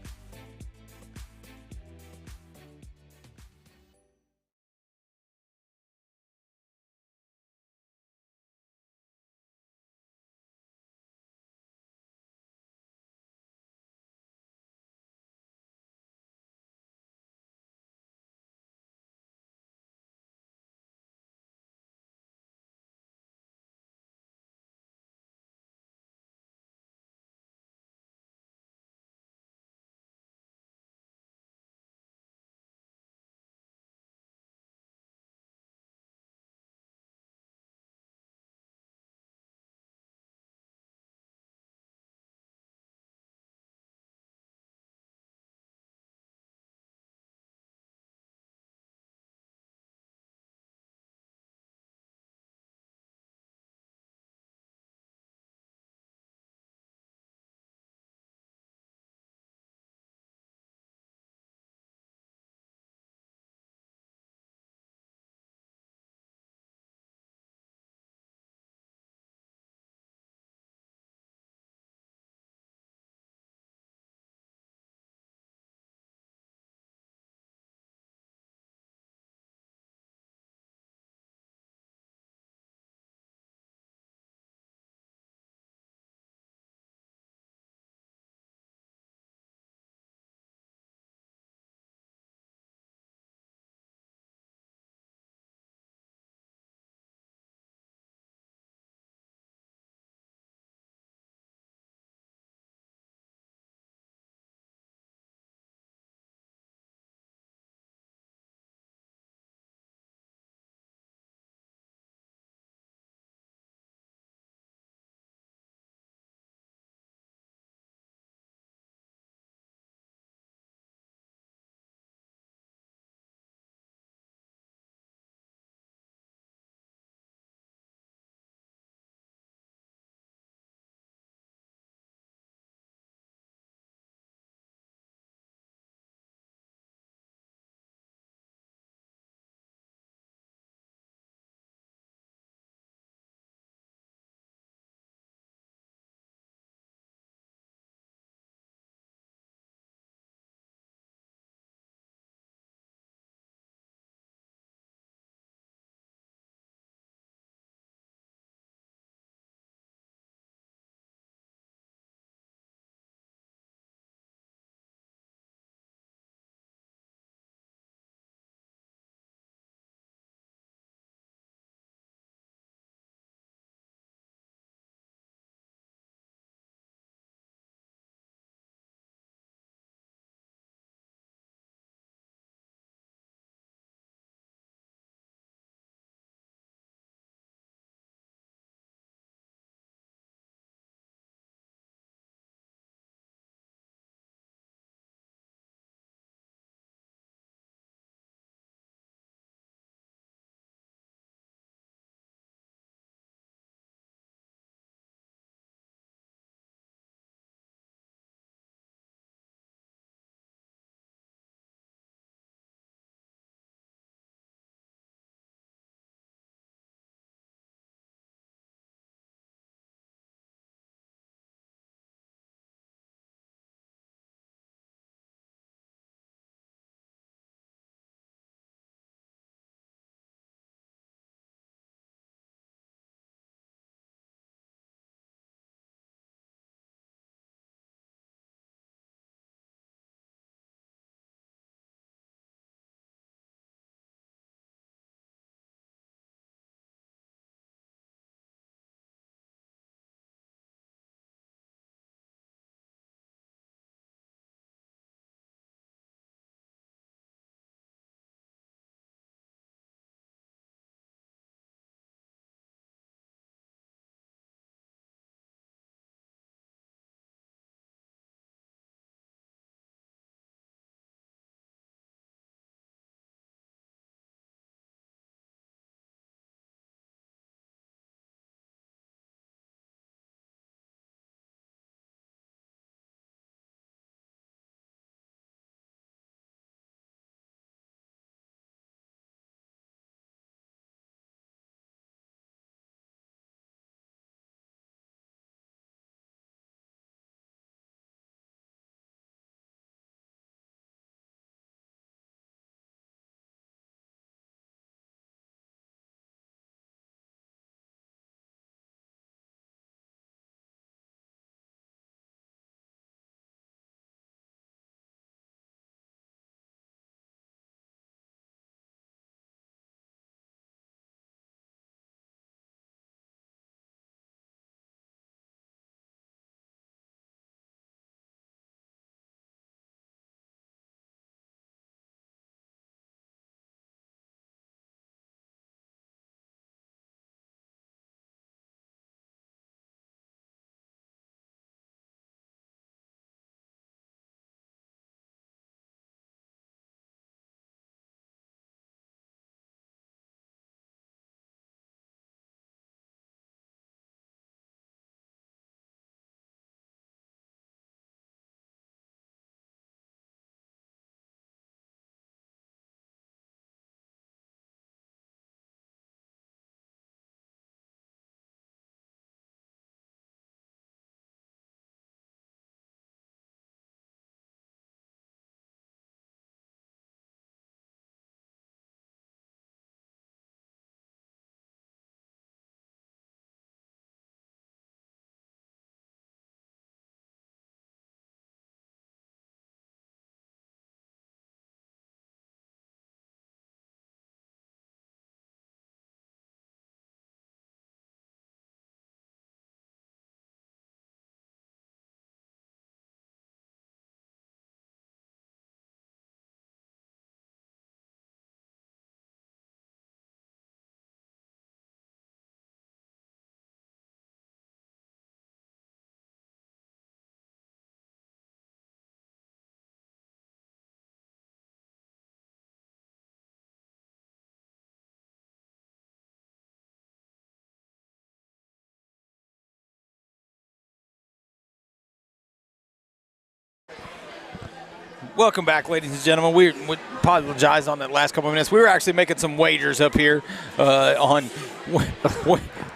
[SPEAKER 1] Welcome back, ladies and gentlemen. We apologize on that last couple of minutes. We were actually making some wagers up here on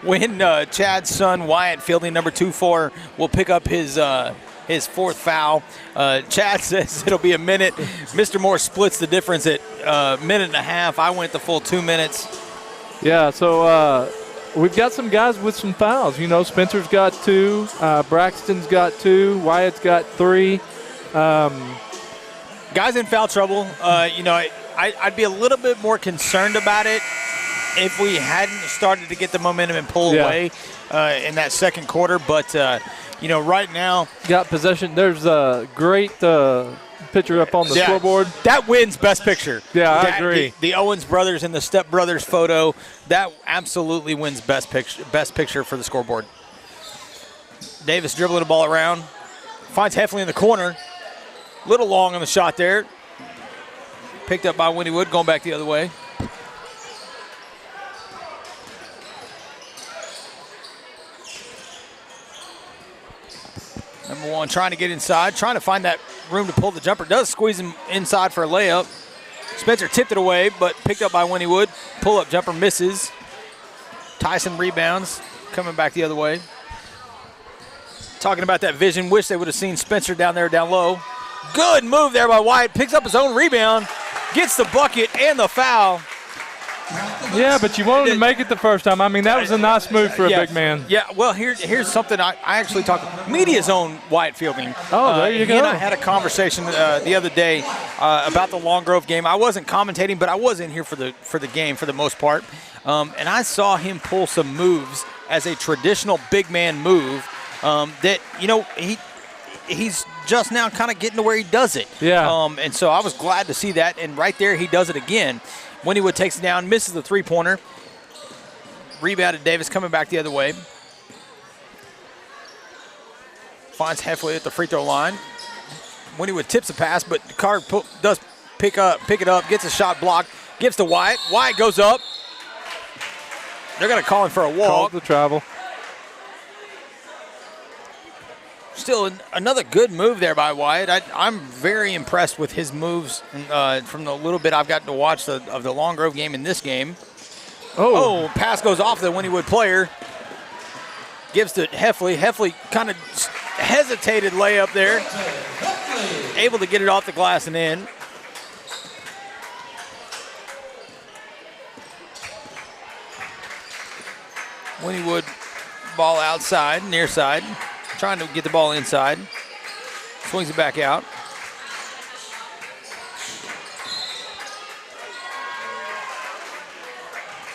[SPEAKER 1] when Chad's son, Wyatt Fielding, number 2-4, will pick up his fourth foul. Chad says it'll be a minute. Mr. Moore splits the difference at a minute and a half. I went the full 2 minutes.
[SPEAKER 2] Yeah, so we've got some guys with some fouls. You know, Spencer's got 2, Braxton's got 2, Wyatt's got 3.
[SPEAKER 1] Guys in foul trouble. I'd be a little bit more concerned about it if we hadn't started to get the momentum and pull away in that second quarter. But, right now.
[SPEAKER 2] Got possession. There's a great picture up on the scoreboard.
[SPEAKER 1] That wins Best Picture.
[SPEAKER 2] Yeah, I agree.
[SPEAKER 1] The Owens brothers and the Step brothers photo, that absolutely wins Best Picture for the scoreboard. Davis dribbling the ball around. Finds Heffley in the corner. Little long on the shot there. Picked up by Wynnewood, going back the other way. Number 1 trying to get inside, trying to find that room to pull the jumper. Does squeeze him inside for a layup. Spencer tipped it away, but picked up by Wynnewood. Pull-up jumper misses. Tyson rebounds, coming back the other way. Talking about that vision, wish they would have seen Spencer down there down low. Good move there by Wyatt. Picks up his own rebound, gets the bucket and the foul.
[SPEAKER 2] Yeah, but you wanted to make it the first time. I mean, that was a nice move for a big man.
[SPEAKER 1] Yeah, well, here's something I actually talked. Media's own Wyatt Fielding.
[SPEAKER 2] Oh, there you go.
[SPEAKER 1] He and I had a conversation the other day about the Long Grove game. I wasn't commentating, but I was in here for the game for the most part. And I saw him pull some moves as a traditional big man move that, he's just now kind of getting to where he does it.
[SPEAKER 2] Yeah.
[SPEAKER 1] And so I was glad to see that. And right there, he does it again. Wynnewood takes it down, misses the three-pointer. Rebounded Davis coming back the other way. Finds Heffley at the free throw line. Wynnewood tips the pass, but Carter does pick it up, gets a shot blocked, gives to Wyatt. Wyatt goes up. They're going to call him for a walk.
[SPEAKER 2] Called the travel.
[SPEAKER 1] Still another good move there by Wyatt. I'm very impressed with his moves from the little bit I've gotten to watch of the Long Grove game in this game. Oh, pass goes off the Wynnewood player. Gives to Heffley. Heffley kind of hesitated layup there. Able to get it off the glass and in. Wynnewood ball outside, near side. Trying to get the ball inside. Swings it back out.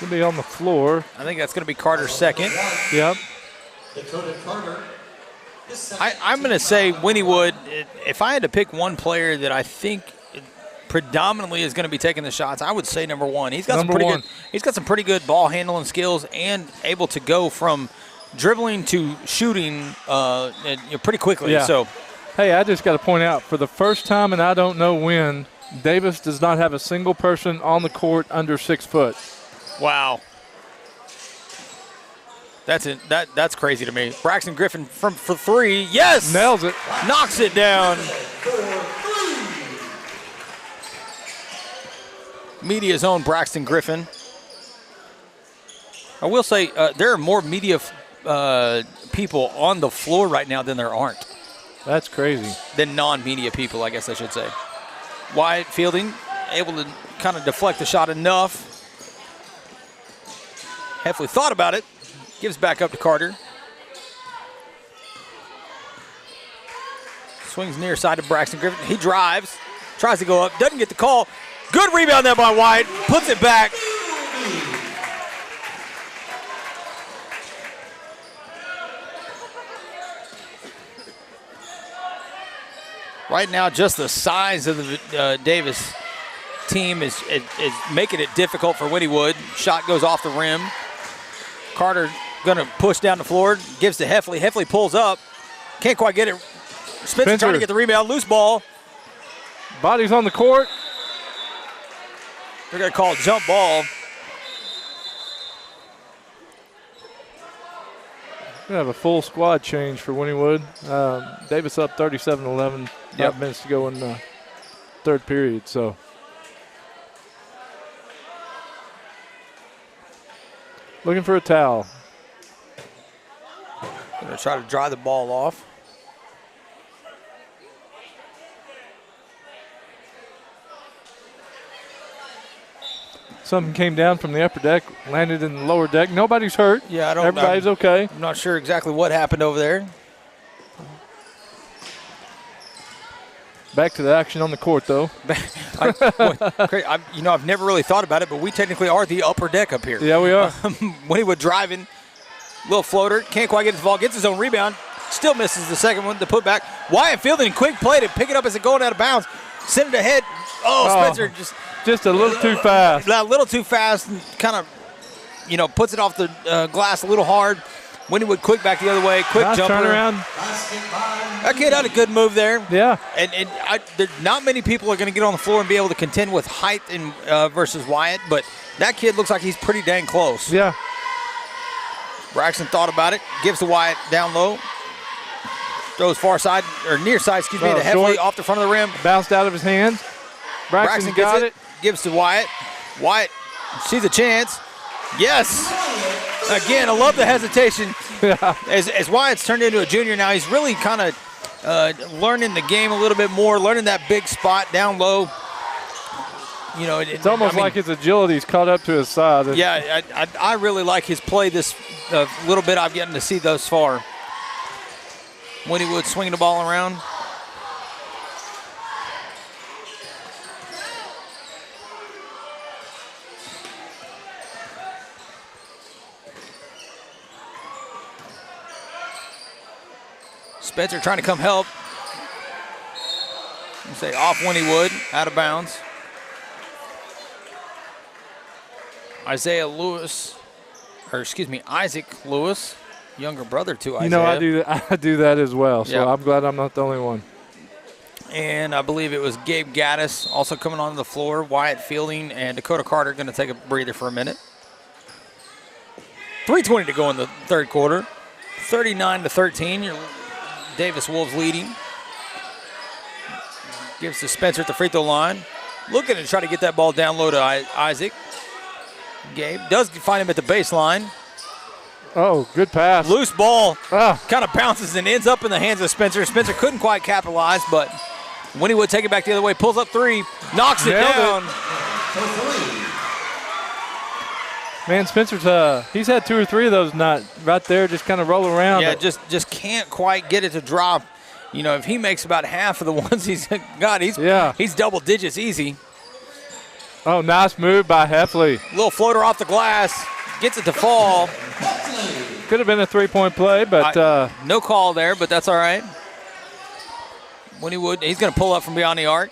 [SPEAKER 2] Going to be on the floor.
[SPEAKER 1] I think that's going to be Carter's second.
[SPEAKER 2] Yep.
[SPEAKER 1] I'm going to say Wynnewood, if I had to pick one player that I think predominantly is going to be taking the shots, I would say number 1. He's got some pretty good ball handling skills and able to go from dribbling to shooting pretty quickly.
[SPEAKER 2] Yeah.
[SPEAKER 1] So,
[SPEAKER 2] hey, I just got to point out, for the first time and I don't know when, Davis does not have a single person on the court under 6 foot.
[SPEAKER 1] Wow. That's crazy to me. Braxton Griffin for 3. Yes!
[SPEAKER 2] Nails it.
[SPEAKER 1] Knocks it down. Media's own Braxton Griffin. I will say there are more media people on the floor right now than there aren't.
[SPEAKER 2] That's crazy.
[SPEAKER 1] Than non-media people, I guess I should say. Wyatt Fielding able to kind of deflect the shot enough. Heffley thought about it. Gives back up to Carter. Swings near side to Braxton Griffin. He drives. Tries to go up. Doesn't get the call. Good rebound there by Wyatt. Puts it back. Right now, just the size of the Davis team is making it difficult for Wynnewood. Shot goes off the rim. Carter going to push down the floor. Gives to Heffley. Heffley pulls up. Can't quite get it. Spencer trying to get the rebound. Loose ball.
[SPEAKER 2] Body's on the court.
[SPEAKER 1] They're going to call a jump ball.
[SPEAKER 2] We have a full squad change for Wynnewood. Davis up 37-11. 5 minutes to go in third period. So looking for a towel.
[SPEAKER 1] Going to try to dry the ball off.
[SPEAKER 2] Something came down from the upper deck, landed in the lower deck. Nobody's hurt.
[SPEAKER 1] Yeah, I don't.
[SPEAKER 2] Everybody's okay.
[SPEAKER 1] I'm not sure exactly what happened over there.
[SPEAKER 2] Back to the action on the court, though.
[SPEAKER 1] I've never really thought about it, but we technically are the upper deck up here.
[SPEAKER 2] Yeah, we are.
[SPEAKER 1] Wynnewood driving, little floater, can't quite get his ball, gets his own rebound, still misses the second one, the putback. Wyatt fielding, quick play to pick it up as it going out of bounds, send it ahead. Spencer
[SPEAKER 2] just a little too fast.
[SPEAKER 1] A little too fast, and kind of, puts it off the glass a little hard. Wynnewood quick back the other way, quick
[SPEAKER 2] nice
[SPEAKER 1] jumper.
[SPEAKER 2] Turnaround.
[SPEAKER 1] That kid had a good move there.
[SPEAKER 2] Yeah.
[SPEAKER 1] And not many people are going to get on the floor and be able to contend with height versus Wyatt, but that kid looks like he's pretty dang close.
[SPEAKER 2] Yeah.
[SPEAKER 1] Braxton thought about it, gives to Wyatt down low. Throws far side, or near side, to Heffley off the front of the rim.
[SPEAKER 2] Bounced out of his hands. Braxton
[SPEAKER 1] got it. Gives to Wyatt. Wyatt sees a chance. Yes. Again, I love the hesitation. As Wyatt's turned into a junior now, he's really kind of learning the game a little bit more, learning that big spot down low.
[SPEAKER 2] It's almost like his agility's caught up to his size.
[SPEAKER 1] Yeah, I really like his play this little bit I've gotten to see thus far. Wynnewood swinging the ball around. Spencer trying to come help. Say off Wynnewood, out of bounds. Isaiah Lewis, Isaac Lewis, younger brother to Isaiah.
[SPEAKER 2] I do that as well, so
[SPEAKER 1] Yep.
[SPEAKER 2] I'm glad I'm not the only one.
[SPEAKER 1] And I believe it was Gabe Gaddis also coming onto the floor. Wyatt Fielding and Dakota Carter going to take a breather for a minute. 3:20 to go in the third quarter. 39-13. Your Davis Wolves leading. Gives to Spencer at the free throw line. Looking to try to get that ball down low to Isaac. Gabe does find him at the baseline.
[SPEAKER 2] Oh, good pass.
[SPEAKER 1] Loose ball. Kind of bounces and ends up in the hands of Spencer. Spencer couldn't quite capitalize, but Wynnewood take it back the other way. Pulls up three. Knocks it down.
[SPEAKER 2] Man, Spencer's he's had 2 or 3 of those right there, just kind of roll around.
[SPEAKER 1] Yeah, just can't quite get it to drop. If he makes about half of the ones he's got, he's double digits easy.
[SPEAKER 2] Oh, nice move by Heffley.
[SPEAKER 1] Little floater off the glass, gets it to fall.
[SPEAKER 2] Could have been a 3-point play, but
[SPEAKER 1] no call there, but that's all right. Wynnewood, he's going to pull up from beyond the arc,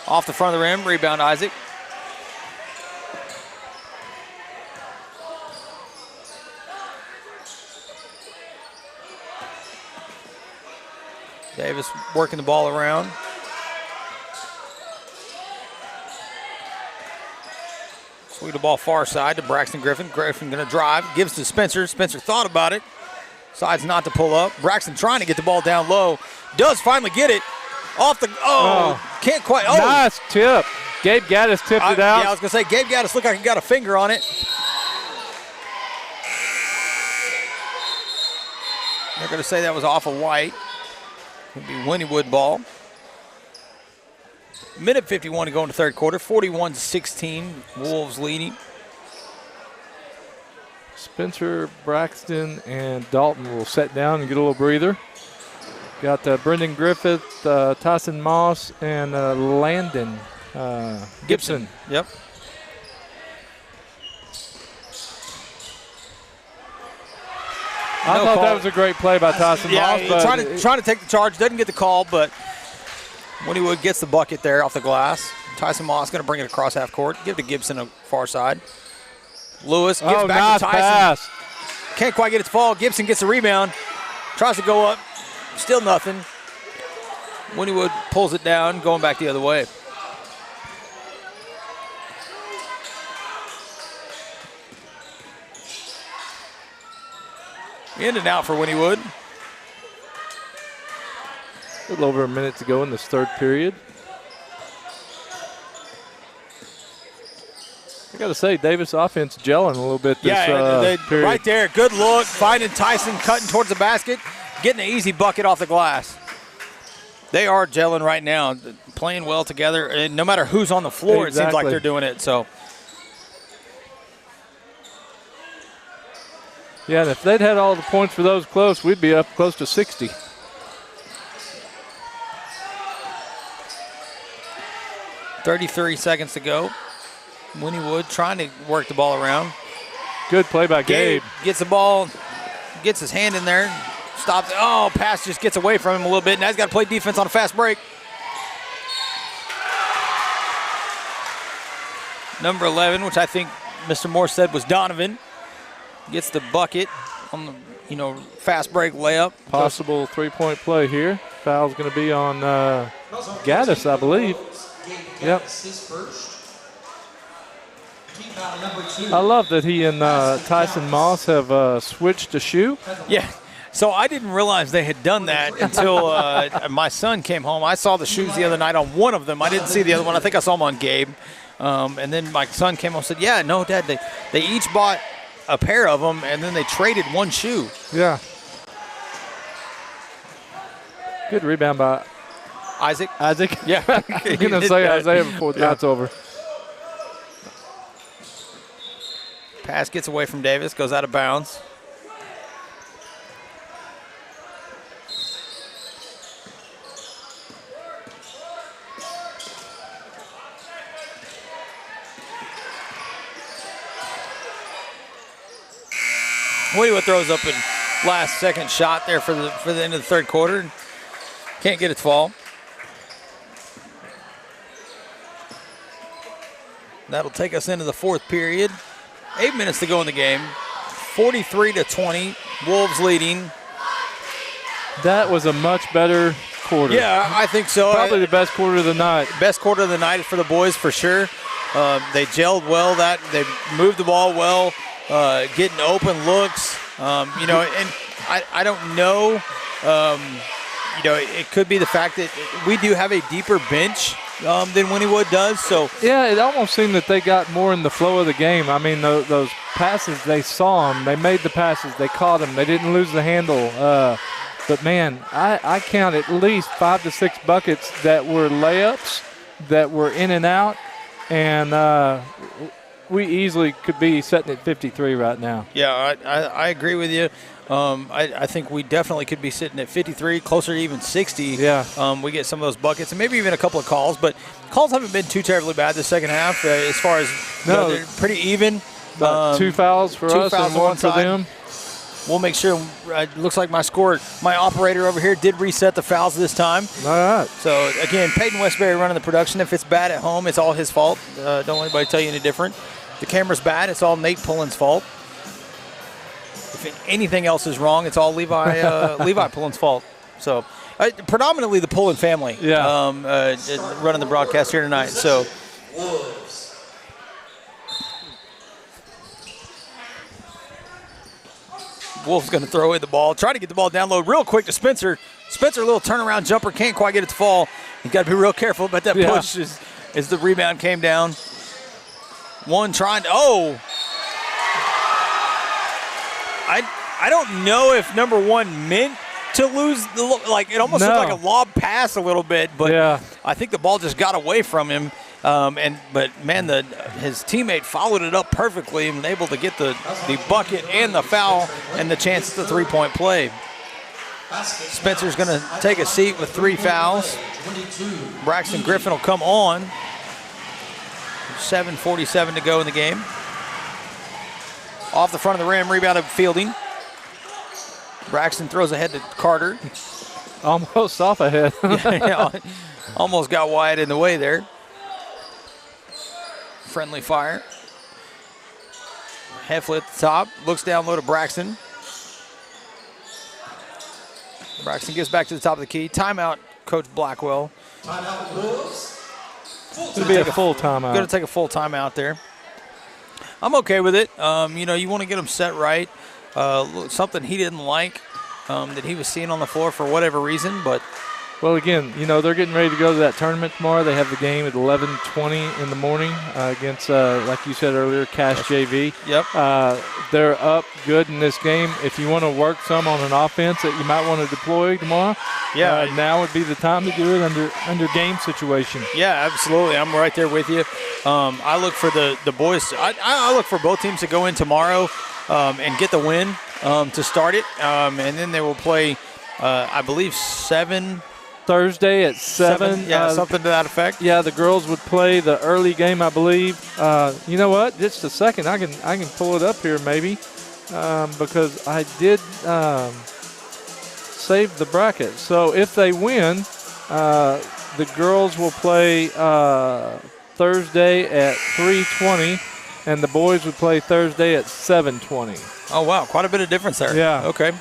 [SPEAKER 1] off the front of the rim, rebound Isaac. Davis working the ball around. Swing the ball far side to Braxton Griffin. Griffin going to drive, gives to Spencer. Spencer thought about it. Decides not to pull up. Braxton trying to get the ball down low. Does finally get it. Off the, can't quite. Oh.
[SPEAKER 2] Nice tip. Gabe Gaddis tipped it out.
[SPEAKER 1] Yeah, I was going to say, Gabe Gaddis looked like he got a finger on it. They're going to say that was off of White. It'll be Wynnewood ball. Minute 51 to go in the third quarter. 41-16. Wolves leading.
[SPEAKER 2] Spencer, Braxton, and Dalton will sit down and get a little breather. Got Brendan Griffith, Tyson Moss, and Landon Gibson.
[SPEAKER 1] Yep.
[SPEAKER 2] I thought that was a great play by Tyson Moss. But
[SPEAKER 1] trying to take the charge. Doesn't get the call, but Wynnewood gets the bucket there off the glass. Tyson Moss going to bring it across half court. Give it to Gibson on the far side. Lewis gives back to Tyson.
[SPEAKER 2] Pass.
[SPEAKER 1] Can't quite get it to fall. Gibson gets the rebound. Tries to go up. Still nothing. Wynnewood pulls it down, going back the other way. In and out for Wynnewood.
[SPEAKER 2] A little over a minute to go in this third period. got to say, Davis offense gelling a little bit this period.
[SPEAKER 1] Right there. Good look. Finding Tyson cutting towards the basket, getting an easy bucket off the glass. They are gelling right now, playing well together. And no matter who's on the floor, It seems like they're doing it. So.
[SPEAKER 2] Yeah, and if they'd had all the points for those close, we'd be up close to 60.
[SPEAKER 1] .33 seconds to go. Wynnewood trying to work the ball around.
[SPEAKER 2] Good play by Gabe.
[SPEAKER 1] Gets the ball, gets his hand in there, stops. Oh, pass just gets away from him a little bit. Now he's got to play defense on a fast break. Number 11, which I think Mr. Moore said was Donovan, gets the bucket on the fast break layup.
[SPEAKER 2] Possible three-point play here. Foul's going to be on Gaddis, I believe. Yep. I love that he and Tyson Moss have switched a shoe.
[SPEAKER 1] Yeah. So I didn't realize they had done that until my son came home. I saw the shoes the other night on one of them. I didn't see the other one. I think I saw them on Gabe. And then my son came home and said, yeah, no, Dad, they each bought a pair of them, and then they traded one shoe.
[SPEAKER 2] Yeah. Good rebound by
[SPEAKER 1] Isaac.
[SPEAKER 2] Yeah. I'm going to say Isaiah before that's over.
[SPEAKER 1] Pass gets away from Davis, goes out of bounds. Wynnewood throws up a last-second shot there for the end of the third quarter. Can't get it to fall. That'll take us into the fourth period. 8 minutes to go in the game. 43-20. Wolves leading.
[SPEAKER 2] That was a much better quarter.
[SPEAKER 1] Yeah, I think so.
[SPEAKER 2] Probably the best quarter of the night.
[SPEAKER 1] Best quarter of the night for the boys for sure. They gelled well. They moved the ball well. Getting open looks, and I don't know, it could be the fact that we do have a deeper bench than Wynnewood does. So
[SPEAKER 2] yeah, it almost seemed that they got more in the flow of the game. I mean, those passes, they saw them, they made the passes, they caught them, they didn't lose the handle. But man, I count at least 5 to 6 buckets that were layups, that were in and out, and we easily could be sitting at 53 right now.
[SPEAKER 1] Yeah, I agree with you. I think we definitely could be sitting at 53, closer to even 60.
[SPEAKER 2] Yeah.
[SPEAKER 1] We get some of those buckets and maybe even a couple of calls, but calls haven't been too terribly bad the second half as far as they're pretty even.
[SPEAKER 2] 2 fouls for us and 1 for them.
[SPEAKER 1] We'll make sure. It looks like my operator over here did reset the fouls this time.
[SPEAKER 2] All right.
[SPEAKER 1] So, again, Peyton Westbury running the production. If it's bad at home, it's all his fault. Don't let anybody tell you any different. The camera's bad, it's all Nate Pullen's fault. If anything else is wrong, it's all Levi Pullen's fault. So, predominantly the Pullen family running the broadcast here tonight. So, Wolf's going to throw away the ball. Try to get the ball down low real quick to Spencer. Spencer, a little turnaround jumper, can't quite get it to fall. You've got to be real careful about that push as the rebound came down. One trying to, I don't know if number 1 meant to lose it almost looked like a lob pass a little bit, but I think the ball just got away from him. But his teammate followed it up perfectly and able to get the bucket and the foul and the chance at the three-point play. Spencer's going to take a seat with 3 fouls. Braxton Griffin will come on. 7:47 to go in the game. Off the front of the rim, rebounded Fielding. Braxton throws ahead to Carter.
[SPEAKER 2] Almost off ahead.
[SPEAKER 1] Almost got Wyatt in the way there. Friendly fire. Heffley at the top. Looks down low to Braxton. Braxton gets back to the top of the key. Timeout, Coach Blackwell.
[SPEAKER 3] Timeout Wolves.
[SPEAKER 2] It'll be a full timeout.
[SPEAKER 1] Going to take a full timeout there. I'm okay with it. You want to get him set right. Something he didn't like that he was seeing on the floor for whatever reason, but
[SPEAKER 2] Well, again, they're getting ready to go to that tournament tomorrow. They have the game at 11:20 in the morning against, like you said earlier, Cash JV.
[SPEAKER 1] Yep.
[SPEAKER 2] They're up good in this game. If you want to work some on an offense that you might want to deploy tomorrow, now would be the time to do it under game situation.
[SPEAKER 1] Yeah, absolutely. I'm right there with you. I look for the boys. I look for both teams to go in tomorrow and get the win to start it, and then they will play, I believe, 7.
[SPEAKER 2] Thursday at 7.
[SPEAKER 1] Yeah, something to that effect.
[SPEAKER 2] Yeah, the girls would play the early game, I believe. You know what? Just a second. I can pull it up here maybe because I did save the bracket. So if they win, the girls will play Thursday at 3:20, and the boys would play Thursday at 7:20.
[SPEAKER 1] Oh, wow. Quite a bit of difference there.
[SPEAKER 2] Yeah.
[SPEAKER 1] Okay.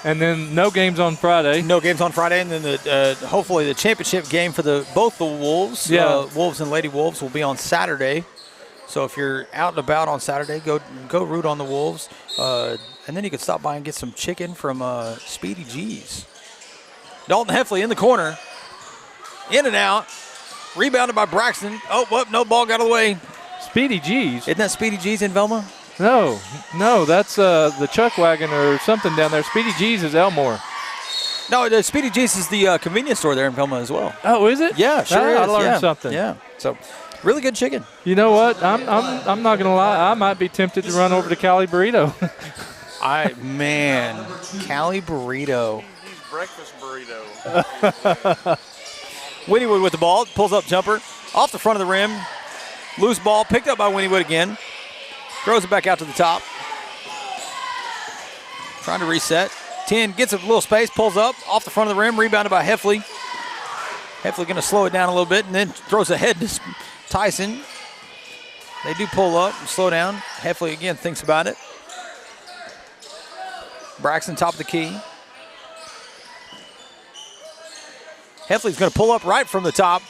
[SPEAKER 2] And then no games on Friday.
[SPEAKER 1] No games on Friday, and then hopefully the championship game for both the Wolves, Wolves and Lady Wolves, will be on Saturday. So if you're out and about on Saturday, go root on the Wolves, and then you can stop by and get some chicken from Speedy G's. Dalton Heffley in the corner, in and out, rebounded by Braxton. Oh, whoop, no ball got away.
[SPEAKER 2] Speedy G's.
[SPEAKER 1] Isn't that Speedy G's in Velma?
[SPEAKER 2] No, that's the Chuck Wagon or something down there. Speedy G's is Elmore.
[SPEAKER 1] No, the Speedy G's is the convenience store there in Velma as well.
[SPEAKER 2] Oh, is it?
[SPEAKER 1] Yeah, sure is.
[SPEAKER 2] I learned something.
[SPEAKER 1] Yeah, so really good chicken.
[SPEAKER 2] You know what? I'm not gonna lie. I might be tempted to run over to Cali Burrito.
[SPEAKER 1] Cali Burrito.
[SPEAKER 11] Breakfast burrito.
[SPEAKER 1] Wynnewood with the ball, pulls up jumper off the front of the rim. Loose ball picked up by Wynnewood again. Throws it back out to the top. Trying to reset. 10 gets a little space, pulls up off the front of the rim, rebounded by Heffley. Heffley going to slow it down a little bit and then throws ahead to Tyson. They do pull up and slow down. Heffley again thinks about it. Braxton top of the key. Heffley's going to pull up right from the top.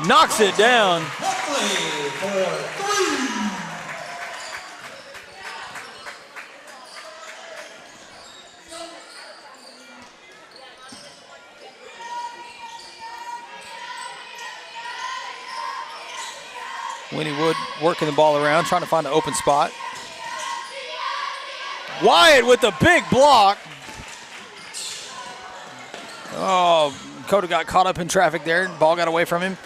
[SPEAKER 1] Knocks it down.
[SPEAKER 3] Heffley for 3.
[SPEAKER 1] Wynnewood working the ball around, trying to find an open spot. Wyatt with the big block. Oh, Coda got caught up in traffic there. Ball got away from him.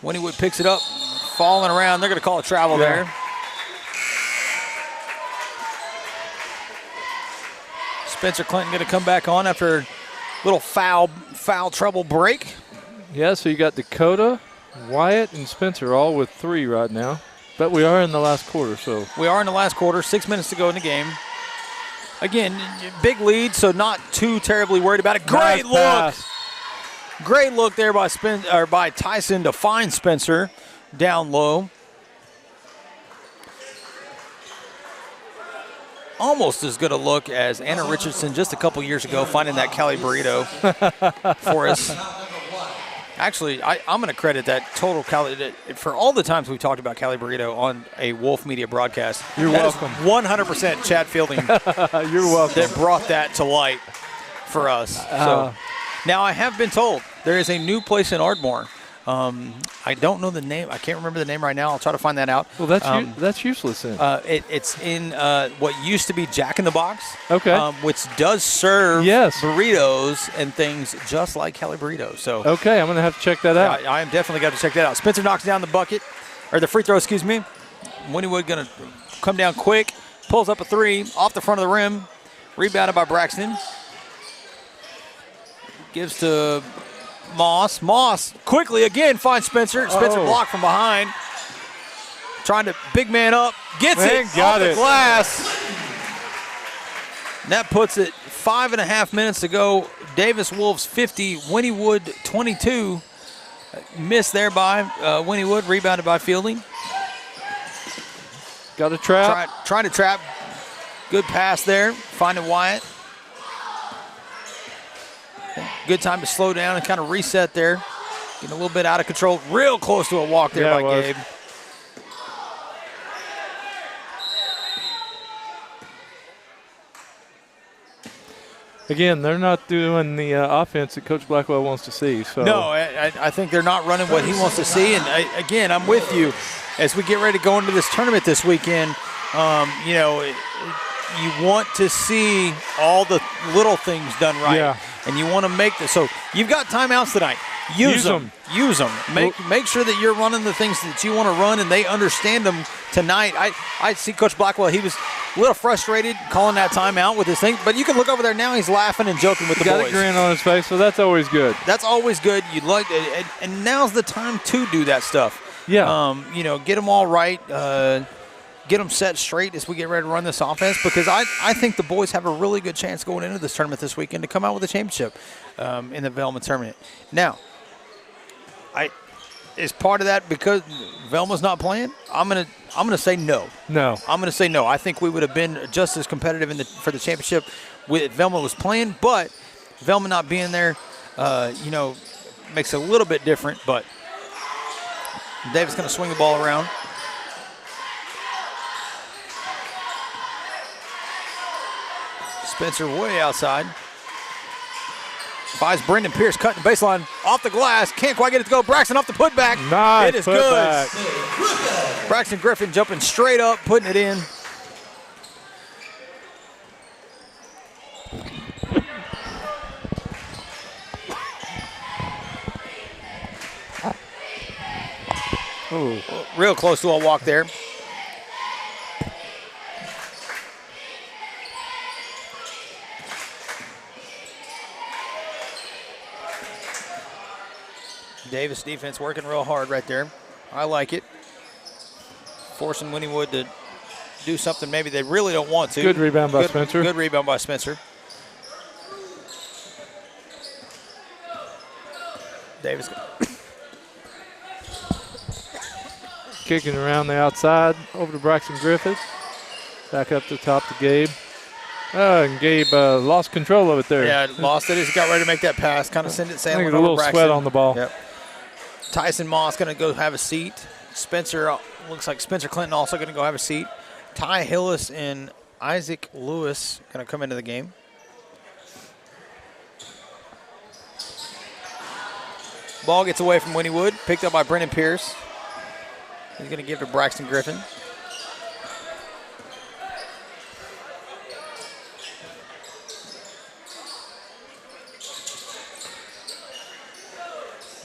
[SPEAKER 1] Wynnewood picks it up, falling around. They're going to call a travel there. Spencer Clinton going to come back on after a little foul trouble break.
[SPEAKER 2] Yeah, so you got Dakota, Wyatt, and Spencer all with 3 right now. But we are in the last quarter, so.
[SPEAKER 1] We are in the last quarter, 6 minutes to go in the game. Again, big lead, so not too terribly worried about it. Great look.
[SPEAKER 2] Pass.
[SPEAKER 1] Great look there by Tyson to find Spencer down low. Almost as good a look as Anna Richardson just a couple years ago finding that Cali Burrito for us. Actually, I'm going to credit that total Cali for all the times we've talked about Cali Burrito on a Wolf Media broadcast.
[SPEAKER 2] You're welcome.
[SPEAKER 1] 100% Chad Fielding.
[SPEAKER 2] You're welcome.
[SPEAKER 1] That brought that to light for us. So now I have been told there is a new place in Ardmore. I don't know the name. I can't remember the name right now. I'll try to find that out.
[SPEAKER 2] Well, that's useless then.
[SPEAKER 1] It's in what used to be Jack in the Box.
[SPEAKER 2] Okay.
[SPEAKER 1] Which does serve burritos and things just like Cali Burrito. So
[SPEAKER 2] okay, I'm going to have to check that out.
[SPEAKER 1] I am definitely got to check that out. Spencer knocks down the bucket, or the free throw, excuse me. Wynnewood going to come down quick, pulls up a 3 off the front of the rim, rebounded by Braxton. Gives to Moss. Moss quickly again finds Spencer. Spencer blocked from behind. Trying to big man up. Gets it off the glass. And that puts it 5.5 minutes to go. Davis Wolves 50, Wynnewood 22. Missed there by Wynnewood, rebounded by Fielding.
[SPEAKER 2] Got a trap.
[SPEAKER 1] Trying to trap. Good pass there. Finding Wyatt. Good time to slow down and kind of reset there. Getting a little bit out of control. Real close to a walk there by Gabe.
[SPEAKER 2] again, they're not doing the offense that Coach Blackwell wants to see. So
[SPEAKER 1] No, I think they're not running what he wants to see. And, again, I'm with you. As we get ready to go into this tournament this weekend, you know, you want to see all the little things done right.
[SPEAKER 2] Yeah.
[SPEAKER 1] And you want to make this. So you've got timeouts tonight. Use them. Use them. Make sure that you're running the things that you want to run, and they understand them tonight. I see Coach Blackwell. He was a little frustrated calling that timeout with his thing, but you can look over there now. He's laughing and joking with the boys.
[SPEAKER 2] Got a grin on his face, so that's always good.
[SPEAKER 1] That's always good. You'd like to, and now's the time to do that stuff.
[SPEAKER 2] Yeah.
[SPEAKER 1] You know, get them all right. Get them set straight as we get ready to run this offense, because I think the boys have a really good chance going into this tournament this weekend to come out with a championship in the Velma tournament. Now, is part of that because Velma's not playing? I'm gonna say no.
[SPEAKER 2] No.
[SPEAKER 1] I'm gonna say no. I think we would have been just as competitive for the championship with Velma was playing, but Velma not being there, you know, makes it a little bit different. But Davis gonna swing the ball around. Spencer way outside. Finds Brendan Pierce cutting the baseline off the glass. Can't quite get it to go. Braxton off the putback.
[SPEAKER 2] Nice.
[SPEAKER 1] It is good. Braxton Griffin jumping straight up, putting it in. Ooh. Real close to a walk there. Davis defense working real hard right there. I like it. Forcing Wynnewood to do something maybe they really don't want to.
[SPEAKER 2] Good rebound by Spencer.
[SPEAKER 1] Good rebound by Spencer. Davis.
[SPEAKER 2] Kicking around the outside over to Braxton Griffith. Back up to top to Gabe. And Gabe lost control of it there.
[SPEAKER 1] Yeah, lost it as he got ready to make that pass. Kind of send it sailing over
[SPEAKER 2] a little
[SPEAKER 1] Braxton.
[SPEAKER 2] sweat on the ball.
[SPEAKER 1] Yep. Tyson Moss going to go have a seat. Spencer, looks like Spencer Clinton also going to go have a seat. Ty Hillis and Isaac Lewis going to come into the game. Ball gets away from Wynnewood, picked up by Brendan Pierce. He's going to give to Braxton Griffin.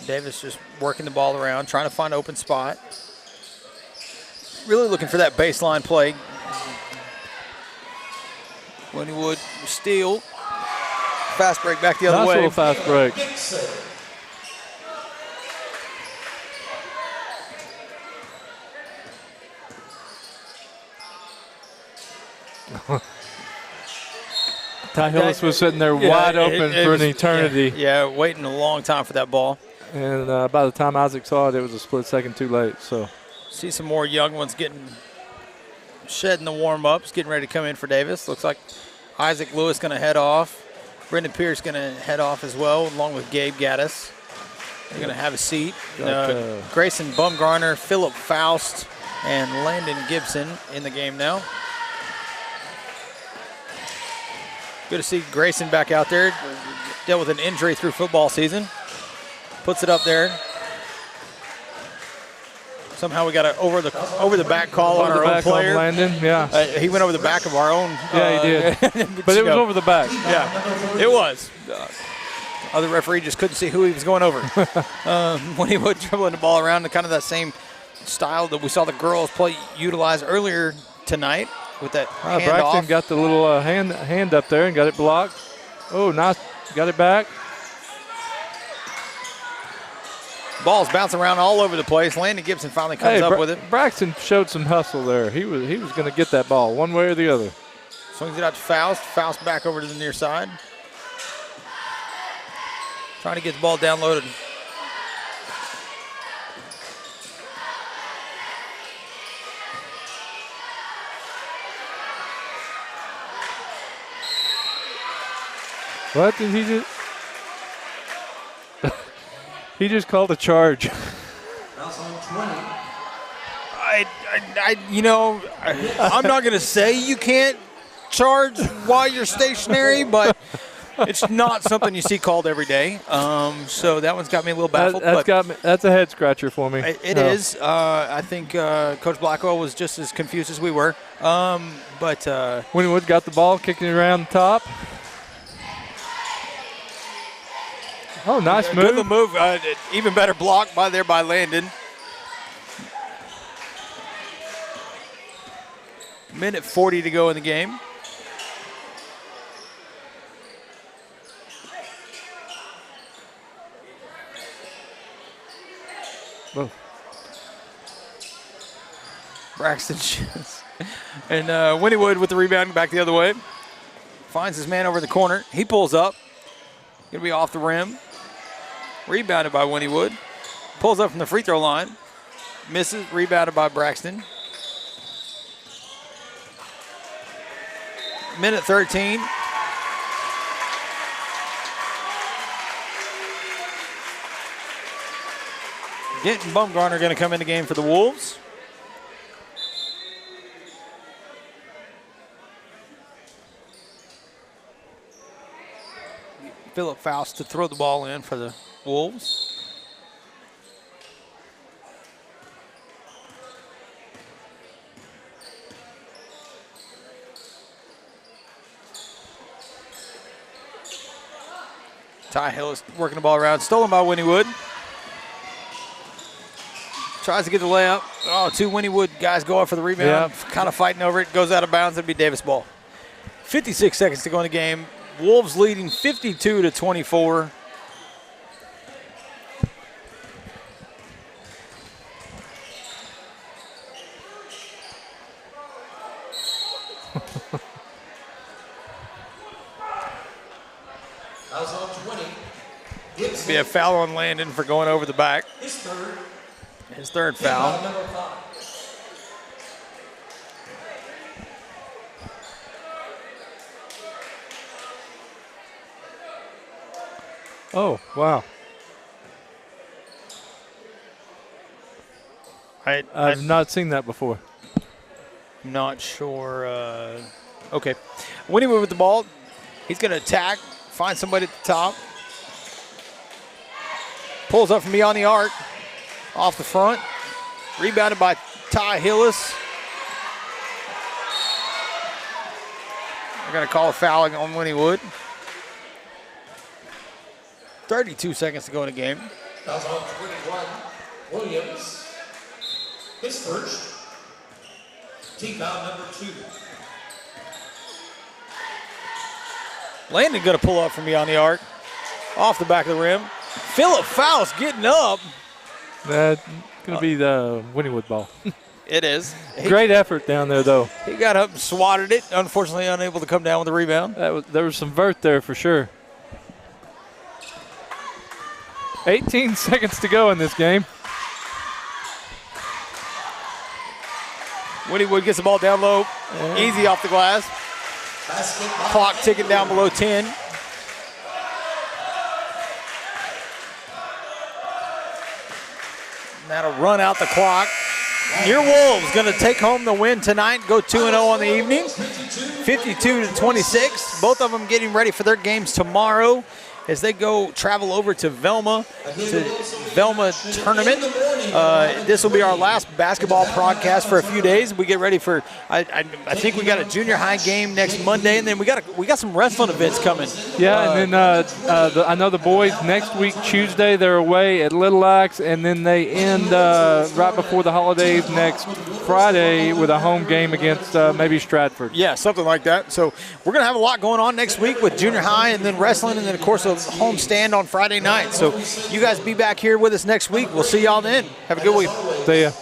[SPEAKER 1] Davis just working the ball around, trying to find an open spot. Really looking for that baseline play. Wynnewood steal. Fast break back the other way.
[SPEAKER 2] Nice little fast break. Ty Hillis was sitting there wide open for an eternity.
[SPEAKER 1] Yeah, waiting a long time for that ball.
[SPEAKER 2] And by the time Isaac saw it was a split second too late. So
[SPEAKER 1] see some more young ones shedding the warm-ups, getting ready to come in for Davis. Looks like Isaac Lewis going to head off. Brendan Pierce going to head off as well, along with Gabe Gaddis. They're going to have a seat. Grayson Bumgarner, Philip Faust, and Landon Gibson in the game now. Good to see Grayson back out there. Dealt with an injury through football season. Puts it up there. Somehow we got an over the back call on our own player.
[SPEAKER 2] Landon, yeah.
[SPEAKER 1] He went over the back of our own.
[SPEAKER 2] Yeah, he did. But it was over the back.
[SPEAKER 1] Yeah, it was. Other referee just couldn't see who he was going over. When he was dribbling the ball around, kind of that same style that we saw the girls utilize earlier tonight with that hand
[SPEAKER 2] Braxton
[SPEAKER 1] off.
[SPEAKER 2] got the little hand up there and got it blocked. Oh, nice. Got it back.
[SPEAKER 1] Ball's bouncing around all over the place. Landon Gibson finally comes up with it.
[SPEAKER 2] Braxton showed some hustle there. He was going to get that ball one way or the other.
[SPEAKER 1] Swings it out to Faust. Faust back over to the near side. Trying to get the ball downloaded.
[SPEAKER 2] What did he do? He just called a charge.
[SPEAKER 1] I'm not going to say you can't charge while you're stationary, but It's not something you see called every day. So that one's got me a little baffled.
[SPEAKER 2] That's a head scratcher for me.
[SPEAKER 1] It is. I think Coach Blackwell was just as confused as we were. But
[SPEAKER 2] Wynnewood got the ball, kicking it around the top. Oh, nice move.
[SPEAKER 1] Good move. Even better block by Landon. Minute 40 to go in the game.
[SPEAKER 2] Whoa.
[SPEAKER 1] Braxton and Wynnewood with the rebound back the other way. Finds his man over in the corner. He pulls up. Going to be off the rim. Rebounded by Wynnewood. Pulls up from the free throw line. Misses. Rebounded by Braxton. Minute 13. Dent and Bumgarner are going to come in the game for the Wolves. Philip Faust to throw the ball in for the Wolves. Ty Hill is working the ball around. Stolen by Wynnewood. Tries to get the layup. Oh, two Wynnewood guys go up for the rebound. Yep. Kind of fighting over it. Goes out of bounds. It'll be Davis ball. 56 seconds to go in the game. Wolves leading 52-24. Be a foul on Landon for going over the back. His third foul.
[SPEAKER 2] Oh, wow. I've not seen that before.
[SPEAKER 1] I'm not sure. Okay. Wynnewood with the ball. He's going to attack, find somebody at the top. Pulls up from beyond the arc. Off the front. Rebounded by Ty Hillis. They're going to call a foul on Wynnewood. 32 seconds to go in the game.
[SPEAKER 3] Fouls on 21. Williams. His first. Team foul number 2.
[SPEAKER 1] Landon going to pull up from beyond the arc. Off the back of the rim. Philip Faust getting up.
[SPEAKER 2] That's going to be the Wynnewood ball.
[SPEAKER 1] It is.
[SPEAKER 2] Great effort down there, though.
[SPEAKER 1] He got up and swatted it. Unfortunately, unable to come down with the rebound.
[SPEAKER 2] There was some vert there for sure. 18 seconds to go in this game.
[SPEAKER 1] Wynnewood gets the ball down low. Easy off the glass. Clock ticking down below 10. That'll run out the clock. Your Wolves going to take home the win tonight, go 2-0 on the evening, 52-26. Both of them getting ready for their games tomorrow as they go travel over to Velma tournament. This will be our last basketball broadcast for a few days. We get ready for, I think we got a junior high game next Monday, and then we got some wrestling events coming.
[SPEAKER 2] Yeah, and then I know the boys next week, Tuesday, they're away at Little Axe, and then they end right before the holidays next Friday with a home game against maybe Stratford.
[SPEAKER 1] Yeah, something like that. So we're going to have a lot going on next week with junior high and then wrestling, and then, of course, a home stand on Friday night. So you guys be back here with us next week. We'll see y'all then. Have a good week.
[SPEAKER 2] See ya.